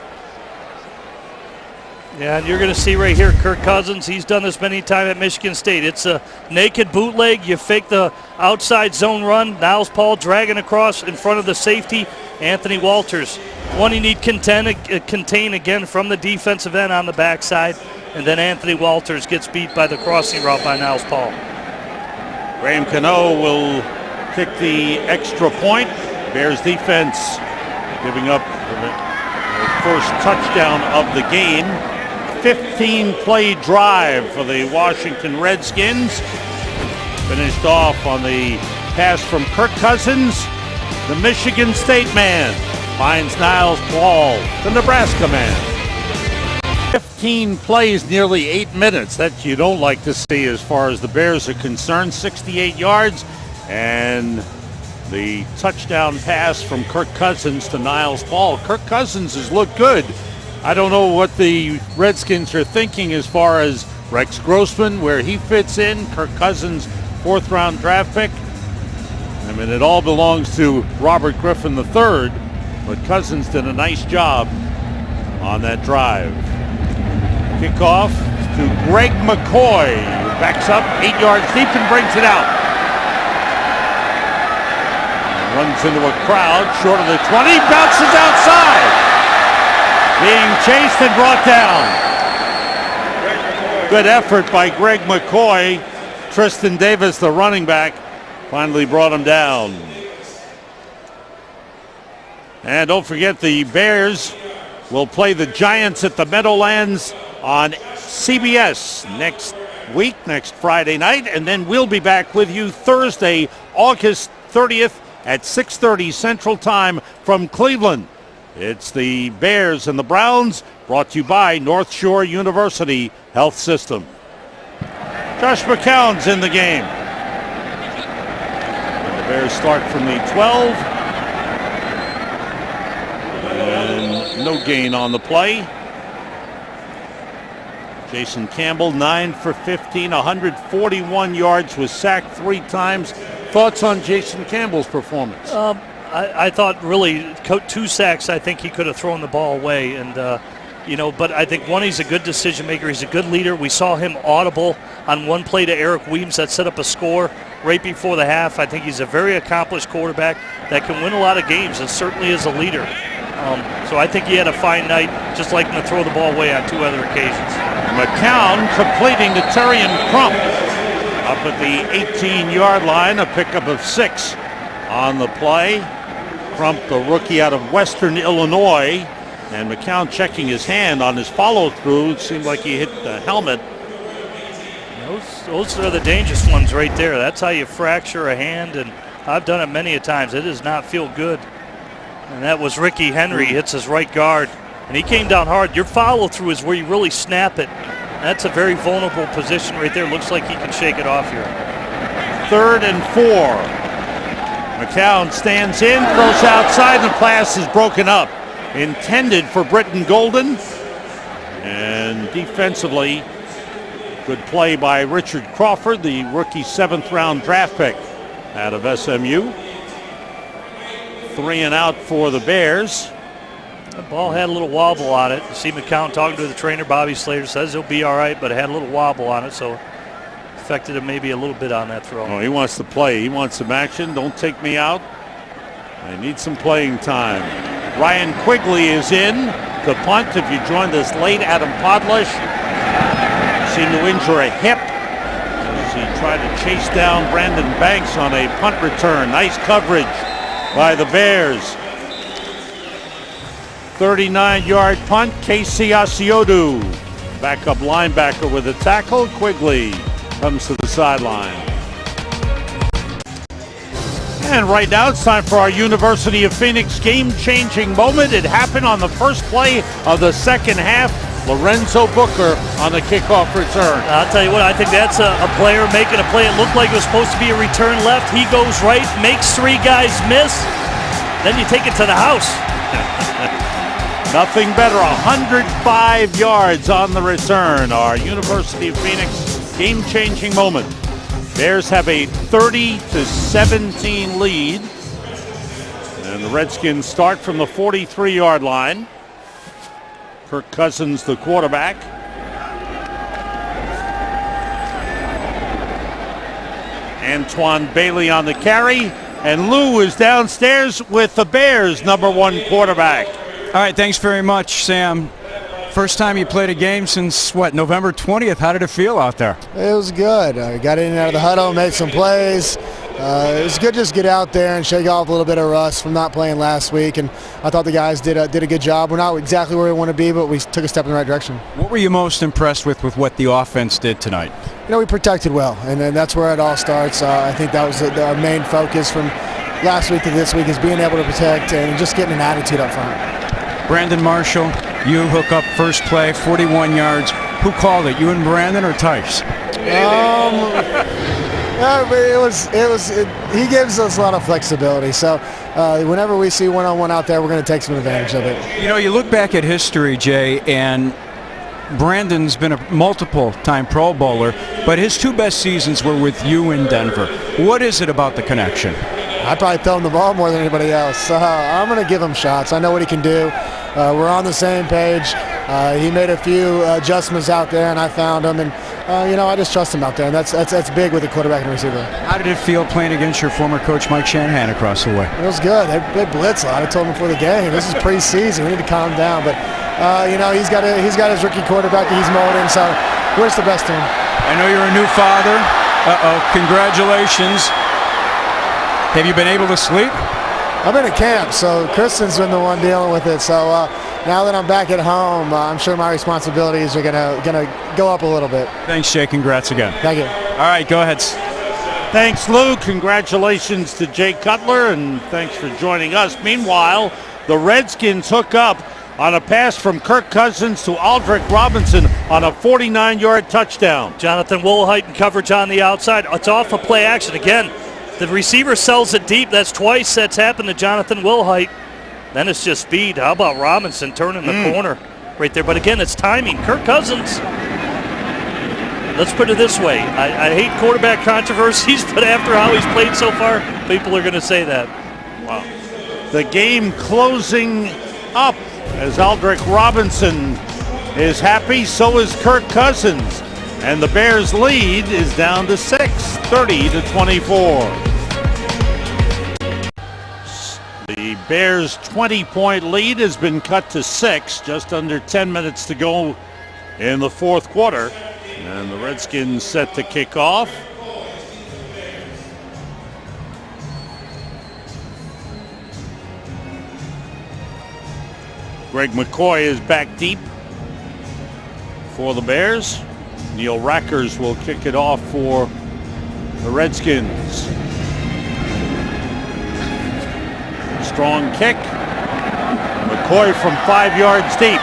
Yeah, and you're going to see right here Kirk Cousins. He's done this many times at Michigan State. It's a naked bootleg. You fake the outside zone run. Niles Paul dragging across in front of the safety, Anthony Walters. One you need contain again from the defensive end on the backside. And then Anthony Walters gets beat by the crossing route by Niles Paul. Graham Cano will kick the extra point. Bears defense giving up the first touchdown of the game. 15-play drive for the Washington Redskins. Finished off on the pass from Kirk Cousins. The Michigan State man finds Niles Paul, the Nebraska man. 15 plays, nearly 8 minutes. That you don't like to see as far as the Bears are concerned. 68 yards and the touchdown pass from Kirk Cousins to Niles Paul. Kirk Cousins has looked good. I don't know what the Redskins are thinking as far as Rex Grossman, where he fits in. Kirk Cousins, 4th-round draft pick. I mean, it all belongs to Robert Griffin III, but Cousins did a nice job on that drive. Kickoff to Greg McCoy, who backs up 8 yards deep and brings it out. And runs into a crowd short of the 20, bounces outside. Being chased and brought down. Good effort by Greg McCoy. Tristan Davis, the running back, finally brought him down. And don't forget, the Bears will play the Giants at the Meadowlands on CBS next week, next Friday night, and then we'll be back with you Thursday, August 30th at 6:30 Central Time from Cleveland. It's the Bears and the Browns, brought to you by North Shore University Health System. Josh McCown's in the game. And the Bears start from the 12. And no gain on the play. Jason Campbell, 9 for 15, 141 yards, was sacked 3 times. Thoughts on Jason Campbell's performance? I thought really 2 sacks. I think he could have thrown the ball away, and but I think one, he's a good decision maker. He's a good leader. We saw him audible on one play to Eric Weems that set up a score right before the half. I think he's a very accomplished quarterback that can win a lot of games, and certainly is a leader. So I think he had a fine night, just like him to throw the ball away on 2 other occasions. McCown completing to Terrian Crump up at the 18-yard line, a pickup of 6 on the play. Crump, the rookie out of Western Illinois, and McCown checking his hand on his follow-through. It seemed like he hit the helmet. Those are the dangerous ones right there. That's how you fracture a hand, and I've done it many a times. It does not feel good. And that was Ricky Henry, hits his right guard, and he came down hard. Your follow-through is where you really snap it. That's a very vulnerable position right there. Looks like he can shake it off here. 3rd and 4. McCown stands in, throws outside, and the pass is broken up. Intended for Britton Golden. And defensively, good play by Richard Crawford, the rookie 7th-round draft pick out of SMU. 3 and out for the Bears. The ball had a little wobble on it. You see McCown talking to the trainer, Bobby Slater, says he'll be all right, but it had a little wobble on it, so affected him maybe a little bit on that throw. Oh, he wants to play. He wants some action. Don't take me out. I need some playing time. Ryan Quigley is in to punt. If you joined us late, Adam Podlish seemed to injure a hip as he tried to chase down Brandon Banks on a punt return. Nice coverage by the Bears. 39-yard punt. Casey Asiodu, backup linebacker, with a tackle. Quigley comes to the sideline. And right now it's time for our University of Phoenix game-changing moment. It happened on the first play of the second half. Lorenzo Booker on the kickoff return. I'll tell you what, I think that's a player making a play. It looked like it was supposed to be a return left. He goes right, makes 3 guys miss. Then you take it to the house. Nothing better, 105 yards on the return. Our University of Phoenix game-changing moment. Bears have a 30-17 lead. And the Redskins start from the 43-yard line. Kirk Cousins, the quarterback. Antoine Bailey on the carry. And Lou is downstairs with the Bears' #1 quarterback. All right, thanks very much, Sam. First time you played a game since, what, November 20th. How did it feel out there? It was good. I got in and out of the huddle, made some plays. It was good just to get out there and shake off a little bit of rust from not playing last week, and I thought the guys did a good job. We're not exactly where we want to be, but we took a step in the right direction. What were you most impressed with what the offense did tonight? We protected well, and then that's where it all starts. I think that was our main focus from last week to this week, is being able to protect and just getting an attitude up front. Brandon Marshall, you hook up first play, 41 yards. Who called it, you and Brandon or Tice? He gives us a lot of flexibility. So whenever we see one-on-one out there, we're going to take some advantage of it. You look back at history, Jay, and Brandon's been a multiple-time Pro Bowler, but his two best seasons were with you in Denver. What is it about the connection? I probably throw him the ball more than anybody else. I'm going to give him shots. I know what he can do. We're on the same page. He made a few adjustments out there, and I found him. And I just trust him out there, and that's big with a quarterback and receiver. How did it feel playing against your former coach Mike Shanahan across the way? It was good. They blitz a lot. I told him before the game, this is preseason. We need to calm down. But he's got his rookie quarterback that he's molding. So we're just the best team. I know you're a new father. Congratulations. Have you been able to sleep? I've been at camp, so Kristen's been the one dealing with it. So now that I'm back at home, I'm sure my responsibilities are gonna go up a little bit. Thanks, Jay. Congrats again. Thank you. All right, go ahead. Thanks, Lou. Congratulations to Jay Cutler, and thanks for joining us. Meanwhile, the Redskins hook up on a pass from Kirk Cousins to Aldrick Robinson on a 49-yard touchdown. Jonathan Woolhite in coverage on the outside. It's off of play action again. The receiver sells it deep. That's twice that's happened to Jonathan Woolhite. Then it's just speed. How about Robinson turning the corner right there? But again, it's timing. Kirk Cousins, let's put it this way. I hate quarterback controversies, but after how he's played so far, people are going to say that. Wow. The game closing up as Aldrick Robinson is happy. So is Kirk Cousins. And the Bears' lead is down to 6, 30-24. The Bears' 20-point lead has been cut to 6, just under 10 minutes to go in the fourth quarter. And the Redskins set to kick off. Greg McCoy is back deep for the Bears. Neil Rackers will kick it off for the Redskins. Strong kick. McCoy from 5 yards deep.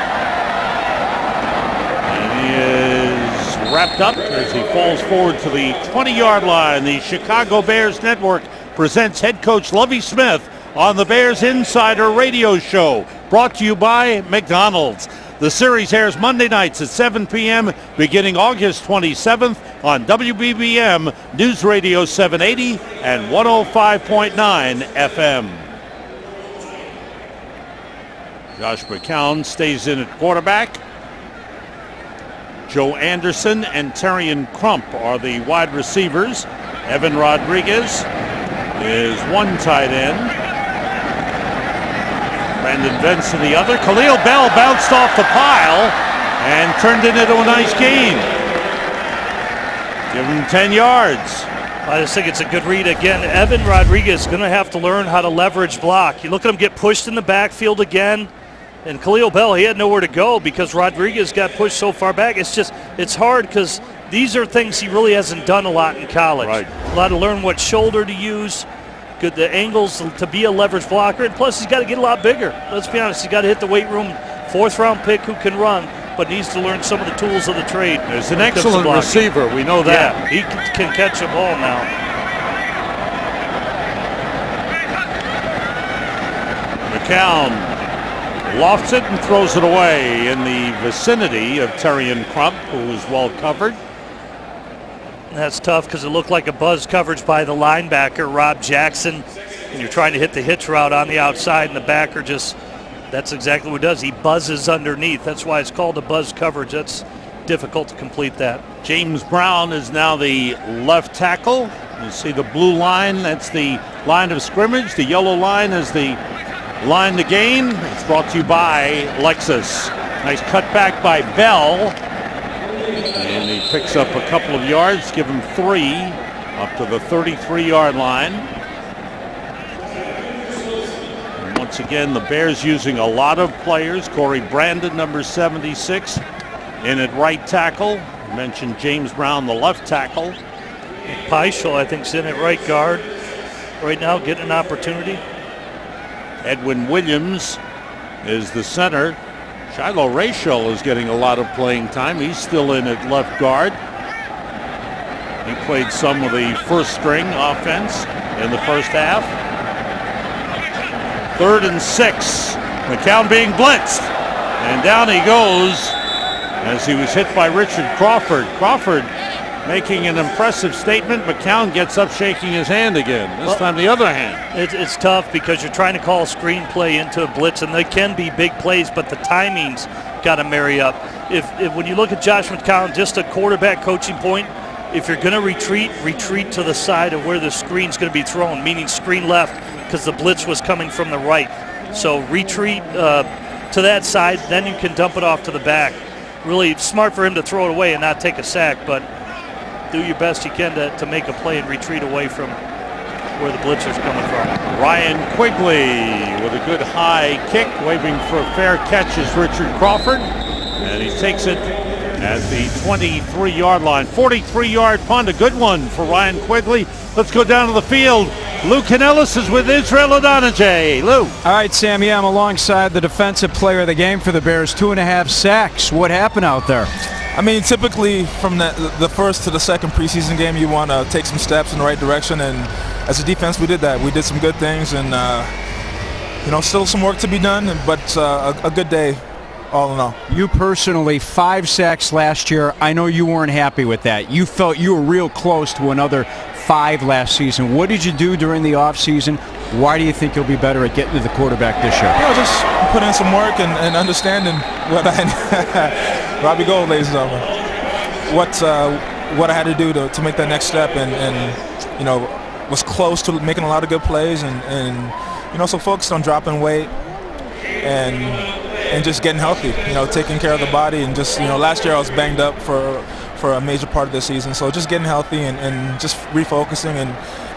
And he is wrapped up as he falls forward to the 20-yard line. The Chicago Bears Network presents head coach Lovie Smith on the Bears Insider Radio Show, brought to you by McDonald's. The series airs Monday nights at 7 p.m. beginning August 27th on WBBM News Radio 780 and 105.9 FM. Josh McCown stays in at quarterback. Joe Anderson and Terrion Crump are the wide receivers. Evan Rodriguez is one tight end. Brandon Benson the other. Khalil Bell bounced off the pile and turned it into a nice gain. Give him 10 yards. I just think it's a good read. Again, Evan Rodriguez is going to have to learn how to leverage block. You look at him get pushed in the backfield again. And Khalil Bell, he had nowhere to go because Rodriguez got pushed so far back. It's hard because these are things he really hasn't done a lot in college. Right. A lot to learn what shoulder to use, the angles to be a leverage blocker, and plus he's got to get a lot bigger. Let's be honest, he's got to hit the weight room. 4th round pick who can run, but needs to learn some of the tools of the trade. There's an excellent receiver, we know that. Yeah, he can catch a ball now. McCown lofts it and throws it away in the vicinity of Terrion Crump, who is well covered. That's tough because it looked like a buzz coverage by the linebacker, Rob Jackson. And you're trying to hit the hitch route on the outside, and the backer that's exactly what he does. He buzzes underneath. That's why it's called a buzz coverage. That's difficult to complete that. James Brown is now the left tackle. You see the blue line, that's the line of scrimmage. The yellow line is the line to gain. It's brought to you by Lexus. Nice cutback by Bell. And he picks up a couple of yards, give him 3 up to the 33-yard line. And once again, the Bears using a lot of players. Corey Brandon, number 76, in at right tackle. You mentioned James Brown, the left tackle. Peischel, I think, is in at right guard right now, getting an opportunity. Edwin Williams is the center. Shiloh Rachel is getting a lot of playing time. He's still in at left guard. He played some of the first string offense in the first half. 3rd and 6. McCown being blitzed. And down he goes as he was hit by Richard Crawford. Crawford making an impressive statement. McCown gets up shaking his hand again. This time the other hand. It's tough because you're trying to call a screenplay into a blitz, and they can be big plays, but the timing's got to marry up. If when you look at Josh McCown, just a quarterback coaching point, if you're going to retreat to the side of where the screen's going to be thrown, meaning screen left, because the blitz was coming from the right. So retreat to that side, then you can dump it off to the back. Really smart for him to throw it away and not take a sack, but do your best you can to make a play and retreat away from where the blitzer's coming from. Ryan Quigley with a good high kick, waving for a fair catch is Richard Crawford. And he takes it at the 23-yard line. 43-yard punt, a good one for Ryan Quigley. Let's go down to the field. Lou Canellis is with Israel Adonijah. Lou. All right, Sam, I'm alongside the defensive player of the game for the Bears, 2.5 sacks. What happened out there? I mean, typically from the first to the second preseason game, you want to take some steps in the right direction, and as a defense, we did that. We did some good things, and still some work to be done, but a good day all in all. You personally, 5 sacks last year. I know you weren't happy with that. You felt you were real close to another 5 last season. What did you do during the offseason? Why do you think you'll be better at getting to the quarterback this year? Just put in some work and understanding what I Robbie Gold, ladies and gentlemen, what I had to do to make that next step, and was close to making a lot of good plays, and so focused on dropping weight and just getting healthy, taking care of the body, and just last year I was banged up for a major part of the season, so just getting healthy and just refocusing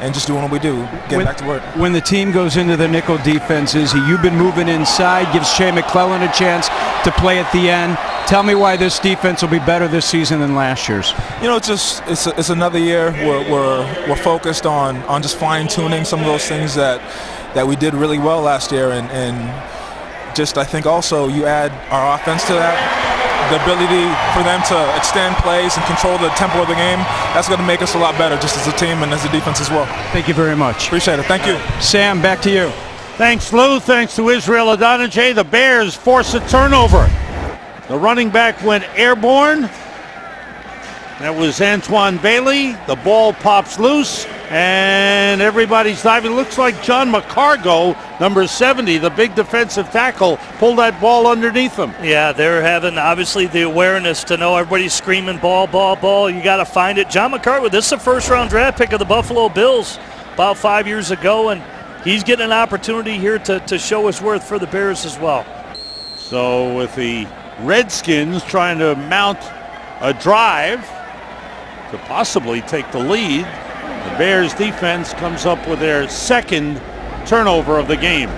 and just doing what we do, getting back to work. When the team goes into the nickel defenses, you've been moving inside, gives Shea McClellan a chance to play at the end. Tell me why this defense will be better this season than last year's. It's another year we're focused on just fine-tuning some of those things that we did really well last year, and just I think also you add our offense to that. The ability for them to extend plays and control the tempo of the game, that's going to make us a lot better just as a team and as a defense as well. Thank you very much. Appreciate it. Thank you. Sam, back to you. Thanks, Lou. Thanks to Israel Adonijah. The Bears force a turnover. The running back went airborne. That was Antoine Bailey. The ball pops loose, and everybody's diving. Looks like John McCargo, number 70, the big defensive tackle, pulled that ball underneath him. Yeah, they're having, obviously, the awareness to know everybody's screaming, ball, ball, ball. You got to find it. John McCargo, this is a first-round draft pick of the Buffalo Bills about 5 years ago, and he's getting an opportunity here to show his worth for the Bears as well. So with the Redskins trying to mount a drive to possibly take the lead, the Bears defense comes up with their second turnover of the game.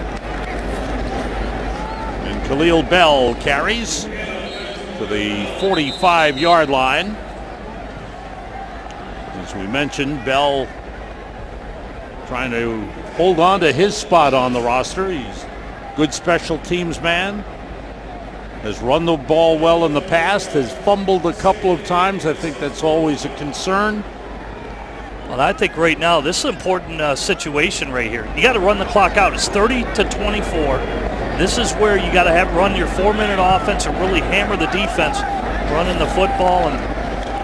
And Khalil Bell carries to the 45-yard line. As we mentioned, Bell trying to hold on to his spot on the roster. He's a good special teams man. Has run the ball well in the past, has fumbled a couple of times. I think that's always a concern. Well, I think right now this is an important situation right here. You got to run the clock out. It's 30-24. This is where you got to run your 4-minute offense and really hammer the defense, running the football and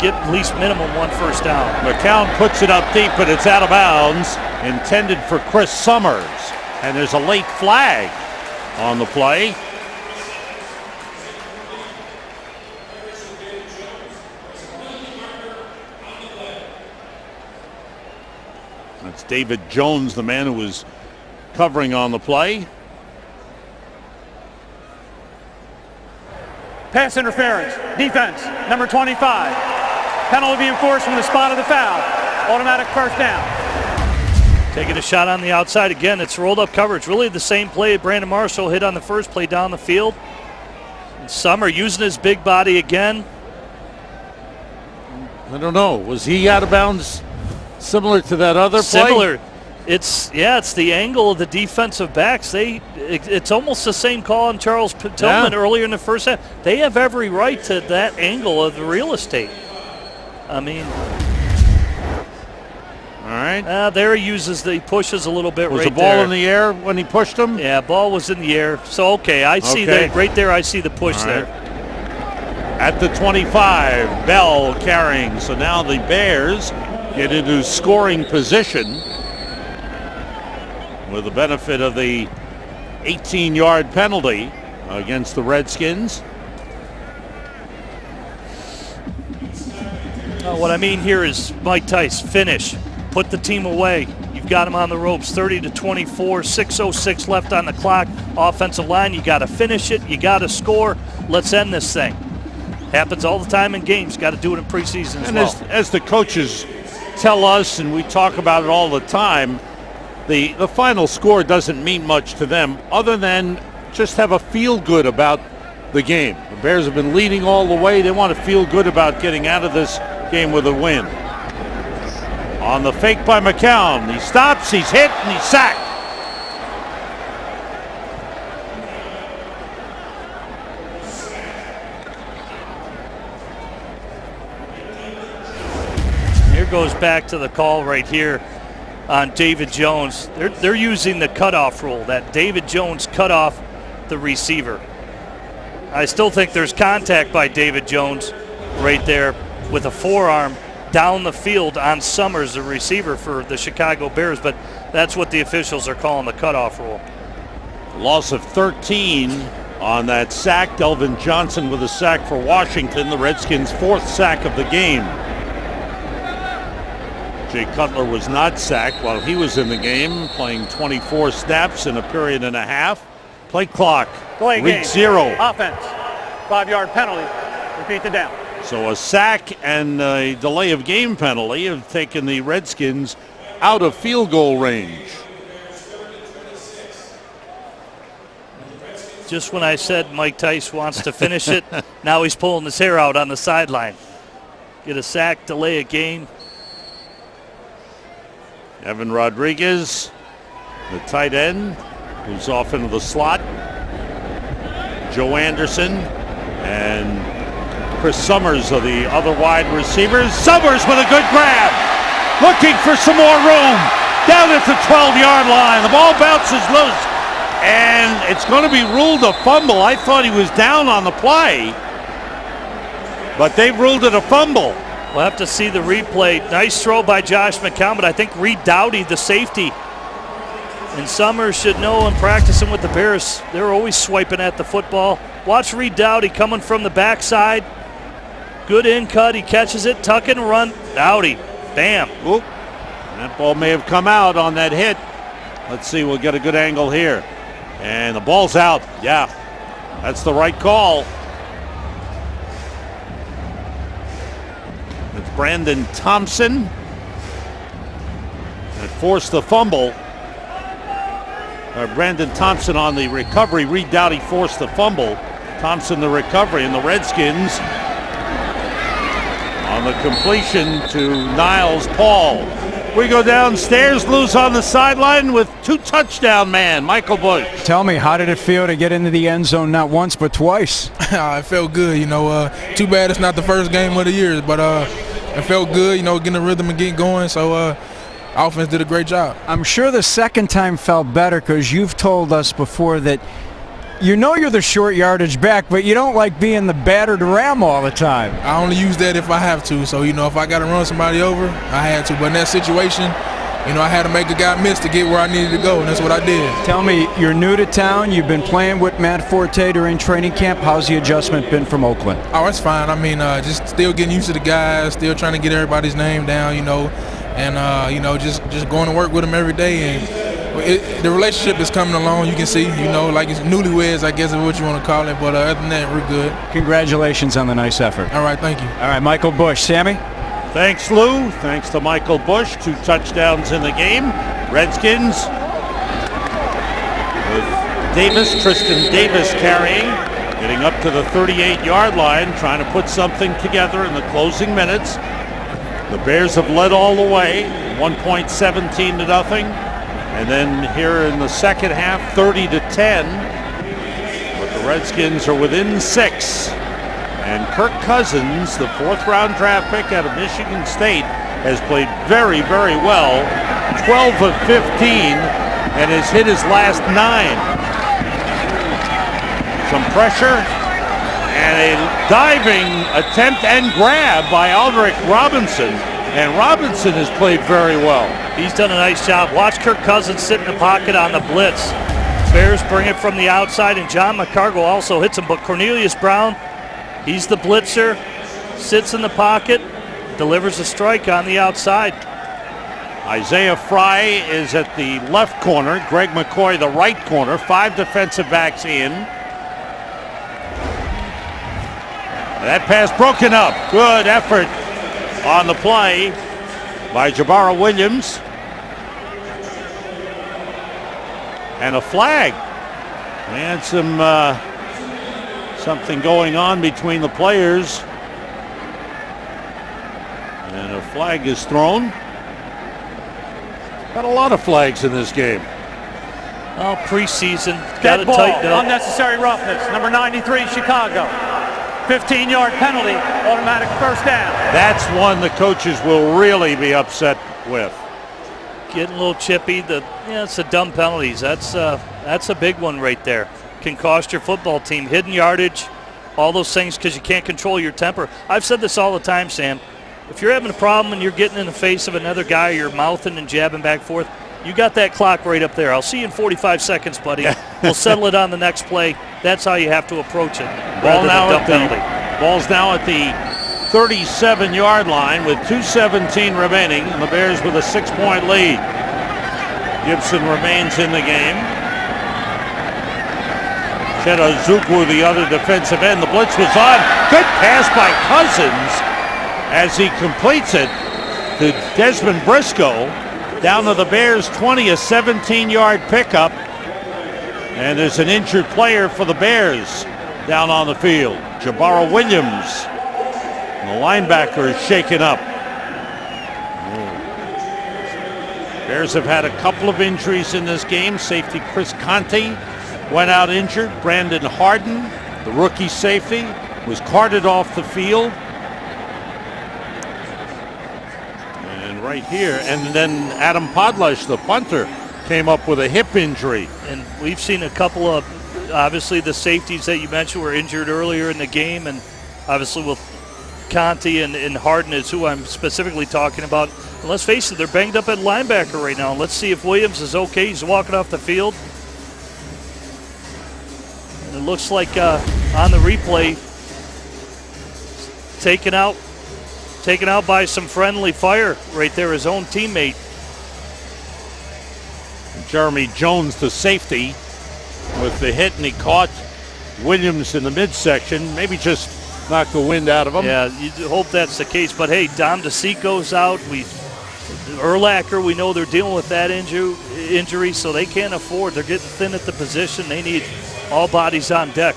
get at least minimum 1 first down. McCown puts it up deep, but it's out of bounds, intended for Chris Summers. And there's a late flag on the play. That's David Jones, the man who was covering on the play. Pass interference. Defense, number 25. Penalty be enforced from the spot of the foul. Automatic first down. Taking a shot on the outside again. It's rolled up coverage. Really the same play Brandon Marshall hit on the first play down the field. And Summer using his big body again. I don't know. Was he out of bounds similar to that other play? Similar. It's the angle of the defensive backs. It's almost the same call on Charles Tillman earlier in the first half. They have every right to that angle of the real estate. I mean, all right. There he pushes a little bit. Was right the ball there. in the air when he pushed him? Yeah, ball was in the air. So I see that right there. I see the push there. At the 25, Bell carrying. So now the Bears get into scoring position with the benefit of the 18-yard penalty against the Redskins. What I mean here is Mike Tice, finish. Put the team away. You've got them on the ropes, 30-24, 6:06 left on the clock. Offensive line, you got to finish it. You got to score. Let's end this thing. Happens all the time in games. Got to do it in preseason as well. As the coaches tell us, and we talk about it all the time, the final score doesn't mean much to them other than just have a feel good about the game. The Bears have been leading all the way. They want to feel good about getting out of this game with a win. On the fake by McCown, he stops, he's hit, and he's sacked. Here goes back to the call right here on David Jones. They're using the cutoff rule, that David Jones cut off the receiver. I still think there's contact by David Jones right there with a forearm down the field on Summers, the receiver for the Chicago Bears, but that's what the officials are calling the cutoff rule. Loss of 13 on that sack. Delvin Johnson with a sack for Washington, the Redskins' 4th sack of the game. Jay Cutler was not sacked while he was in the game, playing 24 snaps in a period and a half. Play clock, Play week game. 0. Offense, 5-yard penalty. Repeat the down. So a sack and a delay of game penalty have taken the Redskins out of field goal range. Just when I said Mike Tice wants to finish it, now he's pulling his hair out on the sideline. Get a sack, delay a game. Evan Rodriguez, the tight end, who's off into the slot. Joe Anderson and Chris Summers are the other wide receivers. Summers with a good grab, looking for some more room. Down at the 12-yard line, the ball bounces loose, and it's going to be ruled a fumble. I thought he was down on the play, but they ruled it a fumble. We'll have to see the replay. Nice throw by Josh McCown, but I think Reed Dowdy, the safety, and Summers should know in practicing with the Bears, they're always swiping at the football. Watch Reed Dowdy coming from the backside. Good in cut, he catches it, tuck and run. Dowdy, bam. Oop. That ball may have come out on that hit. Let's see, we'll get a good angle here. And the ball's out. Yeah, that's the right call. It's Brandon Thompson that forced the fumble. Brandon Thompson on the recovery. Reed Dowdy forced the fumble. Thompson the recovery, and the Redskins on the completion to Niles Paul. We go downstairs, lose on the sideline with 2 touchdown man, Michael Bush. Tell me, how did it feel to get into the end zone not once but twice? It felt good, too bad it's not the first game of the year, but it felt good, getting the rhythm and getting going, so offense did a great job. I'm sure the second time felt better because you've told us before that you're the short yardage back, but you don't like being the battered ram all the time. I only use that if I have to, so if I got to run somebody over, I had to, but in that situation, I had to make a guy miss to get where I needed to go, and that's what I did. Tell me, you're new to town, you've been playing with Matt Forte during training camp. How's the adjustment been from Oakland? Oh, it's fine. Just still getting used to the guys, still trying to get everybody's name down, and just going to work with them every day and the relationship is coming along. You can see, like it's newlyweds, I guess is what you want to call it. But other than that, we're good. Congratulations on the nice effort. All right, thank you. All right, Michael Bush. Sammy? Thanks, Lou. Thanks to Michael Bush. 2 touchdowns in the game. Redskins with Tristan Davis carrying, getting up to the 38-yard line, trying to put something together in the closing minutes. The Bears have led all the way, 1.17-0. And then here in the second half, 30-10. But the Redskins are within 6. And Kirk Cousins, the 4th-round draft pick out of Michigan State, has played very, very well. 12 of 15 and has hit his last 9. Some pressure and a diving attempt and grab by Aldrick Robinson. And Robinson has played very well. He's done a nice job. Watch Kirk Cousins sit in the pocket on the blitz. Bears bring it from the outside, and John McCargo also hits him. But Cornelius Brown, he's the blitzer, sits in the pocket, delivers a strike on the outside. Isaiah Fry is at the left corner. Greg McCoy, the right corner. 5 defensive backs in. That pass broken up. Good effort on the play by Jabara Williams. And a flag. We had something going on between the players. And a flag is thrown. Got a lot of flags in this game. Oh, preseason. Got to Dead ball, tighten up. unnecessary roughness. Number 93, Chicago. 15-yard penalty, automatic first down. That's one the coaches will really be upset with. Getting a little chippy. It's the dumb penalties. That's a big one right there. Can cost your football team. Hidden yardage, all those things because you can't control your temper. I've said this all the time, Sam. If you're having a problem and you're getting in the face of another guy, you're mouthing and jabbing back and forth, you got that clock right up there. I'll see you in 45 seconds, buddy. We'll settle it on the next play. That's how you have to approach it. Ball's now at the 37-yard line with 2:17 remaining, and the Bears with a 6-point lead. Gibson remains in the game. Cheta Zukwu, the other defensive end. The blitz was on. Good pass by Cousins as he completes it to Desmond Briscoe down to the Bears 20, a 17-yard pickup. And there's an injured player for the Bears down on the field. Jabara Williams, the linebacker, is shaken up. Bears have had a couple of injuries in this game. Safety Chris Conte went out injured. Brandon Harden, the rookie safety, was carted off the field. And right here, and then Adam Podlesh, the punter, came up with a hip injury. And we've seen a couple of, obviously the safeties that you mentioned were injured earlier in the game, and obviously with Conte and Harden is who I'm specifically talking about. And let's face it, they're banged up at linebacker right now. Let's see if Williams is okay. He's walking off the field. And it looks like on the replay, taken out by some friendly fire right there, his own teammate. Jeremy Jones, the safety, with the hit, and he caught Williams in the midsection. Maybe just knocked the wind out of him. Yeah, you hope that's the case. But hey, Dom DeSico's out. Urlacher, we know they're dealing with that injury, so they can't afford. They're getting thin at the position. They need all bodies on deck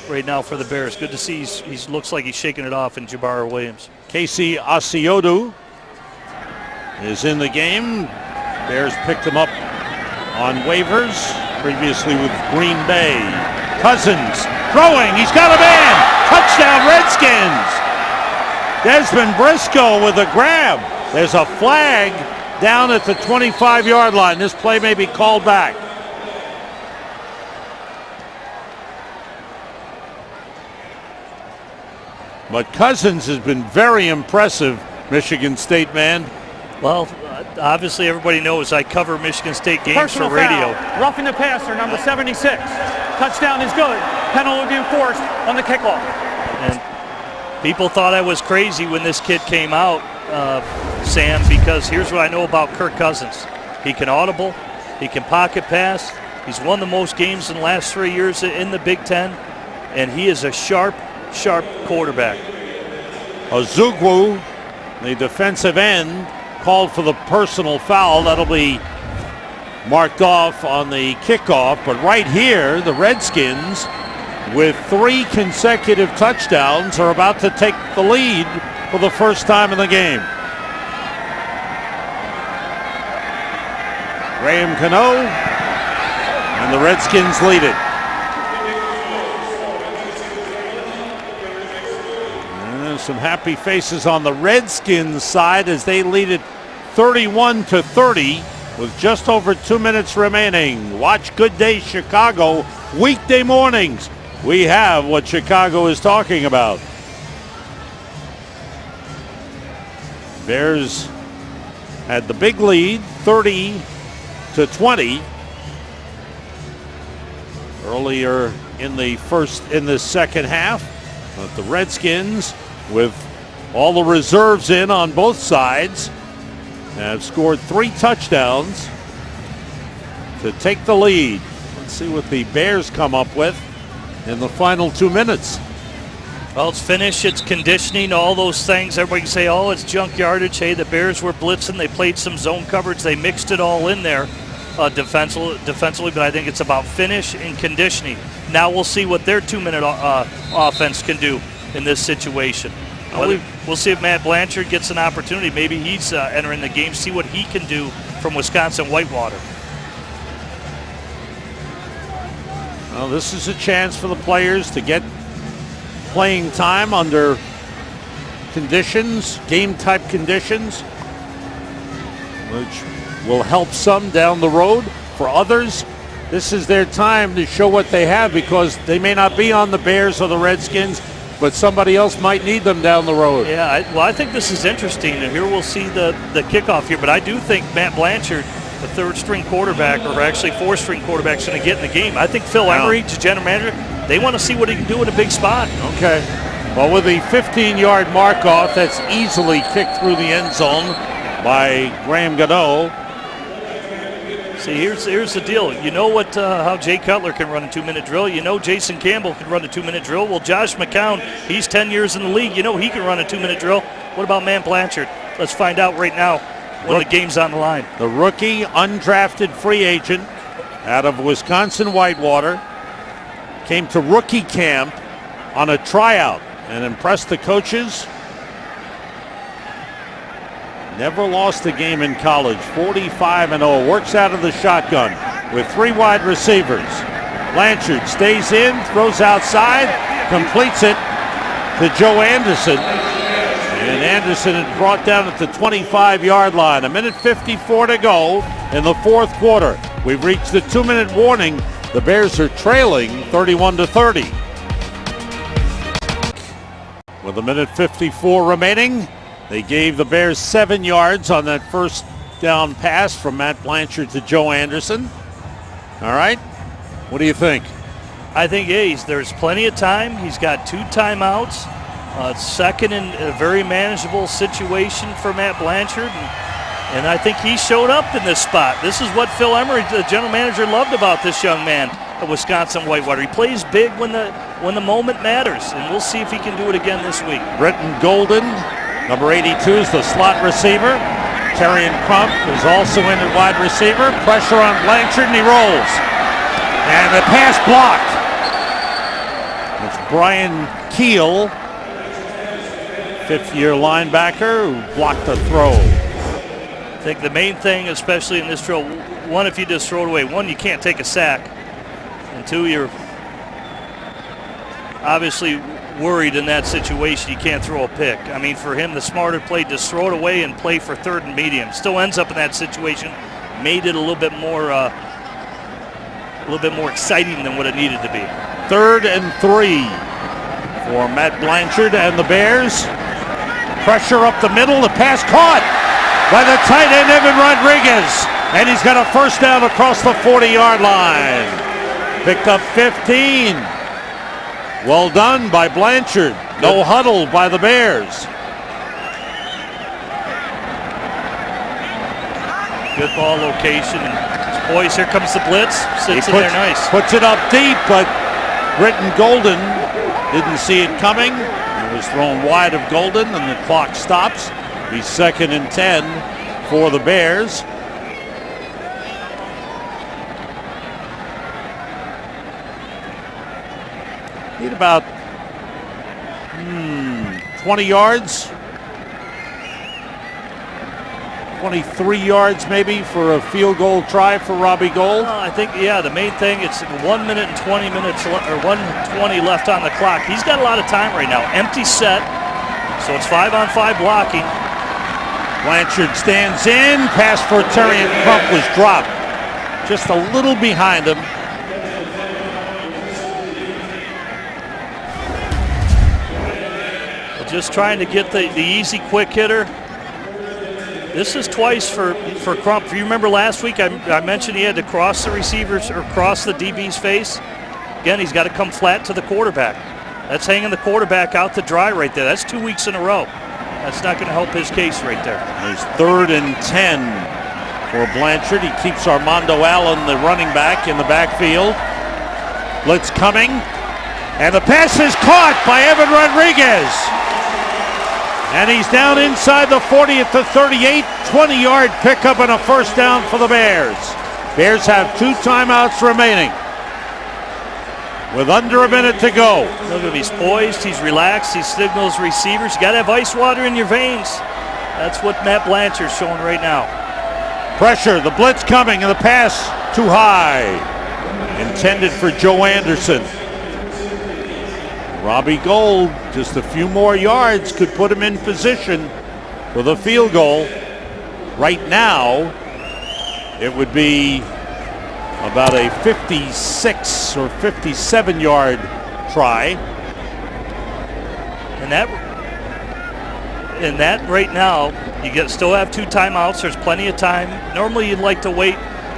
right now for the Bears. Good to see he looks like he's shaking it off in Jabara Williams. Casey Asiodu is in the game. Bears picked him up on waivers previously with Green Bay. Cousins throwing. He's got a man. Touchdown Redskins. Desmond Briscoe with a grab. There's a flag down at the 25-yard line. This play may be called back. But Cousins has been very impressive, Michigan State man. Well, obviously everybody knows I cover Michigan State games Personal for radio. Foul. Roughing the passer, number 76. Touchdown is good. Penalty will be enforced on the kickoff. And people thought I was crazy when this kid came out, Sam, because here's what I know about Kirk Cousins. He can audible. He can pocket pass. He's won the most games in the last 3 years in the Big Ten, and he is a sharp quarterback. Ozugwu, the defensive end, called for the personal foul. That'll be marked off on the kickoff. But right here, the Redskins, with 3 consecutive touchdowns, are about to take the lead for the first time in the game. Graham Cano, and the Redskins lead it. And some happy faces on the Redskins side as they lead it 31-30 with just over 2 minutes remaining. Watch Good Day Chicago weekday mornings. We have what Chicago is talking about. Bears had the big lead, 30-20. Earlier in the second half, but the Redskins, with all the reserves in on both sides, have scored 3 touchdowns to take the lead. Let's see what the Bears come up with in the final 2 minutes. Well, it's finish, it's conditioning, all those things. Everybody can say, oh, it's junk yardage. Hey, the Bears were blitzing. They played some zone coverage. They mixed it all in there defensively, but I think it's about finish and conditioning. Now we'll see what their 2-minute offense can do in this situation. We'll see if Matt Blanchard gets an opportunity. Maybe he's entering the game, see what he can do from Wisconsin Whitewater. Well, this is a chance for the players to get playing time under conditions, game-type conditions, which will help some down the road. For others, this is their time to show what they have, because they may not be on the Bears or the Redskins, but somebody else might need them down the road. Yeah, I think this is interesting. And here we'll see the kickoff here, but I do think Matt Blanchard, the third-string quarterback, or actually fourth-string quarterback, is going to get in the game. I think Phil Emery, the general manager, they want to see what he can do in a big spot. Okay. Well, with the 15-yard mark off, that's easily kicked through the end zone by Graham Gano. See, here's the deal. You know what? How Jay Cutler can run a 2-minute drill. You know Jason Campbell can run a 2-minute drill. Well, Josh McCown, he's 10 years in the league. You know he can run a 2-minute drill. What about Matt Blanchard? Let's find out right now when the game's on the line. The rookie, undrafted free agent out of Wisconsin Whitewater, came to rookie camp on a tryout and impressed the coaches. Never lost a game in college, 45-0. Works out of the shotgun with 3 wide receivers. Blanchard stays in, throws outside, completes it to Joe Anderson. And Anderson had brought down at the 25-yard line. 1:54 to go in the fourth quarter. We've reached the 2-minute warning. The Bears are trailing 31-30. With 1:54 remaining, they gave the Bears 7 yards on that first down pass from Matt Blanchard to Joe Anderson. All right, what do you think? I think, there's plenty of time. He's got 2 timeouts. Second in a very manageable situation for Matt Blanchard. And I think he showed up in this spot. This is what Phil Emery, the general manager, loved about this young man at Wisconsin Whitewater. He plays big when the moment matters, and we'll see if he can do it again this week. Brenton Golden, number 82, is the slot receiver. Terrion Crump is also in at wide receiver. Pressure on Blanchard, and he rolls. And the pass blocked. It's Brian Keel, fifth-year linebacker, who blocked the throw. I think the main thing, especially in this drill, one, if you just throw it away, one, you can't take a sack, and two, you're obviously worried in that situation. You can't throw a pick. I mean, for him, the smarter play, just throw it away and play for third and medium. Still ends up in that situation, made it a little bit more exciting than what it needed to be. 3rd and 3 for Matt Blanchard and the Bears. Pressure up the middle, the pass caught by the tight end Evan Rodriguez, and he's got a first down across the 40-yard line. Picked up 15. Well done by Blanchard. No huddle by the Bears. Good ball location. Boys, here comes the blitz. Sits in there nice. Puts it up deep, but Britton Golden didn't see it coming. It was thrown wide of Golden, and the clock stops. He's 2nd and 10 for the Bears. Need about 20 yards. 23 yards maybe for a field goal try for Robbie Gould. I think, yeah, the main thing, it's 1 minute and 20 minutes, or 1:20 left on the clock. He's got a lot of time right now. Empty set, so it's 5-on-5 blocking. Blanchard stands in. Pass for Terrian Crump was dropped. Just a little behind him. Just trying to get the easy, quick hitter. This is twice for Crump. If you remember last week, I mentioned he had to cross the receivers or cross the DB's face. Again, he's got to come flat to the quarterback. That's hanging the quarterback out to dry right there. That's 2 weeks in a row. That's not going to help his case right there. There's 3rd and 10 for Blanchard. He keeps Armando Allen, the running back, in the backfield. Blitz coming. And the pass is caught by Evan Rodriguez. And he's down inside the 40 at the 38, 20-yard pickup and a first down for the Bears. Bears have 2 timeouts remaining with under a minute to go. Look at him, he's poised, he's relaxed, he signals receivers. You got to have ice water in your veins. That's what Matt Blanchard's showing right now. Pressure, the blitz coming, and the pass too high. Intended for Joe Anderson. Robbie Gould, just a few more yards could put him in position for the field goal. Right now, it would be about a 56 or 57-yard try. And that right now, you still have 2 timeouts. There's plenty of time. Normally you'd like to wait,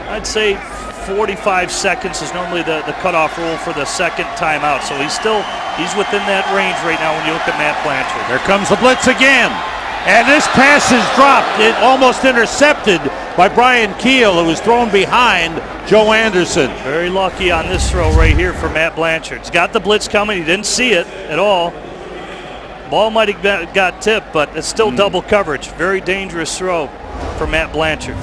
I'd say 45 seconds is normally the cutoff rule for the second timeout. So he's within that range right now when you look at Matt Blanchard. There comes the blitz again. And this pass is dropped. It almost intercepted by Brian Keel, who was thrown behind Joe Anderson. Very lucky on this throw right here for Matt Blanchard. He's got the blitz coming. He didn't see it at all. Ball might have got tipped, but it's still double coverage. Very dangerous throw for Matt Blanchard.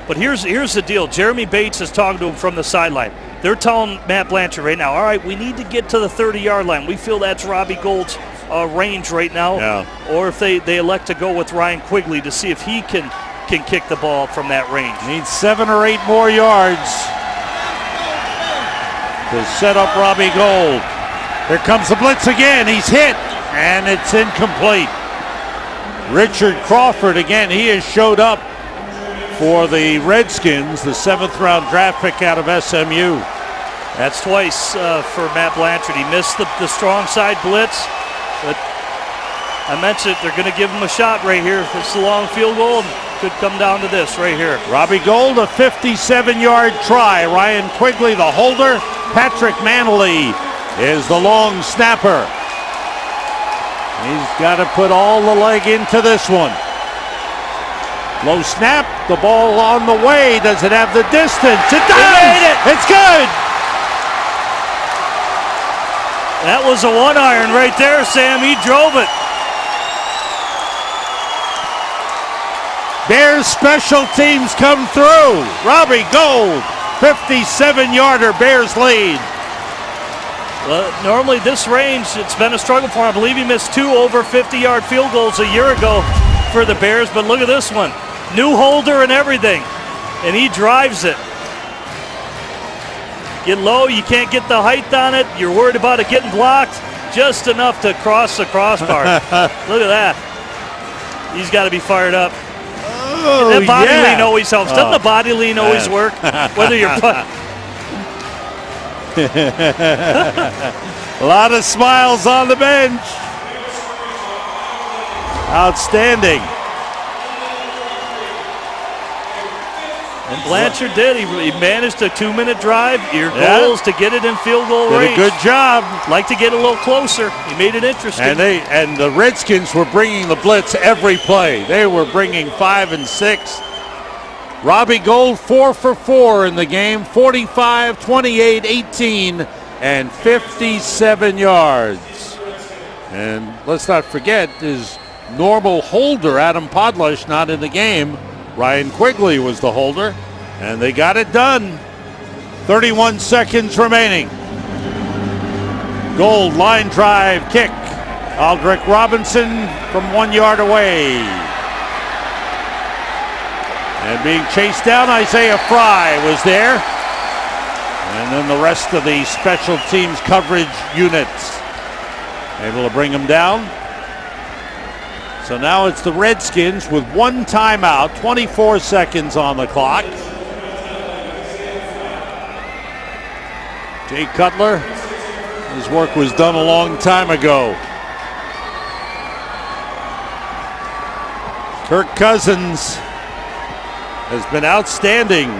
But here's the deal. Jeremy Bates is talking to him from the sideline. They're telling Matt Blanchard right now, all right, we need to get to the 30-yard line. We feel that's Robbie Gould's range right now. Yeah. Or if they elect to go with Ryan Quigley to see if he can kick the ball from that range. Needs 7 or 8 more yards to set up Robbie Gould. Here comes the blitz again. He's hit, and it's incomplete. Richard Crawford, again, he has showed up for the Redskins, the 7th-round draft pick out of SMU. That's twice for Matt Blanchard. He missed the strong side blitz, but I mentioned they're going to give him a shot right here. It's a long field goal, and could come down to this right here. Robbie Gould, a 57-yard try. Ryan Quigley, the holder. Patrick Manley is the long snapper. He's got to put all the leg into this one. Low snap, the ball on the way. Does it have the distance? It does! He made it! It's good! That was a 1-iron right there, Sam. He drove it. Bears special teams come through. Robbie Gould, 57-yarder, Bears lead. Normally this range, it's been a struggle for him. I believe he missed 2 over 50-yard field goals a year ago for the Bears, but look at this one. New holder and everything, and he drives it. Get low, you can't get the height on it. You're worried about it getting blocked. Just enough to cross the crossbar. Look at that. He's got to be fired up. Oh, that body lean always helps. Doesn't the body lean always work? Whether you're a lot of smiles on the bench. Outstanding. And Blanchard did. He managed a 2-minute drive. Your goal is to get it in field goal range. Did a good job. Like to get a little closer. He made it interesting. And the Redskins were bringing the blitz every play. They were bringing 5 and 6. Robbie Gould 4 for 4 in the game, 45, 28, 18, and 57 yards. And let's not forget his normal holder, Adam Podlush, not in the game. Ryan Quigley was the holder, and they got it done. 31 seconds remaining. Gould line drive kick. Aldrich Robinson from 1 yard away. And being chased down, Isaiah Fry was there. And then the rest of the special teams coverage units able to bring him down. So now it's the Redskins with one timeout, 24 seconds on the clock. Jay Cutler, his work was done a long time ago. Kirk Cousins has been outstanding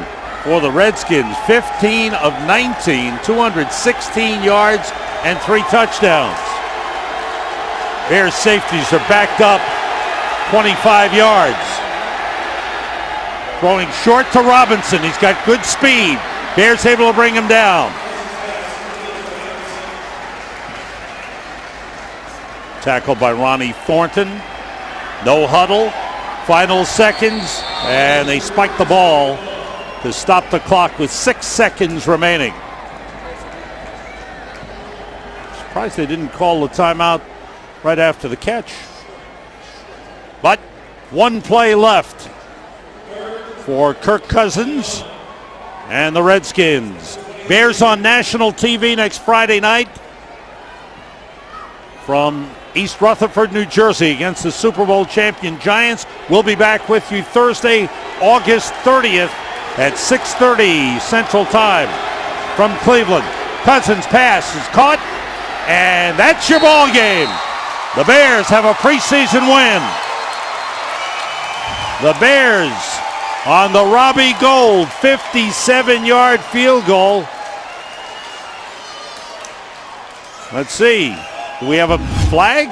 for the Redskins. 15 of 19, 216 yards and 3 touchdowns. Bears safeties are backed up 25 yards. Throwing short to Robinson. He's got good speed. Bears able to bring him down. Tackled by Ronnie Thornton. No huddle. Final seconds. And they spike the ball to stop the clock with 6 seconds remaining. Surprised they didn't call the timeout right after the catch. But one play left for Kirk Cousins and the Redskins. Bears on national TV next Friday night from East Rutherford, New Jersey against the Super Bowl champion Giants. We'll be back with you Thursday, August 30th at 6:30 Central Time from Cleveland. Cousins' pass is caught, and that's your ball game. The Bears have a preseason win. The Bears on the Robbie Gould 57-yard field goal. Let's see. Do we have a flag?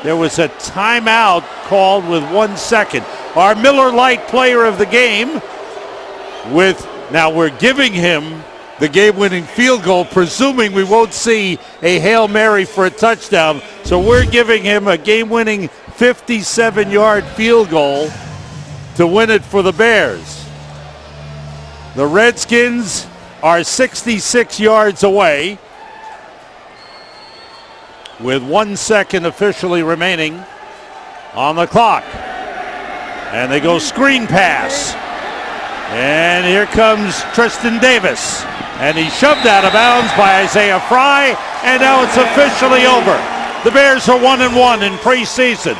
There was a timeout called with 1 second. Our Miller Lite player of the game now we're giving him the game-winning field goal, presuming we won't see a Hail Mary for a touchdown. So we're giving him a game-winning 57-yard field goal to win it for the Bears. The Redskins are 66 yards away with 1 second officially remaining on the clock. And they go screen pass. And here comes Tristan Davis. And he's shoved out of bounds by Isaiah Fry. And now it's officially over. The Bears are 1-1 in preseason.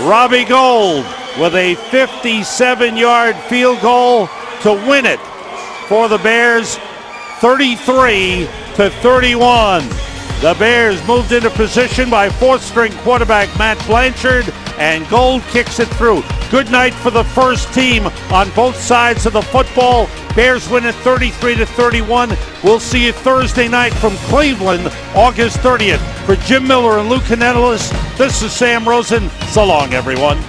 Robbie Gould with a 57-yard field goal to win it for the Bears, 33-31. The Bears moved into position by fourth-string quarterback Matt Blanchard, and Gould kicks it through. Good night for the first team on both sides of the football. Bears win it 33-31. We'll see you Thursday night from Cleveland, August 30th. For Jim Miller and Lou Canelis, this is Sam Rosen. So long, everyone.